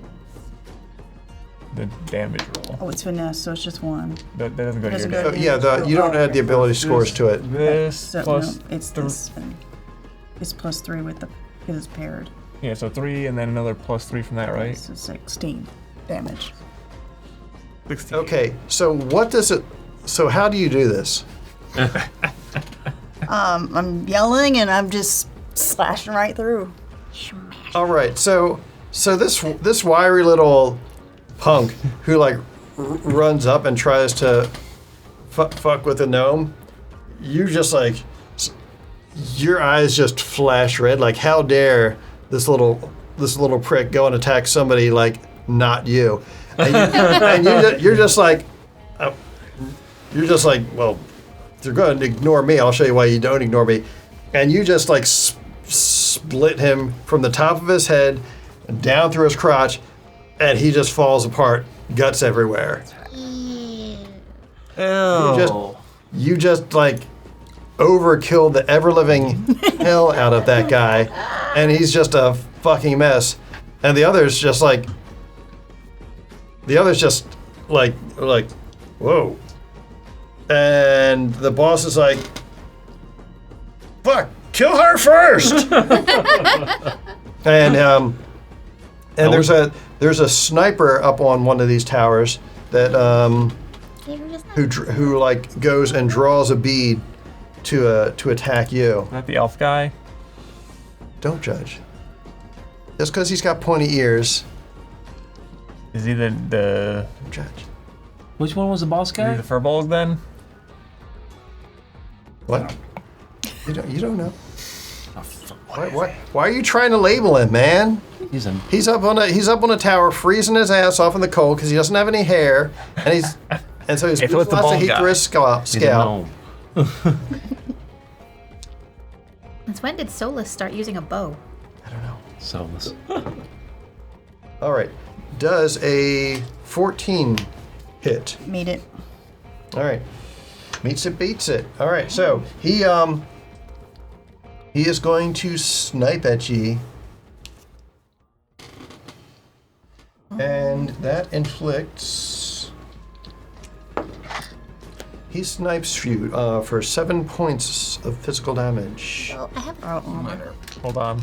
the damage roll. Oh, it's finesse, so it's just one. That doesn't go to your Doesn't go damage. to- Yeah, you don't add the ability scores to it. This So, plus no, it's this thing. It's plus 3 with the because it's paired. yeah, so 3 and then another plus 3 from that, right? So 16 damage. 16. Okay, so what does it? So how do you do this? I'm yelling and I'm just slashing right through. All right, so this wiry little punk who runs up and tries to fuck with the gnome, you just your eyes just flash red. Like, how dare this little prick go and attack somebody not you. And you're just like, well, if you're going to ignore me, I'll show you why you don't ignore me. And you just like split him from the top of his head down through his crotch, and he just falls apart, guts everywhere. You just like overkilled the ever-living hell out of that guy, and he's just a fucking mess. And the others just like, whoa. And the boss is like, fuck, kill her first. and there's a sniper up on one of these towers that who like goes and draws a bead to attack you. Is that the elf guy? Don't judge. Just because he's got pointy ears. Is he the Don't judge. Which one was the boss is guy? he the furbolg then? What? You don't know. Why are you trying to label him, man? He's up on a tower, freezing his ass off in the cold because he doesn't have any hair, and so he's It's with the lots of bald heat guy. through his scalp. He's a gnome. Since when did Solus start using a bow? I don't know. Soulless. All right. Does a 14 hit? Meet it. All right. Meets it, beats it. All right. So he is going to snipe at ye, and that inflicts. He snipes you for 7 points of physical damage. So I have, Hold on.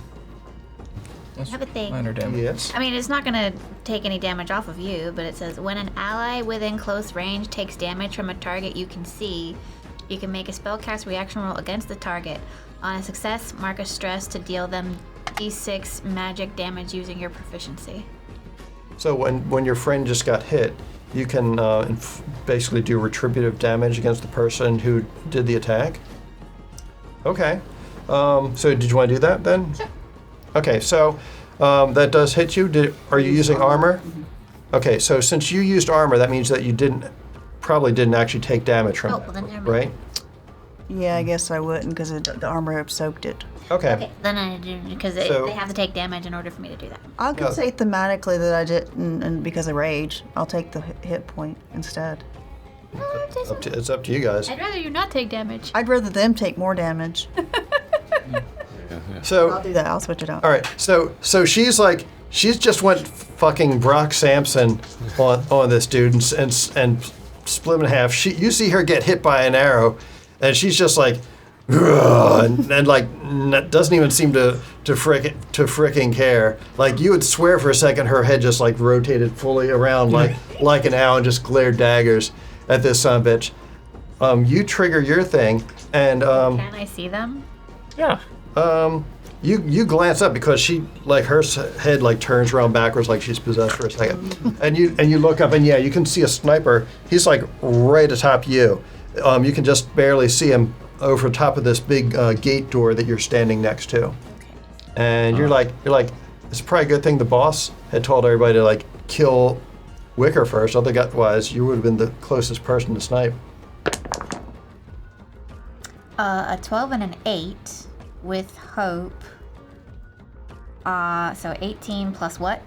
I have a thing. Minor damage. Yes. I mean, it's not gonna take any damage off of you, but it says when an ally within close range takes damage from a target you can see, you can make a spellcast reaction roll against the target. On a success, mark a stress to deal them d6 magic damage using your proficiency. So when your friend just got hit, you can basically do retributive damage against the person who did the attack. Okay. So did you want to do that then? Sure. Okay. So that does hit you. Are you using armor? Okay. So since you used armor, that means that you probably didn't actually take damage from Oh, it, well, then never mind. right? Yeah, I guess I wouldn't because the armor had soaked it. Okay. Okay, then I do, because So- they have to take damage in order for me to do that. I could Yeah. say thematically that I didn't, and because of rage, I'll take the hit point instead. It's up to you guys. I'd rather you not take damage. I'd rather them take more damage. So I'll do that. I'll switch it up. all right. So she's just went fucking Brock Sampson on this dude and split him in half. You see her get hit by an arrow, and she's just like, and like doesn't even seem to fricking care. Like you would swear for a second her head just like rotated fully around like an owl and just glared daggers at this son of a bitch. You trigger your thing, and Can I see them? Yeah. you glance up because she like her head like turns around backwards like she's possessed for a second, and you look up and yeah, you can see a sniper. He's like right atop you. You can just barely see him over top of this big gate door that you're standing next to, and you're like it's probably a good thing the boss had told everybody to like kill Wicker first. Otherwise, you would have been the closest person to snipe. A 12 and an 8 with hope. So 18 plus what?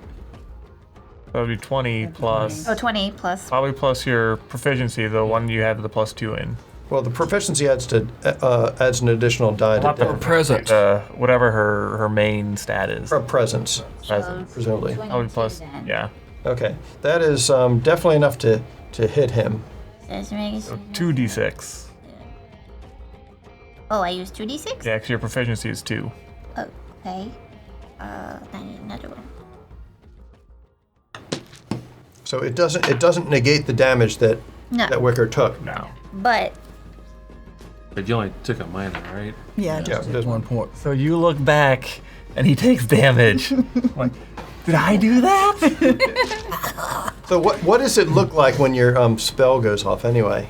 That would be 20 plus. Oh, 20 plus. Probably plus your proficiency, the one you have the +2 in. Well, the proficiency adds an additional die to Not the damage. Present. Whatever her main stat is. Or presence, Presence. presumably. Probably plus. Yeah. Okay, that is definitely enough to hit him. So 2d6. Oh, I used 2d6? Yeah, because your proficiency is 2. Oh, okay. I need another one. So it doesn't negate the damage that No. that Wicker took. No. But But you only took a minor, right? Yeah. Yeah, there's 1 point. So you look back, and he takes damage. Like, did I do that? So what does it look like when your spell goes off anyway?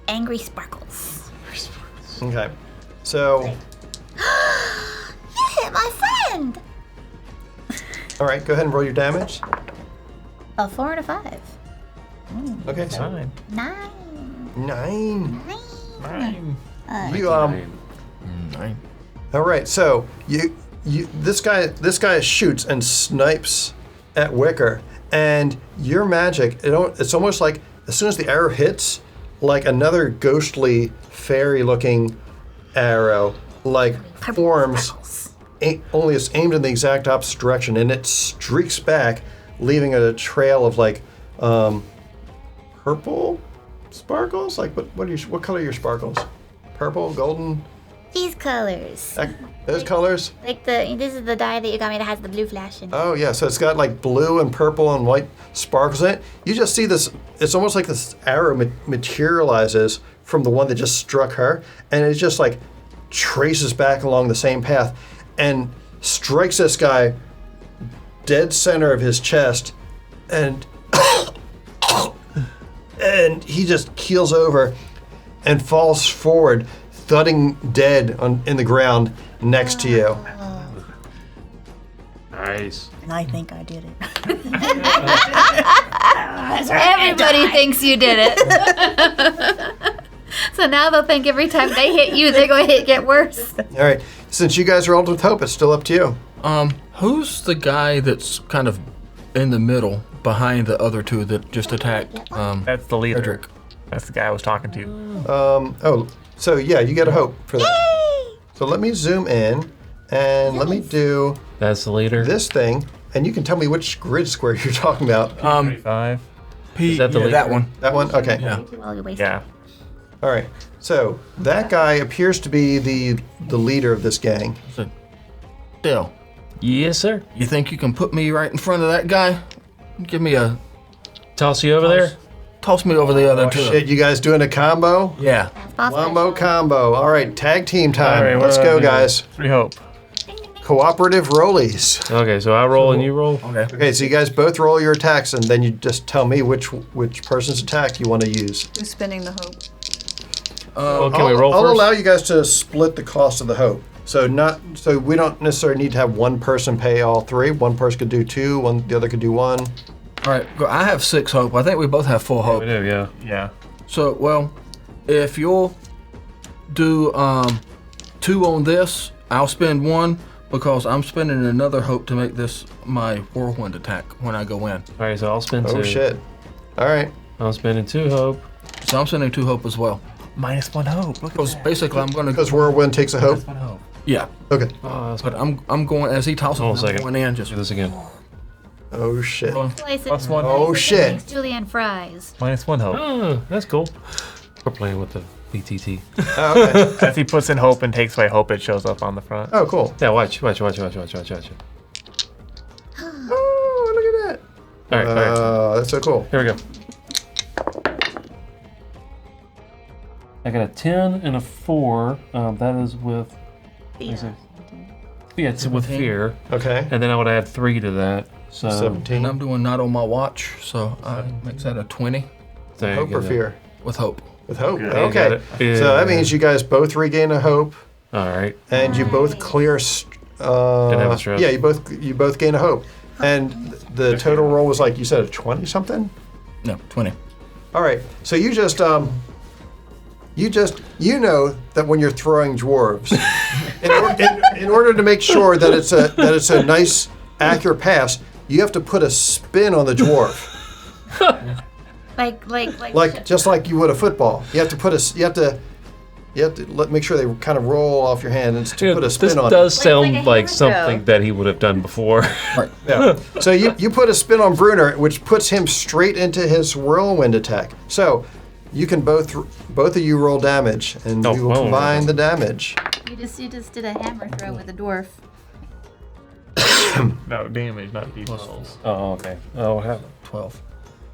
angry sparkles. Okay, so You hit my friend. All right, go ahead and roll your damage. A 4 and a 5. Okay, so 9. 9. 9. 9. You 9. All right, so this guy shoots and snipes at Wicker, and your magic, it's almost like as soon as the arrow hits, like another ghostly fairy-looking arrow, like forms. Only it's aimed in the exact opposite direction, and it streaks back, leaving a trail of like purple sparkles. Like what color are your sparkles? Purple, golden. These colors. Those colors. Like this is the dye that you got me that has the blue flash in it. Oh yeah, so it's got like blue and purple and white sparkles in it. You just see this. It's almost like this arrow materializes from the one that just struck her, and it just like traces back along the same path and strikes this guy dead center of his chest, and and he just keels over and falls forward, thudding dead in the ground next to you. Nice. And I think I did it. Everybody thinks you did it. So now they'll think every time they hit you, they're going to get worse. All right, since you guys rolled with hope, it's still up to you. Who's the guy that's kind of in the middle behind the other two that just attacked? That's the leader. Frederick. That's the guy I was talking to. So yeah, you get a hope for that. So let me zoom in, and let me do That's the leader. this thing, and you can tell me which grid square you're talking about. 25. Is that the leader? that one? That one? Okay. Yeah. While you waste Yeah. All right. So that guy appears to be the leader of this gang. So, Dale, Yes, sir. you think you can put me right in front of that guy? Give me a Toss you over there. toss me over the other two. Shit, you guys doing a combo? Yeah. Wombo combo. All right, tag team time. All right, Let's what do I go, do? guys. 3 hope. Cooperative rollies. Okay, so I roll and you roll. Okay. Okay, so you guys both roll your attacks, and then you just tell me which person's attack you want to use. Who's spending the hope? Well, can we roll I'll first? allow you guys to split the cost of the hope. So we don't necessarily need to have one person pay all three. One person could do two, the other could do one. All right. Go. I have 6 hope. I think we both have 4 hope. We do, yeah. Yeah. So, well, if you'll do 2 on this, I'll spend 1 because I'm spending another hope to make this my whirlwind attack when I go in. All right, so I'll spend 2. Oh shit! All right. I'm spending 2 hope. So I'm spending 2 hope as well. -1 hope. Look at Because that. basically I'm going to Because whirlwind takes a hope. -1 hope. yeah. Okay. But I'm going as he tosses. Hold on a I'm second. going in just Do this again. Oh shit! +1. Oh shit! Julian fries. -1 hope. Oh, that's cool. We're playing with the BTT. Oh, okay. As he puts in hope and takes away hope, it shows up on the front. Oh, cool. Yeah, watch. Oh, look at that. All right. That's so cool. Here we go. I got a 10 and a 4. That is with. Yeah, it's with fear. Okay. And then I would add 3 to that. So 17. and I'm doing not on my watch, so makes that a 20 there you Hope go. or fear? with hope. With hope. Got Okay. it. So that Yeah. means you guys both regain a hope, All right. and you both clear. Didn't have a stress. Yeah, you both gain a hope, and the total roll was like you said, a 20 something. No, 20. All right. So you just you know that when you're throwing dwarves, in order to make sure that it's a nice accurate pass, you have to put a spin on the dwarf. Like just like you would a football. You have to make sure they kind of roll off your hand and to put a spin this on does it. sound like a like hammer something that he would have done before. Yeah. So you put a spin on Bruner, which puts him straight into his whirlwind attack. So you can both of you roll damage, and Oh, we will well. combine the damage. You just did a hammer throw with a dwarf. No, damage, not d12s. Oh, okay. Oh, what happened? 12.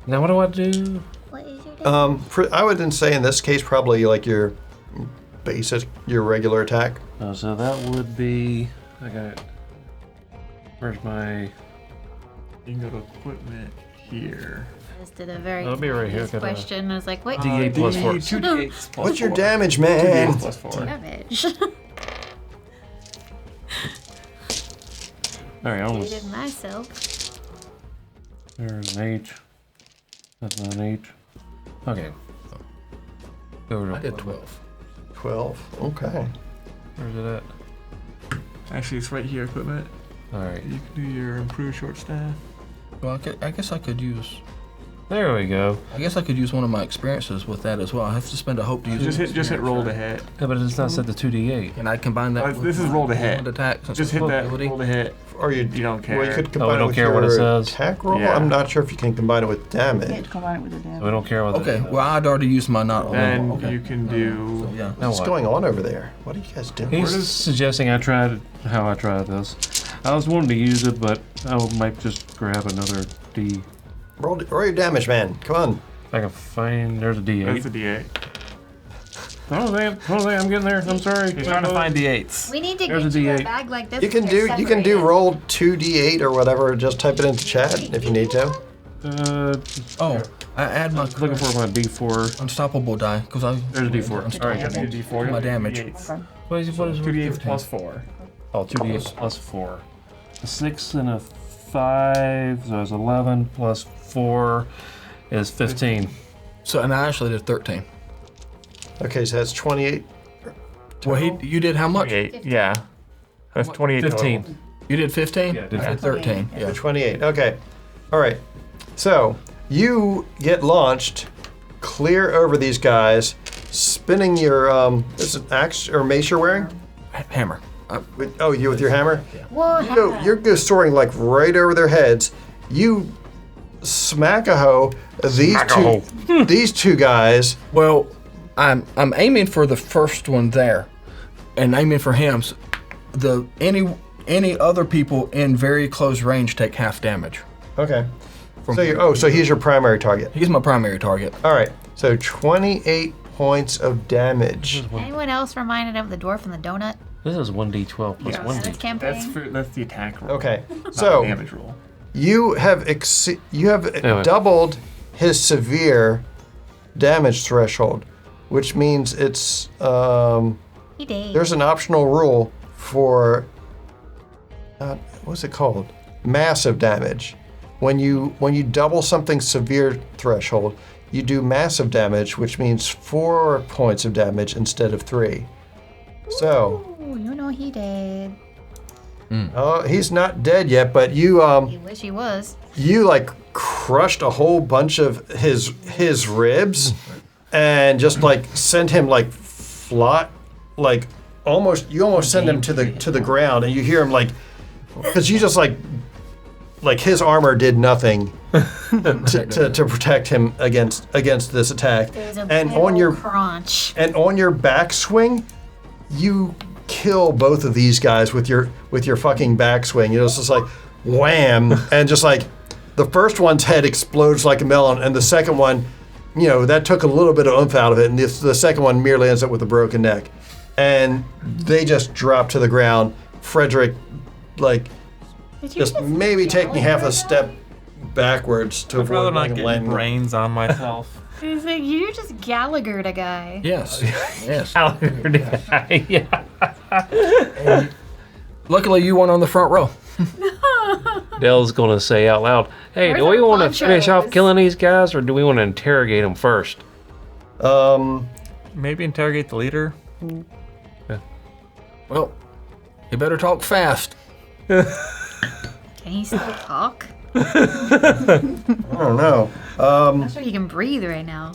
Now what do I do? What is your I would say in this case probably like your basic, your regular attack. Oh, so that would be. I got it. Where's my? You can go to equipment here. I just did a very That'll be right here. obvious Got a question. I was like, what D8 plus 4. 2d8s plus What's your 4. damage, man? 2d8s plus 4. damage? All right, almost. Dated myself. There's an H. That's not an H. Okay. Go over to I did 12. 12. Okay. Where's it at? Actually, it's right here, equipment. All right. You can do your improved short staff. Well, I guess I could use. There we go. I guess I could use one of my experiences with that as well. I have to spend a hope to use. Just hit roll to hit. Yeah, but it's not set to 2d8. Can I combine that? This is roll to hit. With attack. Since Just it's hit that ability? roll to hit. Or you don't care. Well, you could we combine don't it with care your what it says. attack roll. Yeah. I'm not sure if you can combine it with damage. Can't combine it with the damage. We don't care what Okay. the Well, I'd already used my not. Then okay. you can do. So, yeah. Now What's what? going on over there? What are you guys doing? He's suggesting I tried how I tried this. I was wanting to use it, but I might just grab another D. Roll your damage, man. Come on. If I can find. There's a D8. That's a D8. Hold on, I'm getting there. I'm sorry. He's trying to find D8s. We need to There's a get you a D8. bag like this. You can do roll 2d8 or whatever. Just type it into chat if you need to. Oh, I add my Looking for my D4. unstoppable die because I. There's a D4. All right, You do D4. My damage. what is it? 2D8s plus 4. Oh, 2d8 plus 4. A 6 and a 5, so it's 11 plus 4 is 15. So and I actually did 13. Okay, so that's 28. Well, you did how much? 28. Yeah. That's 28 15. total. You did 15. Yeah, I did I did 13. Yeah. 28. Okay. All right. So you get launched clear over these guys, spinning your is it axe or mace you're wearing? Hammer. You with your hammer? Whoa, You're just soaring like right over their heads. You smack a hoe. These two guys. Well, I'm aiming for the first one there, and aiming for him. So any other people in very close range take half damage. Okay. So he's your primary target. He's my primary target. All right. So 28 points of damage. Anyone else reminded of the dwarf and the donut? This is 1d12 plus Yeah. 1d. This campaign? That's the attack roll. Okay. Not the So damage roll. you have Anyway. doubled his severe damage threshold, which means it's He did. there's an optional rule for what's it called? Massive damage. When you double something's severe threshold, you do massive damage, which means 4 points of damage instead of 3. So, Ooh, you know he did. he's not dead yet, but you You wish he was. you like crushed a whole bunch of his ribs and just like sent him like flat, like almost send him to the ground, and you hear him like, because you just like his armor did nothing to protect him against this attack. There's a And big on your ol' crunch. backswing, you kill both of these guys with your fucking backswing. You know, it's just like wham, and just like the first one's head explodes like a melon, and the second one, you know, that took a little bit of oomph out of it, and the second one merely ends up with a broken neck, and they just drop to the ground. Frederick, like, Did you just maybe taking half a step backwards to I'd rather avoid not like get landing. brains on myself. He's like, you just Gallagher'd a guy. Yes. Yes. Yeah. Luckily, you weren't on the front row. Dell's gonna say out loud, "Hey, Where's do we our want to finish off ponchos? killing these guys, or do we want to interrogate them first?" Maybe interrogate the leader. Well, you better talk fast. Can he still talk? I don't know. I'm not sure he can breathe right now.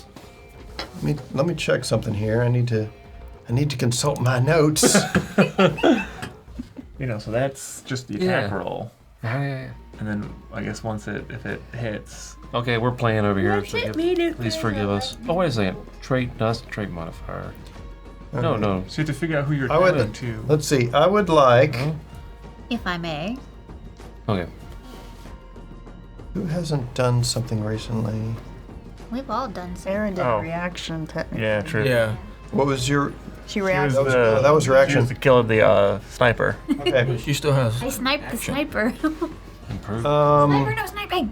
Let me check something here. I need to consult my notes. So that's just the attack Yeah. roll. Okay, And then I guess if it hits, we're playing over here, so Let me do please forgive us. Oh, wait a second. That's a trait modifier. No. so you have to figure out who you're I would. killing to. Let's see. I would like. If I may. Okay. Who hasn't done something recently? We've all done so. Aaron did Oh. a reaction technically. Yeah, true. Yeah. What was your? She That reacted. that was your action. to kill the sniper. Okay. She still has. I sniped the sniper. Improve. Sniper, no sniping.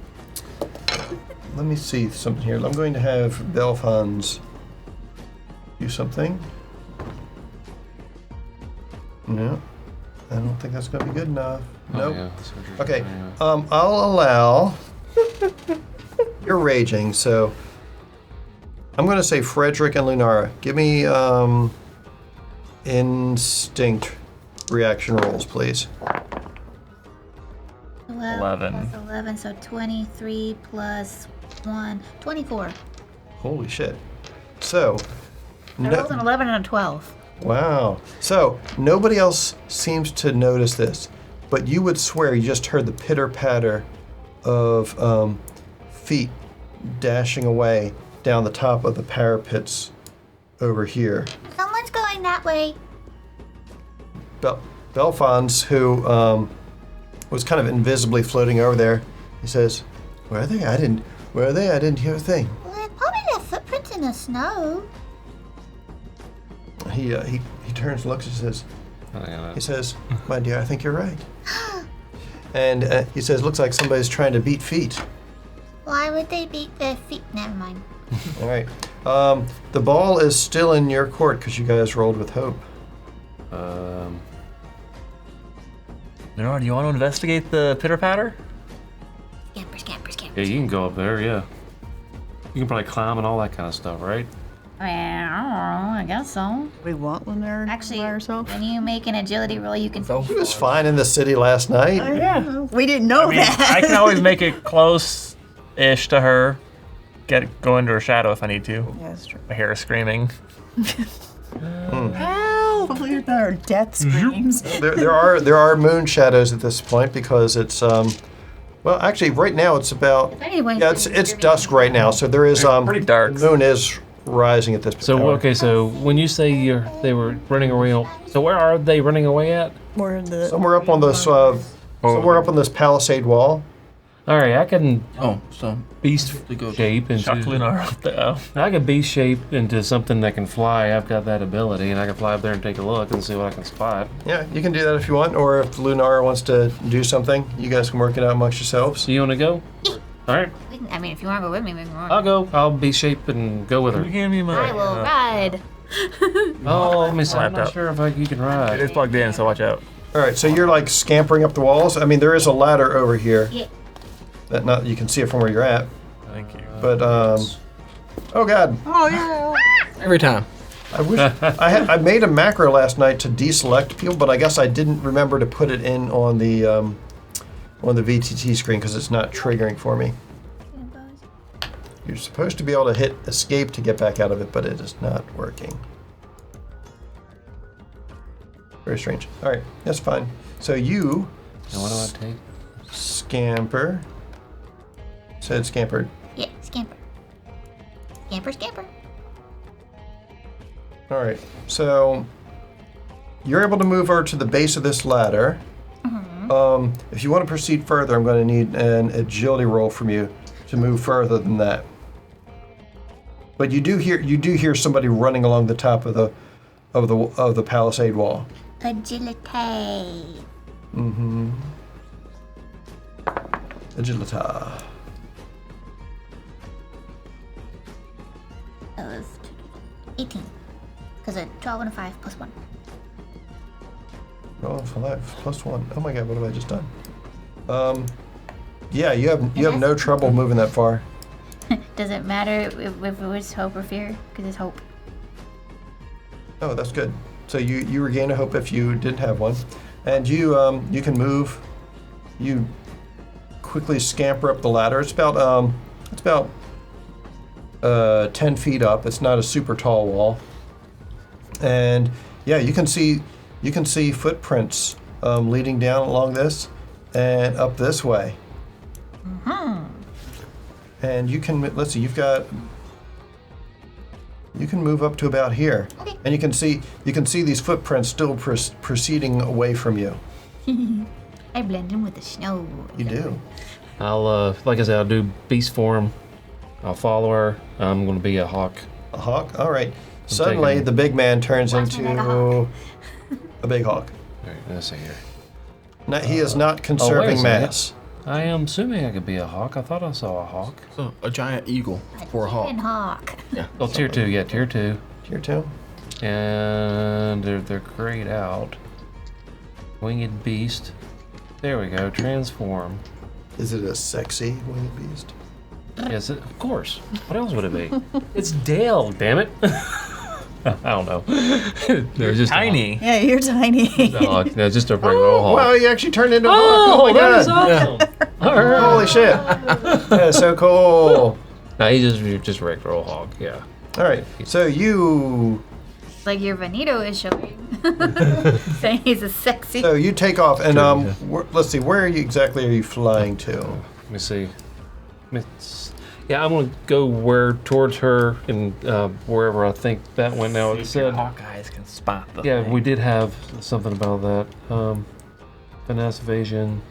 Let me see something here. I'm going to have Belfons do something. No. I don't think that's going to be good enough. Oh, Nope. yeah, that's what you're Okay. saying, yeah. I'll allow. You're raging, so I'm going to say Frederick and Lunara. Give me instinct reaction rolls, please. 11 11. plus 11, so 23 plus 1, 24. Holy shit. So, I rolled an 11 and a 12. wow. So, nobody else seems to notice this, but you would swear you just heard the pitter-patter of feet dashing away down the top of the parapets over here. Someone's going that way. Belfons, who was kind of invisibly floating over there, he says, "Where are they? Where are they? I didn't hear a thing." Well, they probably left footprints in the snow. He turns, and looks, and says, he says, "My dear, I think you're right." And he says, "Looks like somebody's trying to beat feet." Why would they beat their feet? Never mind. All right. The ball is still in your court because you guys rolled with hope. Lenore, do you want to investigate the pitter patter? Scamper, scamper, scamper. Yeah, you can go up there, yeah. You can probably climb and all that kind of stuff, right? I don't know, I guess so. We want Lunar Actually, by herself? when you make an agility roll, you can. He was fine in the city last night. Yeah. We didn't know I mean, that. I can always make it close-ish to her. Go into her shadow if I need to. Yeah, that's true. I hear her screaming. Help! Our death screams. There are moon shadows at this point because it's well, actually right now it's about If anyone it's dusk right now, so there is Pretty dark. the moon is rising at this point. So, okay, so when you say they were running away, so where are they running away at? We're in the. Somewhere up on this palisade wall. All right, I can Oh, so beast to go shape into. Chuck Lenore up there. I can beast shape into something that can fly. I've got that ability, and I can fly up there and take a look and see what I can spot. Yeah, you can do that if you want, or if Lunara wants to do something, you guys can work it out amongst yourselves. So you want to go? All right, We can, I mean, if you want to go with me, we can go. I'll go. I'll beast shape and go with You her. hand me my. I will ride. Oh, let me see. I'm not Laptop. sure if you can It ride. is plugged in, so watch out. All right, so you're like scampering up the walls. I mean, there is a ladder over here. Yeah. That not you can see it from where you're at, Thank you. but oh god. Oh, yeah. every time. I wish I made a macro last night to deselect people, but I guess I didn't remember to put it in on the VTT screen because it's not triggering for me. You're supposed to be able to hit escape to get back out of it, but it is not working. Very strange. All right, that's fine. So you And what do I take? scamper. Said scampered. Yeah, scamper. Scamper, scamper. All right, so you're able to move over to the base of this ladder. If you want to proceed further, I'm going to need an agility roll from you to move further than that. But you do hear somebody running along the top of the palisade wall. Agility. Agilita. That was 18. Because a 12 and a 5 plus 1. Oh, 5 plus 1. Oh my god, what have I just done? Yeah, you have no trouble moving that far. Does it matter if it was hope or fear? Because it's hope. Oh, that's good. So you regain a hope if you didn't have one, and you can move. You quickly scamper up the ladder. It's about 10 feet up. It's not a super tall wall, and yeah, you can see footprints leading down along this and up this way. And you can let's see. You can move up to about here, and you can see these footprints still proceeding away from you. I blend in with the snow. You do. I'll, like I said, I'll do beast form. I'll follow her. I'm going to be a hawk. A hawk. All right. Suddenly, taking- the big man turns Watch me into like a hawk. a big hawk. All right, let's see here. Now, he is not conserving second. mass. I am assuming I could be a hawk. I thought I saw a hawk. So a giant eagle or a hawk. And hawk. Oh, tier 2, yeah, tier 2. Tier 2. And they're grayed out. Winged beast. There we go. Transform. Is it a sexy winged beast? Yes, of course. What else would it be? It's Dale, damn it. I don't know. They're just Tiny. Yeah, you're tiny. Dog. No, just a regular old hog. Wow, he actually turned into a hawk. Oh, Oh my that is god. awesome. All right. Holy shit. That's so cool. No, he's just a regular old hog. Yeah. All right. So you Like your Vanito is showing. Saying he's a sexy. take off and let's see, where exactly are you flying to? Let me see. Yeah, I'm gonna go towards her and wherever I think that went. Now it said. Hawkeyes can spot the Yeah, thing. we did have something about that. Finesse, evasion,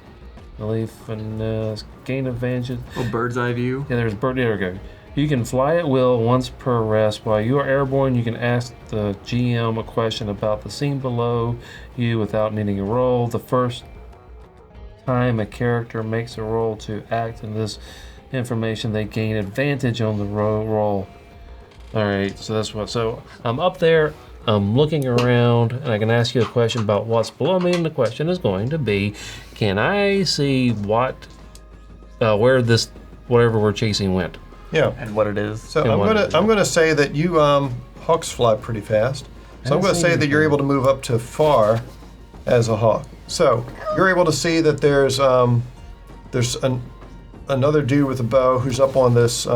relief, finesse, gain advantage. Oh, bird's eye view. Yeah, there's bird. There we go. You can fly at will once per rest. While you are airborne, you can ask the GM a question about the scene below you without needing a roll. The first time a character makes a roll to act in this information, they gain advantage on the roll. All right, so that's what. So I'm up there. I'm looking around, and I can ask you a question about what's below me. And the question is going to be, can I see where this whatever we're chasing went? Yeah. And what it is. So And what is it? I'm gonna say that you hawks fly pretty fast. So I'm gonna say that you're able to move up to far as a hawk. So you're able to see that there's another dude with a bow who's up on this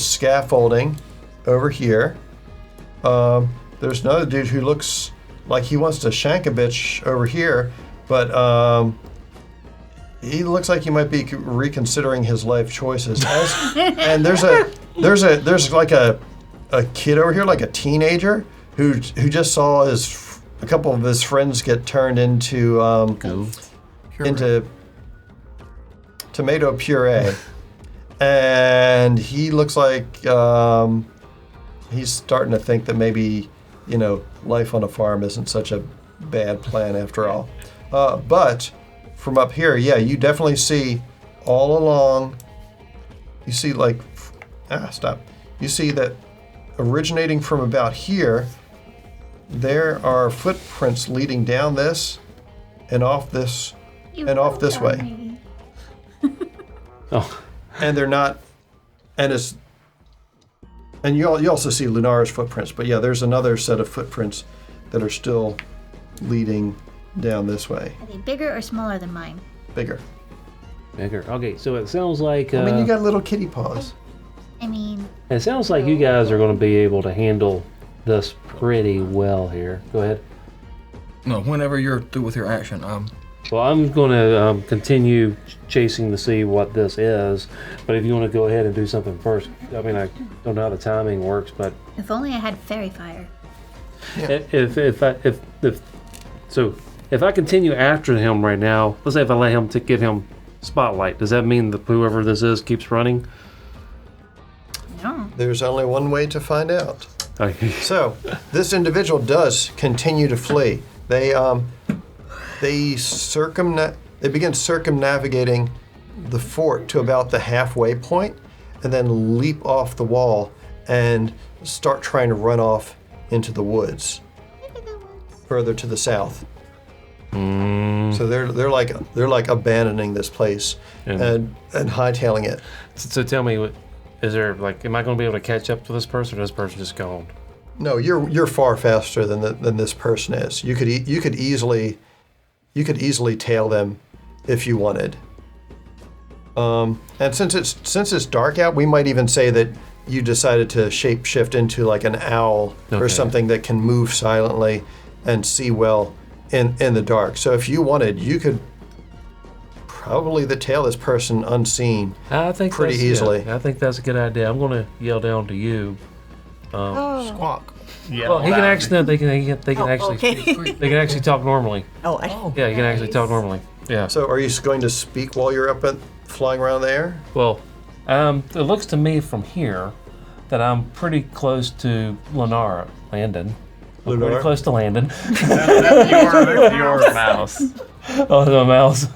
scaffolding over here. There's another dude who looks like he wants to shank a bitch over here, but he looks like he might be reconsidering his life choices. And there's like a kid over here, like a teenager, who just saw a couple of his friends get turned into into tomato puree, and he looks like he's starting to think that maybe life on a farm isn't such a bad plan after all. But from up here, yeah, you definitely see all along. You see You see that originating from about here, there are footprints leading down this and off this way. Oh, And they're not, and you also see Lunara's footprints, but yeah, there's another set of footprints that are still leading down this way. Are they bigger or smaller than mine? Bigger. bigger. Okay, so it sounds like. I mean, you got little kitty paws. I mean, It sounds like you guys are going to be able to handle this pretty well here. Go ahead. No, whenever you're through with your action, Well, I'm going to continue chasing to see what this is, but if you want to go ahead and do something first, I mean, I don't know how the timing works, but if only I had fairy fire. if I continue after him right now, let's say if I let him give him spotlight, does that mean that whoever this is keeps running? No. There's only one way to find out. Okay. So, this individual does continue to flee. They begin circumnavigating the fort to about the halfway point, and then leap off the wall and start trying to run off into the woods, further to the south. So they're like abandoning this place and hightailing it. So tell me, is there am I going to be able to catch up to this person, or is this person just gone? No, you're far faster than this person is. You could easily tail them if you wanted. And since it's dark out, we might even say that you decided to shapeshift into like an owl or something that can move silently and see well in the dark. So if you wanted, you could probably tail this person unseen. I think pretty easily. Yeah, I think that's a good idea. I'm going to yell down to you. squawk. Yeah. Well, he can actually. They can actually. Okay. They can actually talk normally. Yeah, you can actually talk normally. Yeah. So are you going to speak while you're up flying around the air? Well, it looks to me from here that I'm pretty close to Lenara, Landon. I'm pretty close to Landon. That's your mouse. Oh, the mouse.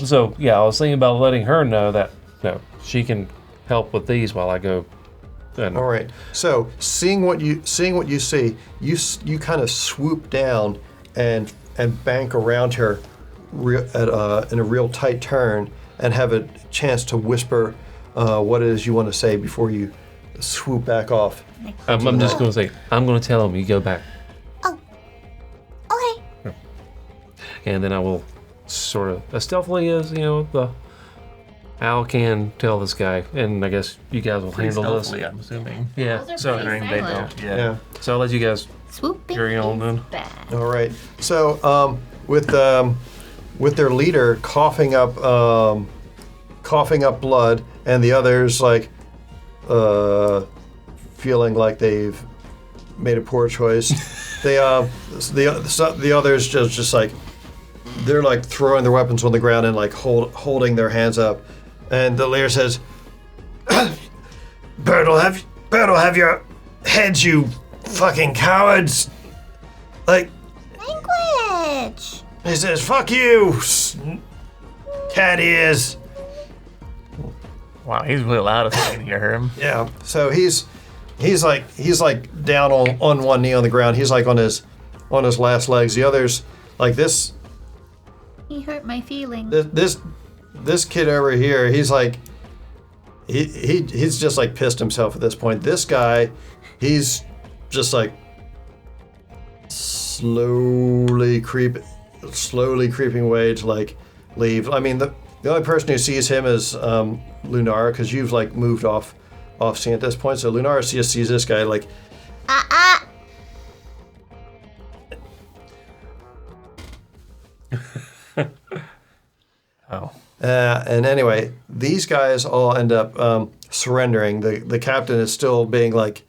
So yeah, I was thinking about letting her know that she can help with these while I go. All right. So seeing what you see, you kind of swoop down and and bank around her in a real tight turn and have a chance to whisper what it is you want to say before you swoop back off. I'm just going to say, I'm going to tell him you go back. Oh. Okay. And then I will sort of, as stealthily as, the owl can tell this guy. And I guess you guys will Pretty handle this. stealthily, I'm assuming. Yeah. Owls are So, pretty Considering they silent. don't. Yeah. Yeah. so I'll let you guys Swooping carry on then. is bad. All right. So with their leader coughing up blood, and the others like feeling like they've made a poor choice, the others just like they're like throwing their weapons on the ground and like holding their hands up, and the leader says, "Bird'll have your heads, you fucking cowards!" Like. Language. He says, "Fuck you, cat ears." Wow, he's really loud if I can hear him. Yeah. So he's like down on one knee on the ground. He's like on his last legs. The others like this He hurt my feelings. this kid over here. He's like he's just like pissed himself at this point. This guy, he's just like slowly creeping away to like leave. I mean, the only person who sees him is Lunar, because you've like moved off scene at this point. So Lunar just sees this guy like. Oh. And anyway, these guys all end up surrendering. The captain is still being like,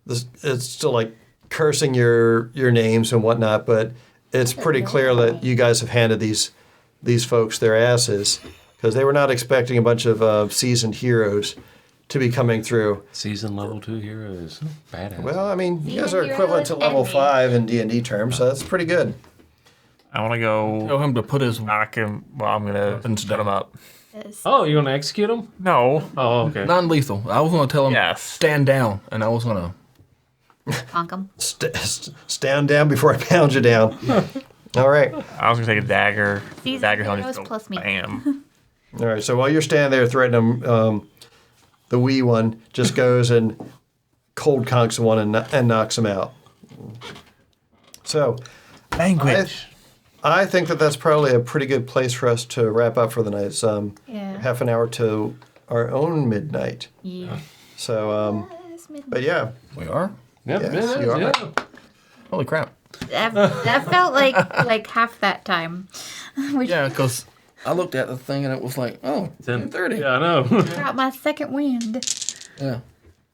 it's still like cursing your names and whatnot, but it's pretty clear that you guys have handed these folks their asses, because they were not expecting a bunch of seasoned heroes to be coming through. Season level 2 heroes. Badass. Well, I mean, you guys Seasoned are equivalent to heroes level and 5 in D&D terms, so that's pretty good. I want to go Tell him to put his knock him. Well, I'm going to Weapons shut him up. Oh, you want to execute him? No. Oh, okay. non-lethal. I was going to tell him Yes. stand down, and I was going to. Honk 'em. Stand down before I pound you down. All right. I was going to take a dagger. Seasoned Dagger he'll heroes just go plus me. bam. All right, so while you're standing there threatening him, the wee one just goes and cold conks one and knocks him out. So, Language. I think that's probably a pretty good place for us to wrap up for the night. It's Yeah. half an hour to our own midnight. Yeah. So, but yeah, We are? Yep, Yes, it is, you are. yeah. Holy crap. That felt like half that time. Which Yeah, because I looked at the thing and it was like, oh, 10:30. Yeah, I know. got my second wind. Yeah.